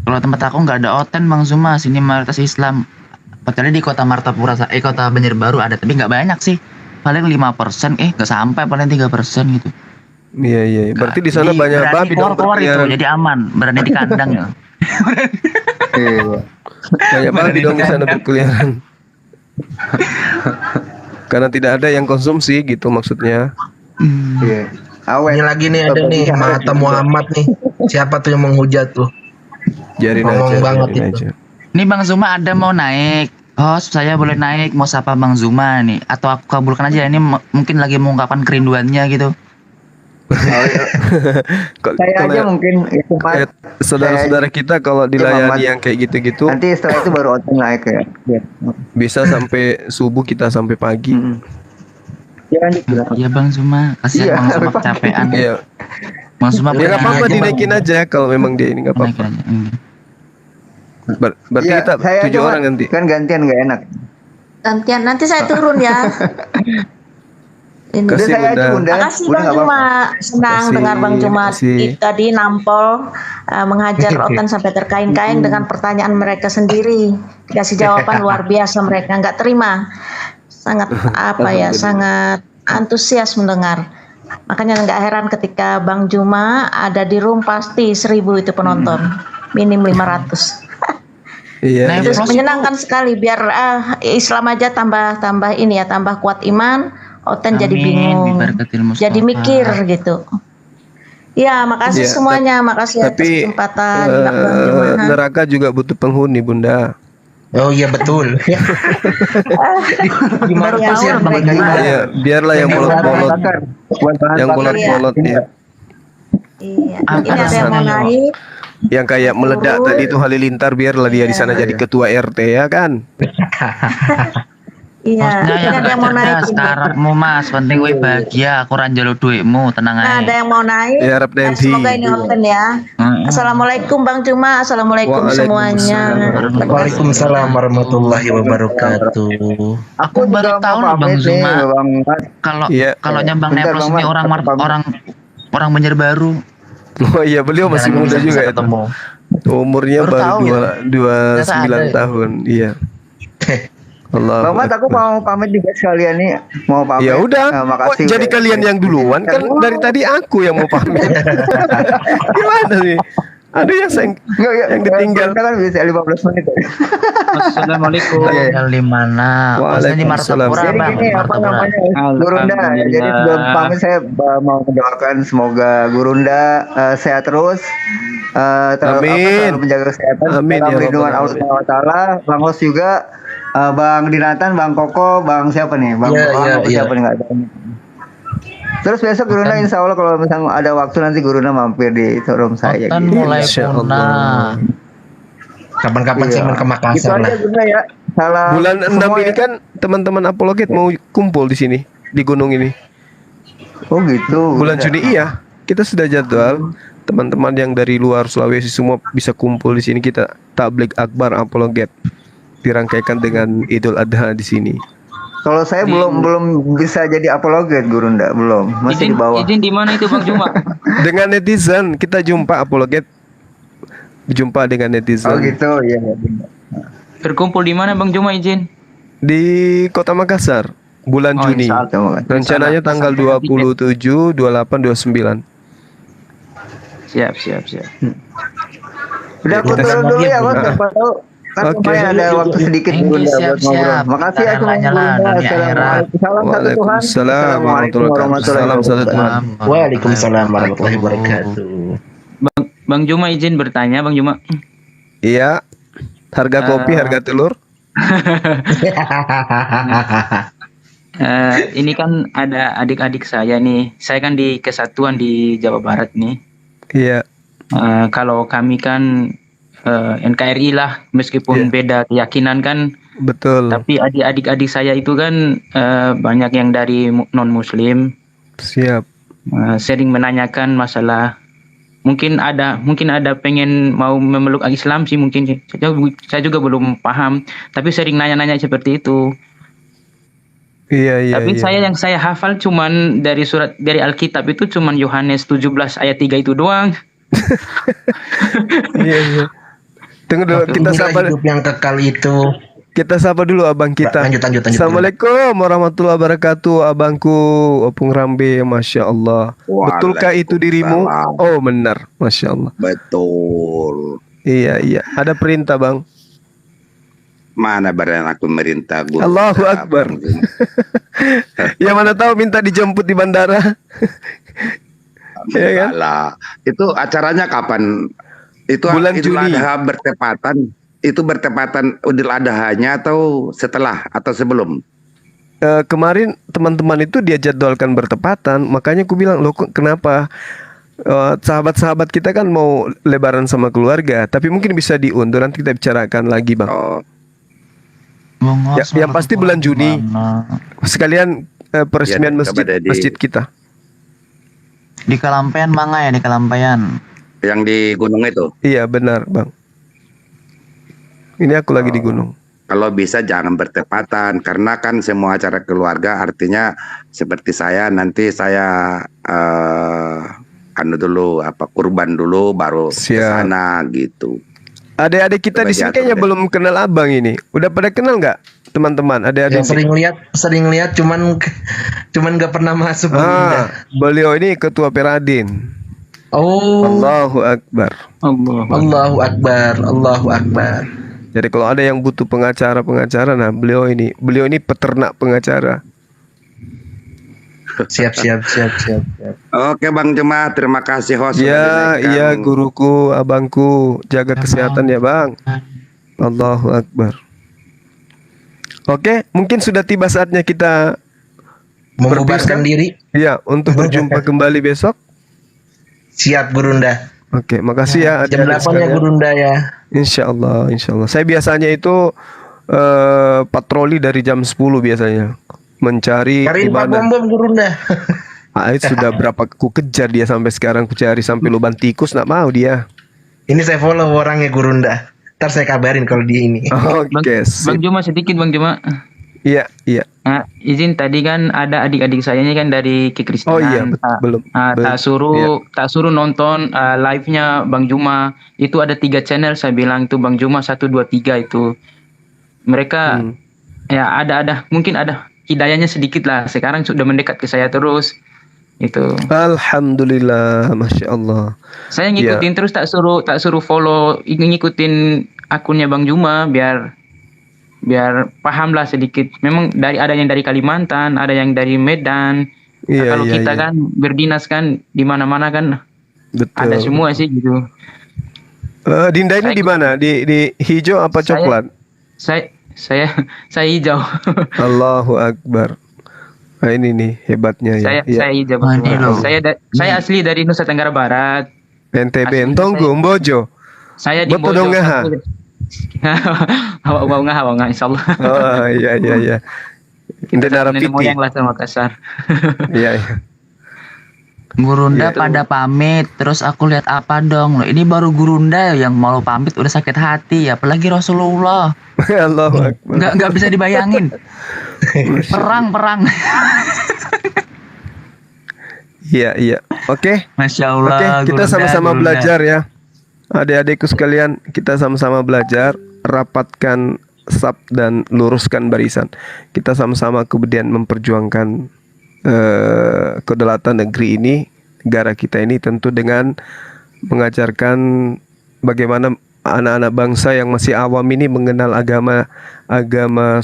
Kalau tempat aku nggak ada Oten Bang Zuma, sini mayoritas Islam. Padahal di kota Martapura, kota Banjarbaru ada, tapi nggak banyak sih. Paling 5%, nggak sampai, paling 3% gitu. Iya. Berarti di sana banyak babi dong berkeliaran. Itu, jadi aman, berani di kandang ya. Iya. Banyak babi dong di sana berkeliaran. Karena tidak ada yang konsumsi gitu maksudnya. Iya. Ini lagi nih ada nih Mata Muhammad nih. Siapa tuh yang menghujat tuh? Jarin aja. Nih Bang Zuma ada mau naik. Host, saya boleh naik, mau sapa Bang Zuma nih. Atau aku kabulkan aja, ini mungkin lagi mengungkapkan kerinduannya gitu. Saya aja mungkin itu Mas. Saudara-saudara kita kalau dilayani yang kayak gitu-gitu, nanti setelah itu baru Oten naik ya. bisa sampai subuh, kita sampai pagi. Iya Bang Zuma, kasihan Bang Zuma kecapean. Iya. Bang Zuma Ya nggak apa-apa, dinaikin aja kalau memang dia ini nggak apa-apa. Berarti Iya, kita saya 7 aja, orang Mas. nanti. Kan gantian nggak enak. Gantian, nanti saya turun ya. Ini. Kasih, saya aja Bunda. Makasih Bunda Bang nggak Juma, apa-apa. senang Makasih, dengar Bang Juma makasih. tadi nampol menghajar Otan sampai terkaing-kaing dengan pertanyaan mereka sendiri. Dikasih jawaban luar biasa, mereka nggak terima. Sangat sangat antusias mendengar. Makanya nggak heran ketika Bang Juma ada di room pasti 1000 itu penonton, minim 500. Iya. Itu menyenangkan sekali, biar Islam aja tambah ini ya, tambah kuat iman. Oten jadi bingung, jadi mikir gitu. Ya, makasih semuanya, makasih atas kesempatan. Neraka juga butuh penghuni, Bunda. Oh iya betul. Gimana tuh sih Iya, biarlah yang bolot-bolot, yang bolot-bolot ya. Iya. Ini ada yang mau naik. Yang kayak meledak tadi itu Halilintar, biarlah dia di sana jadi ketua RT ya kan. Iya, ini ada yang mau naik. Sekarangmu Mas, penting gue bahagia, aku ranjalo duitmu, tenang aja. Ada yang mau naik. Ya, harap nanti. Semoga ini Oten ya. Assalamualaikum Bang Juma, assalamualaikum semuanya. Waalaikumsalam warahmatullahi wabarakatuh. Aku baru tahu loh Bang Zuma, kalau Nyambang Neplos ini orang Banjarbaru. Oh iya, beliau masih muda juga ya. Umurnya baru 29 tahun. Iya. Allah. Bang Mat, aku mau pamit juga sekalian nih, mau pamit. Ya udah. Makasih. Jadi kalian yang duluan kan, dari tadi aku yang mau pamit. Gimana sih? Ada yang ditinggal. Kita kan bisa 15 menit. Assalamualaikum. Dari mana? Waalaikumsalam. Jadi gini, apa namanya, Gurunda. Jadi sebelum pamit saya mau mendoakan semoga Gurunda sehat terus. Selalu menjaga kesehatan. Amin, dalam ya lindungan Allah SWT. Bang Hos juga, Bang Dinatan, Bang Koko, Bang siapa nih? Bang siapa nih nggak tahu. Terus besok Gurunda insya Allah kalau misalnya ada waktu nanti Gurunda mampir di showroom saya. Gitu. Mulai punah. Kapan-kapan sih ke Makassar lah. Ya. Salam bulan 6 ini kan teman-teman Apologet mau kumpul di sini, di gunung ini. Oh gitu. Bulan Juni iya. Kita sudah jadwal. Teman-teman yang dari luar Sulawesi semua bisa kumpul di sini, kita tabligh akbar Apologet. Dirangkaikan dengan Idul Adha di sini. Kalau saya belum bisa jadi Apologet Gurunda, belum. Masih di bawah. Izin di mana itu Bang Juma? Dengan netizen kita jumpa Apologet. Berjumpa dengan netizen. Oh gitu, iya. Berkumpul di mana Bang Juma izin? Di Kota Makassar bulan Juni. Rencananya tanggal 27, 28, 29. Siap. Udah aku turun dulu ya, Bang. Kan supaya ada waktu sedikit Gurunda buat ngobrol. Makasih ya Assalamualaikum warahmatullahi wabarakatuh. Waalaikumsalam warahmatullahi wabarakatuh. Bang Juma izin bertanya, Bang Juma. Iya. Harga kopi, harga telur. Ini kan ada adik-adik saya nih. Saya kan di kesatuan di Jawa Barat nih. Iya. Kalau kami kan NKRI lah, meskipun beda keyakinan kan. Betul. Tapi adik-adik saya itu kan banyak yang dari non Muslim. Siap. Sering menanyakan masalah. Mungkin ada pengen mau memeluk Islam sih, mungkin saya juga belum paham. Tapi sering nanya-nanya seperti itu. Iya. Tapi yang saya hafal cuman dari Alkitab itu cuman Yohanes 17 ayat 3 itu doang. Iya. Tunggu dulu, kita sapa hidup yang kekal itu. Kita sapa dulu abang kita. Lanjut. Assalamualaikum warahmatullahi wabarakatuh, abangku Opung Rambe, masya Allah. Betulkah itu dirimu? Oh benar, masya Allah. Betul. Iya. Ada perintah bang? Mana barang aku merintah guru. Allahu Akbar. Ya mana tahu minta dijemput di bandara. Ya kan? Itu acaranya kapan? Itu bulan Idul Juni. Adha bertepatan. Itu bertepatan Idul Adha-nya atau setelah atau sebelum? kemarin teman-teman itu dia jadwalkan bertepatan, makanya aku bilang loh kenapa sahabat-sahabat kita kan mau lebaran sama keluarga, tapi mungkin bisa diundur, nanti kita bicarakan lagi bang. Yang pasti bulan Juni sekalian peresmian masjid kita di Kalampayan Manga ya, di Kalampayan yang di gunung itu. Iya benar bang, ini aku lagi di gunung. Kalau bisa jangan bertepatan, karena kan semua acara keluarga, artinya seperti saya nanti saya dulu kurban dulu baru ke sana gitu. Adik-adik kita di sini kayaknya belum kenal abang ini. Udah pada kenal nggak teman-teman? Adik-adik sering lihat, cuman nggak pernah masuk. Beliau ini ketua Peradin. Oh. Allahu Akbar. Allahu Akbar. Allahu Akbar. Jadi kalau ada yang butuh pengacara, nah beliau ini peternak pengacara. Siap. Oke Bang Juma, terima kasih host. Iya guruku, abangku, jaga kesehatan ya bang. Allahu Akbar. Oke, mungkin sudah tiba saatnya kita membubarkan diri. Iya, untuk berjumpa kembali besok. Siap Gurunda. Oke, makasih ya. Jam 8 ya Gurunda ya. Insya Allah. Saya biasanya itu patroli dari jam 10 biasanya. Mencari Cariin Pak Bom Gurunda. Itu sudah berapa ku kejar dia sampai sekarang, ku cari sampai lubang tikus, nak mau dia. Ini saya follow orangnya Gurunda. Ntar saya kabarin kalau dia ini. Oke. Bang Juma sedikit Bang Juma. Iya. Nah, izin tadi kan ada adik-adik saya ini kan dari Kekristenan. Oh iya, belum. Tak suruh nonton live-nya Bang Juma. Itu ada 3 channel saya bilang itu Bang Juma 1 2 3 itu. Mereka ya ada mungkin ada hidayahnya sedikit lah. Sekarang sudah mendekat ke saya terus. Itu. Alhamdulillah, masya Allah. Saya ngikutin terus, tak suruh follow, ngikutin akunnya Bang Juma biar paham lah sedikit. Memang ada yang dari Kalimantan, ada yang dari Medan. Kalau kita kan berdinas kan di mana-mana kan. Betul. Ada semua sih gitu. Dinda ini di mana? Di hijau apa coklat? Saya hijau. Allahu Akbar. Nah, ini nih hebatnya ya. Saya hijau. Saya asli dari Nusa Tenggara Barat. NTB, Entonggu, Mbojo. Saya di Mbojo. Hawa nggak insyaallah. Oh iya. Ini narapiti. Moyang lah sama Makassar. Iya. Gurunda pada pamit, terus aku lihat apa dong? Loh, ini baru Gurunda yang mau pamit udah sakit hati, apalagi Rasulullah. Allahu Akbar. Nggak bisa dibayangin. Perang. Iya. Oke. Masya Allah. Oke, kita sama-sama belajar ya. Adik-adikku sekalian, kita sama-sama belajar, rapatkan saf dan luruskan barisan. Kita sama-sama kemudian memperjuangkan kedaulatan negeri ini, negara kita ini, tentu dengan mengajarkan bagaimana anak-anak bangsa yang masih awam ini mengenal agama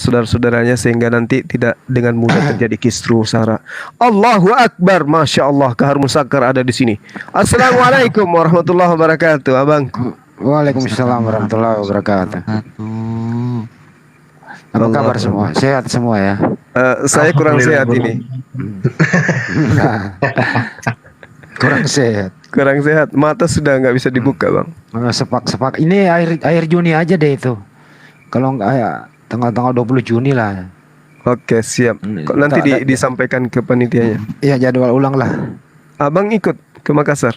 saudara-saudaranya, sehingga nanti tidak dengan mudah terjadi kisru sara. Allahu Akbar, masya Allah, Kahar Musakar ada di sini. Assalamualaikum warahmatullahi wabarakatuh, abangku. Waalaikumsalam warahmatullahi wabarakatuh. Apa kabar semua? Sehat semua ya? Saya kurang sehat ini. Kurang sehat. Mata sudah nggak bisa dibuka bang. Sepak. Ini akhir Juni aja deh itu. Kalau nggak ya tanggal 20 Juni lah. Oke siap. Nanti disampaikan ke panitianya. Iya, jadwal ulang lah. Abang ikut ke Makassar?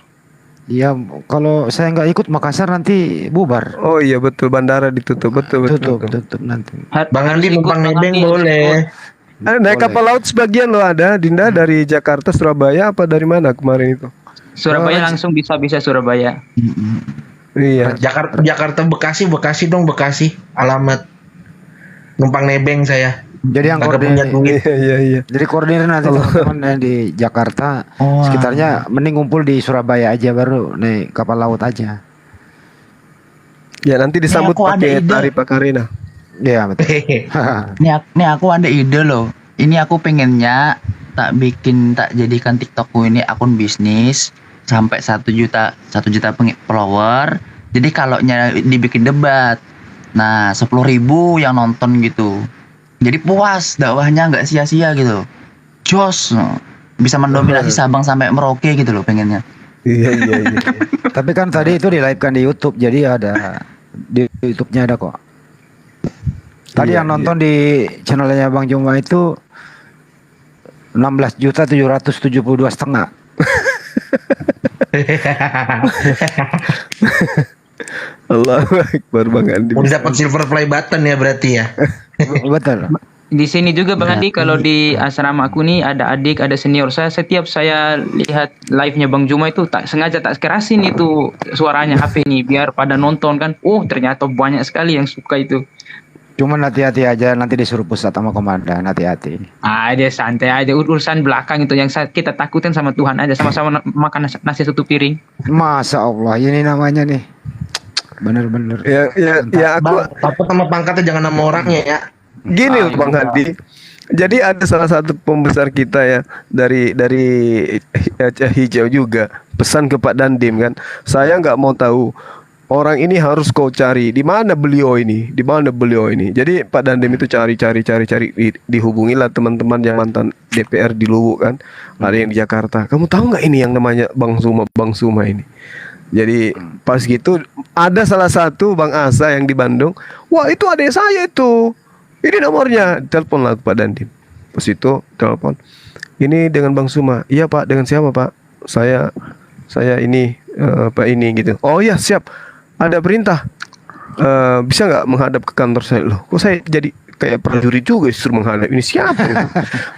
Iya, kalau saya nggak ikut Makassar nanti bubar. Oh iya betul, bandara ditutup. Betul. Tutup nanti. Bang Andi numpang nebeng boleh. Naik kapal laut sebagian loh ada. Dinda dari Jakarta, Surabaya apa dari mana kemarin itu? Surabaya langsung bisa Surabaya. Iya. Jakarta Bekasi dong, Bekasi. Alamat. Numpang nebeng saya. Jadi yang koordinir. Iya. Jadi koordinir nanti teman-teman di Jakarta, sekitarnya mending ngumpul di Surabaya aja, baru naik kapal laut aja. Ya nanti disambut pakai tari Pakarina. Iya betul. Nih aku ada ide loh. Ini aku pengennya tak jadikan TikTokku ini akun bisnis sampai 1 juta follower. Jadi kalau dibikin debat, nah 10.000 yang nonton gitu. Jadi puas dakwahnya nggak sia-sia gitu. Jos bisa mendominasi Sabang sampai Merauke gitu loh pengennya. Iya. Tapi kan tadi itu di-live-kan di YouTube, jadi ada di YouTube-nya ada kok. Tadi yang nonton di channelnya Bang Juma itu 16.772.500. Allahu Akbar Bang Andi. Udah dapat silver play button ya berarti ya. Betul. Di sini juga Bang Andi, kalau di asrama aku nih ada adik, ada senior saya. Setiap saya lihat live-nya Bang Juma itu tak sengaja tak kerasin itu suaranya HP ini biar pada nonton kan. Oh, ternyata banyak sekali yang suka itu. Cuman hati-hati aja, nanti disuruh pusat sama komandan, hati-hati. Dia santai aja, urusan belakang itu yang kita takutin sama Tuhan aja, sama-sama makan nasi satu piring. Masa Allah, ini namanya nih. Bener-bener. Ya aku takut sama pangkatnya, jangan nama orangnya ya. Gini loh Bang Hadi. Jadi ada salah satu pembesar kita ya dari Hijau juga pesan ke Pak Dandim kan. Saya nggak mau tahu orang ini, harus kau cari di mana beliau ini, di mana beliau ini. Jadi Pak Dandim itu cari, dihubungilah teman-teman yang mantan DPR di Luwu kan. Ada yang di Jakarta. Kamu tahu nggak ini yang namanya Bang Suma ini? Jadi pas gitu ada salah satu Bang Asa yang di Bandung. Wah itu adik saya itu. Ini nomornya. Teleponlah Pak Dandim. Pas itu telepon. Ini dengan Bang Suma. Iya Pak, dengan siapa Pak? Saya ini Pak ini gitu. Oh iya siap. Ada perintah. Bisa nggak menghadap ke kantor saya? Loh, kok saya jadi kayak prajurit juga disuruh menghadap. Ini siapa? Gitu.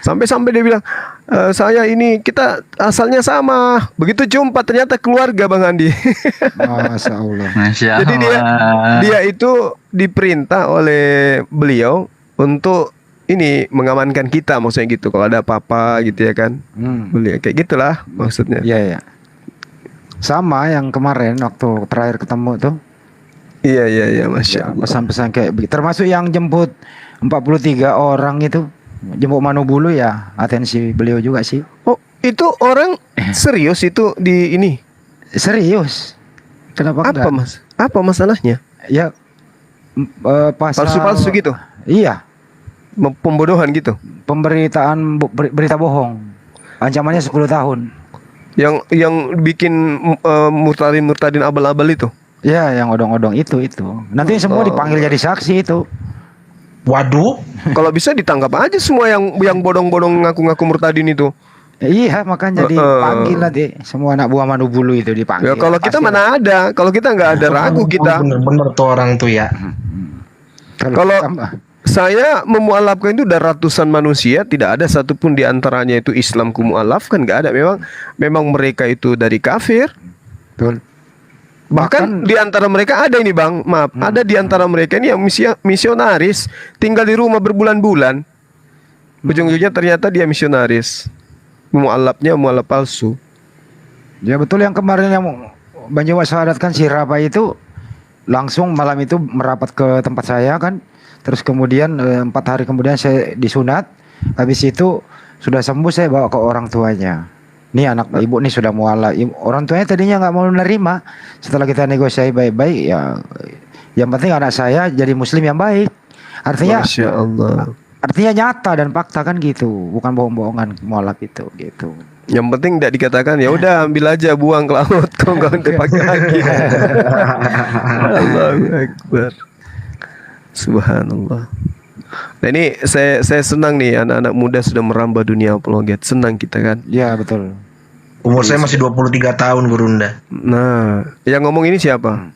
Sampai dia bilang, saya ini kita asalnya sama. Begitu jumpa ternyata keluarga Bang Andi. Masya Allah. Jadi dia itu diperintah oleh beliau untuk ini mengamankan kita, maksudnya gitu. Kalau ada apa-apa gitu ya kan. Beliau kayak gitulah maksudnya. Iya. Sama yang kemarin waktu terakhir ketemu tuh. Iya, Masya Allah. Pesan-pesan kayak begitu. Termasuk yang jemput 43 orang itu, jemput Manubulu ya, atensi beliau juga sih. Oh, itu orang serius itu di ini? Serius. Kenapa apa enggak? Mas? Apa masalahnya? Ya palsu-palsu gitu. Iya. Pembodohan gitu. Pemberitaan berita bohong. Ancamannya 10 tahun. Yang bikin murtadin abal-abal itu. Ya, yang odong-odong itu. Nanti semua dipanggil jadi saksi itu. Waduh. Kalau bisa ditangkap aja semua yang bodong-bodong ngaku-ngaku murtadin itu. Iya, makanya dipanggil nanti semua anak buah Manubulu itu dipanggil. Ya kalau kita mana ada, kalau kita nggak ada ragu kita. Bener-bener tuh orang tuh ya. Kalau saya memualafkan itu udah ratusan manusia, tidak ada satupun di antaranya itu Islam kumualafkan, nggak ada. Memang mereka itu dari kafir. Betul. Bahkan di antara mereka ada ini Bang, maaf, ada di antara mereka ini yang misionaris, tinggal di rumah berbulan-bulan. Ujung-ujungnya ternyata dia misionaris. Mualaf palsu. Ya betul, yang kemarin yang Bang Juma syahadatkan si Rapa itu langsung malam itu merapat ke tempat saya kan. Terus kemudian 4 hari kemudian saya disunat. Habis itu sudah sembuh, saya bawa ke orang tuanya. Nih anak ibu nih sudah mualaf. Orang tuanya tadinya nggak mau menerima. Setelah kita negosiasi baik-baik, ya yang penting anak saya jadi muslim yang baik. Artinya Masya Allah. Artinya nyata dan fakta kan gitu, bukan bohong-bohongan mualaf itu gitu. Yang penting tidak dikatakan ya udah ambil aja, buang ke laut, kau nggak dipakai lagi. Allahu Akbar. Subhanallah. Nah ini saya senang nih, anak-anak muda sudah merambah dunia apologet. Senang kita kan? Ya betul. Umur saya masih 23 tahun Gurunda. Nah, yang ngomong ini siapa?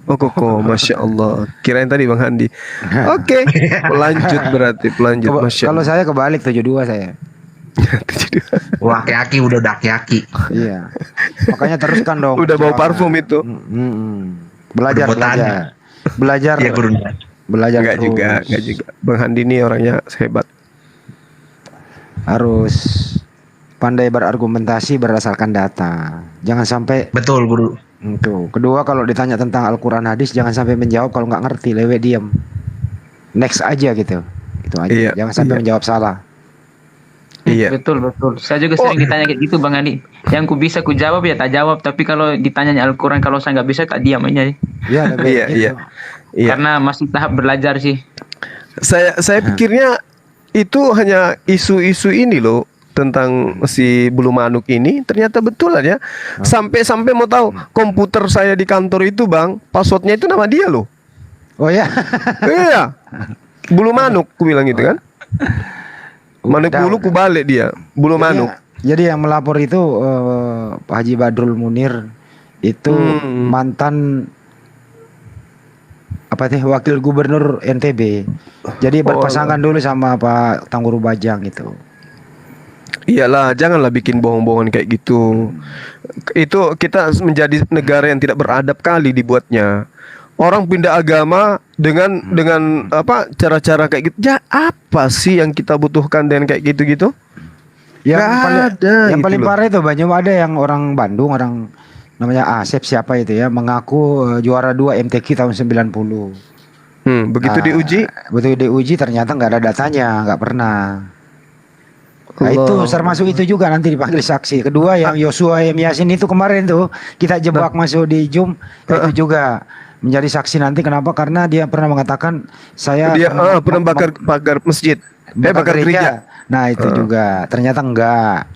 Koko, Masya Allah. Kirain tadi Bang Handi. Oke, pelanjut berarti, pelanjut. Masya Kalau Allah. saya kebalik 72 saya. Laki-laki udah laki-laki. Iya. Makanya teruskan dong. Udah bawa parfum itu. Belajar. Iya Gurunda. Belajar enggak juga. Bang Handi ini orangnya hebat. Harus pandai berargumentasi berdasarkan data. Jangan sampai. Betul Guru. Itu. Kedua, kalau ditanya tentang Al-Quran hadis, jangan sampai menjawab kalau nggak ngerti, lewat diam. Next aja gitu. Itu aja. Iya, Jangan sampai menjawab salah. Iya. Betul. Saya juga sering ditanya kayak gitu Bang Andi. Yang ku bisa ku jawab ya tak jawab, tapi kalau ditanya Al-Quran kalau saya nggak bisa tak diam aja. Iya. Iya. Karena masih tahap belajar sih. Saya pikirnya itu hanya isu-isu ini loh tentang si bulu manuk ini, ternyata betul aja. Sampai mau tahu komputer saya di kantor itu bang, passwordnya itu nama dia loh. Oh ya. Iya. Bulu manuk, ku bilang gitu kan. Manuk bulu ku balik dia, bulu manuk. Jadi yang melapor itu Pak Haji Badrul Munir itu mantan apa sih wakil gubernur NTB. Jadi berpasangan dulu sama Pak Tangguru Bajang itu. Iyalah, janganlah bikin bohong-bohongan kayak gitu. Itu kita menjadi negara yang tidak beradab kali dibuatnya. Orang pindah agama dengan apa cara-cara kayak gitu. Ya apa sih yang kita butuhkan dengan kayak gitu-gitu? Yang paling parah itu banyak ada yang orang Bandung, orang namanya Asep siapa itu ya, mengaku juara 2 MTQ tahun 90. Begitu diuji? Begitu diuji ternyata nggak ada datanya, nggak pernah. Nah itu termasuk itu juga nanti dipanggil saksi. Kedua yang Yosua M. Yasin itu kemarin tuh kita jebak masuk di Zoom, itu juga menjadi saksi nanti. Kenapa? Karena dia pernah mengatakan dia pernah bakar masjid, bakar gereja. Nah itu juga ternyata enggak.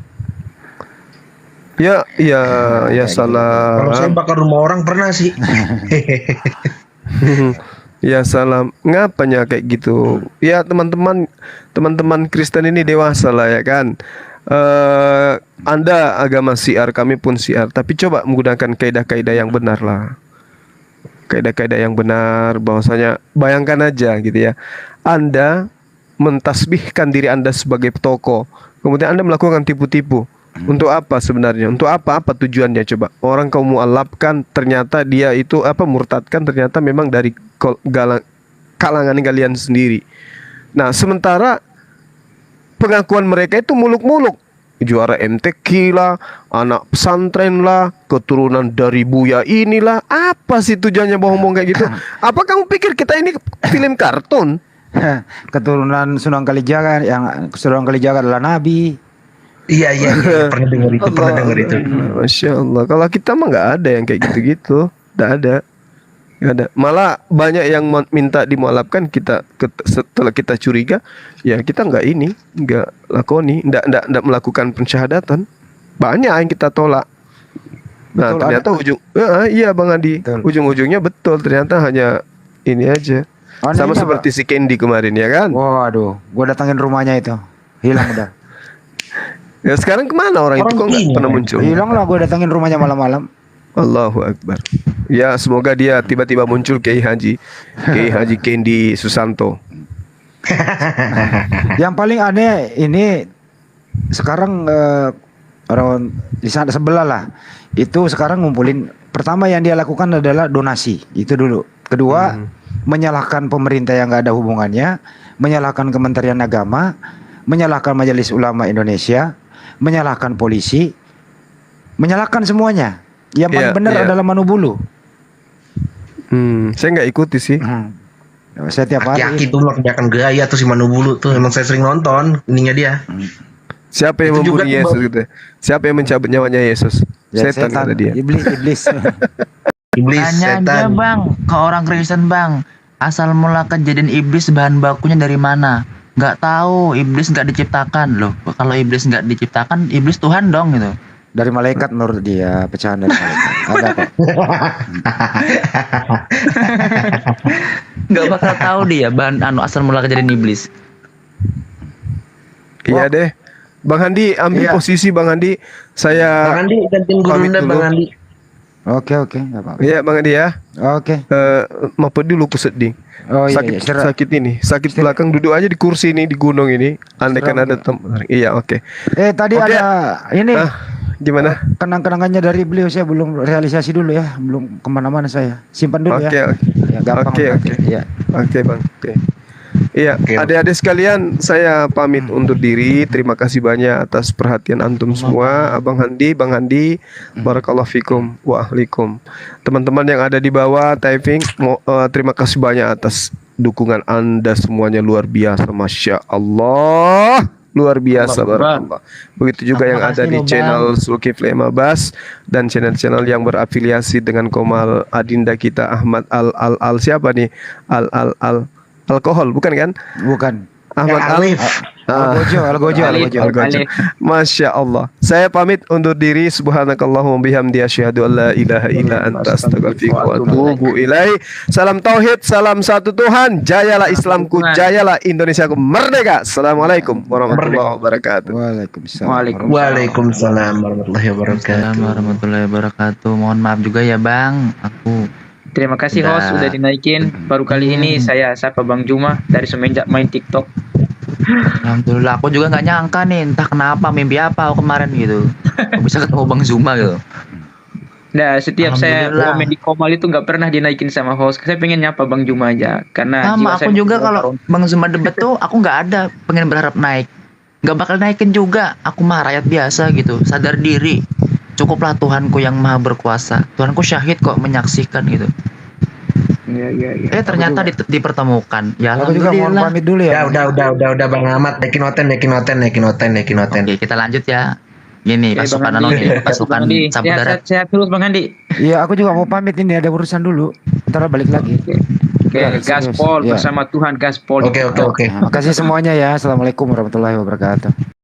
Ya salah. Kalau saya bakar rumah orang pernah sih. Ya salam, ngapanya kayak gitu? Ya teman-teman Kristen ini dewasa lah ya kan. Anda agama Syiar, kami pun Syiar, tapi coba menggunakan kaidah-kaidah yang benar lah. Kaidah-kaidah yang benar, bahwasanya bayangkan aja gitu ya. Anda mentasbihkan diri Anda sebagai tokoh, kemudian Anda melakukan tipu-tipu. Untuk apa sebenarnya? Untuk apa tujuannya coba? Orang kamu mualafkan ternyata dia itu murtadkan ternyata memang dari kalangan kalian sendiri. Nah, sementara pengakuan mereka itu muluk-muluk. Juara MTQ lah, anak pesantren lah, keturunan dari Buya inilah. Apa sih tujuannya bohong-bohong kayak gitu? Apa kamu pikir kita ini film kartun? Keturunan Sunan Kalijaga, yang Sunan Kalijaga adalah nabi. Iya pernah dengar itu. Masya Allah. Kalau kita mah nggak ada yang kayak gitu-gitu, nggak ada. Malah banyak yang minta dimualafkan, setelah kita curiga, ya kita nggak lakoni, nggak melakukan pensyahadatan. Banyak yang kita tolak. Nah betul, ternyata iya Bang Adi, ujung-ujungnya betul ternyata hanya ini aja. Sama seperti si Candy kemarin ya kan. Waduh, gua datangin rumahnya itu, hilang udah. Ya sekarang kemana orang itu kok nggak pernah muncul? Hilang lah, gue datangin rumahnya malam-malam. Allahu Akbar. Ya semoga dia tiba-tiba muncul Kiai Haji Candy Susanto. Yang paling aneh ini sekarang orang di sana sebelah lah, itu sekarang ngumpulin. Pertama yang dia lakukan adalah donasi, itu dulu. Kedua menyalahkan pemerintah yang nggak ada hubungannya, menyalahkan Kementerian Agama, menyalahkan Majelis Ulama Indonesia, menyalahkan polisi, menyalahkan semuanya. Yang paling benar adalah Manu Bulu. Saya nggak ikuti sih. Saya tiap hari. Aki-aki tuh kebanyakan gaya tuh si Manu Bulu tuh, emang saya sering nonton ininya dia. Siapa yang membunuh Yesus gitu? Siapa yang mencabut nyawanya Yesus? Ya, setan kata dia. Iblis. Tanya aja bang ke orang Kristen bang, asal mula kejadian iblis bahan bakunya dari mana? Nggak tahu, iblis nggak diciptakan loh. Kalau iblis nggak diciptakan, iblis Tuhan dong gitu. Dari malaikat menurut dia, pecahan dari malaikat. Ada kok. Nggak bakal tahu dia bahan asal mula kejadian iblis. Iya deh, Bang Handi ambil posisi Bang Handi. Bang Handi gantiin Gurunda Bang Handi. Oke, nggak apa-apa. Iya Bang Handi ya. Oke. Maaf dulu aku sedih. Sakit ini, sakit belakang, duduk aja di kursi ini di gunung ini. Andai kan ada iya oke. Tadi ada ini. Gimana? Kenang-kenangannya dari beliau saya belum realisasi dulu ya, belum kemana-mana saya. Simpan dulu ya. Oke Bang. Iya, adik-adik sekalian, saya pamit undur diri. Terima kasih banyak atas perhatian antum semua. Bang Handi, barakallahu fikum wa ahlikum. Teman-teman yang ada di bawah typing, terima kasih banyak atas dukungan Anda semuanya, luar biasa, Masya Allah. Luar biasa, barakallah. Begitu juga yang ada di channel Zulkifli Mabas dan channel-channel yang berafiliasi dengan Komal Adinda kita, Ahmad Al siapa nih? alkohol, bukan kan? Bukan. Ahmad Alif. Algojo. Masya Allah. Saya pamit undur diri. Subhanakallahumma bihamdi asyhadu an la ilaha illa anta astaghfiruka wa atubu ilaih. Salam tauhid, salam satu Tuhan. Jayalah Islamku, jayalah Indonesiaku merdeka. Assalamualaikum warahmatullahi wabarakatuh. Waalaikumsalam warahmatullahi wabarakatuh. Mohon maaf juga ya Bang, aku Terima kasih host udah dinaikin. Baru kali ini saya sapa Bang Juma dari semenjak main TikTok. Alhamdulillah, aku juga nggak nyangka nih, entah kenapa mimpi apa aku kemarin gitu. Aku bisa ketemu Bang Zuma gitu. Nah, setiap saya komen di Komal itu nggak pernah dinaikin sama host. Saya pengen nyapa Bang Juma aja, karena sama aku juga kalau Bang Zuma debat tuh aku nggak ada pengen berharap naik, nggak bakal naikin juga. Aku mah rakyat biasa gitu, sadar diri. Cukuplah Tuhanku yang maha berkuasa. Tuhanku syahid kok menyaksikan gitu. Iya. Ternyata dipertemukan. Ya aku juga mohon pamit dulu ya. Udah Bang Ahmad, naikin noten. Oke, kita lanjut ya. Gini, pasukan pasukan sabu darat. Sehat terus Bang Andi. Iya, aku juga mau pamit ini, ada urusan dulu. Ntar balik lagi. Oke, gaspol bersama Tuhan, gaspol. Oke. Makasih semuanya ya. Assalamualaikum warahmatullahi wabarakatuh.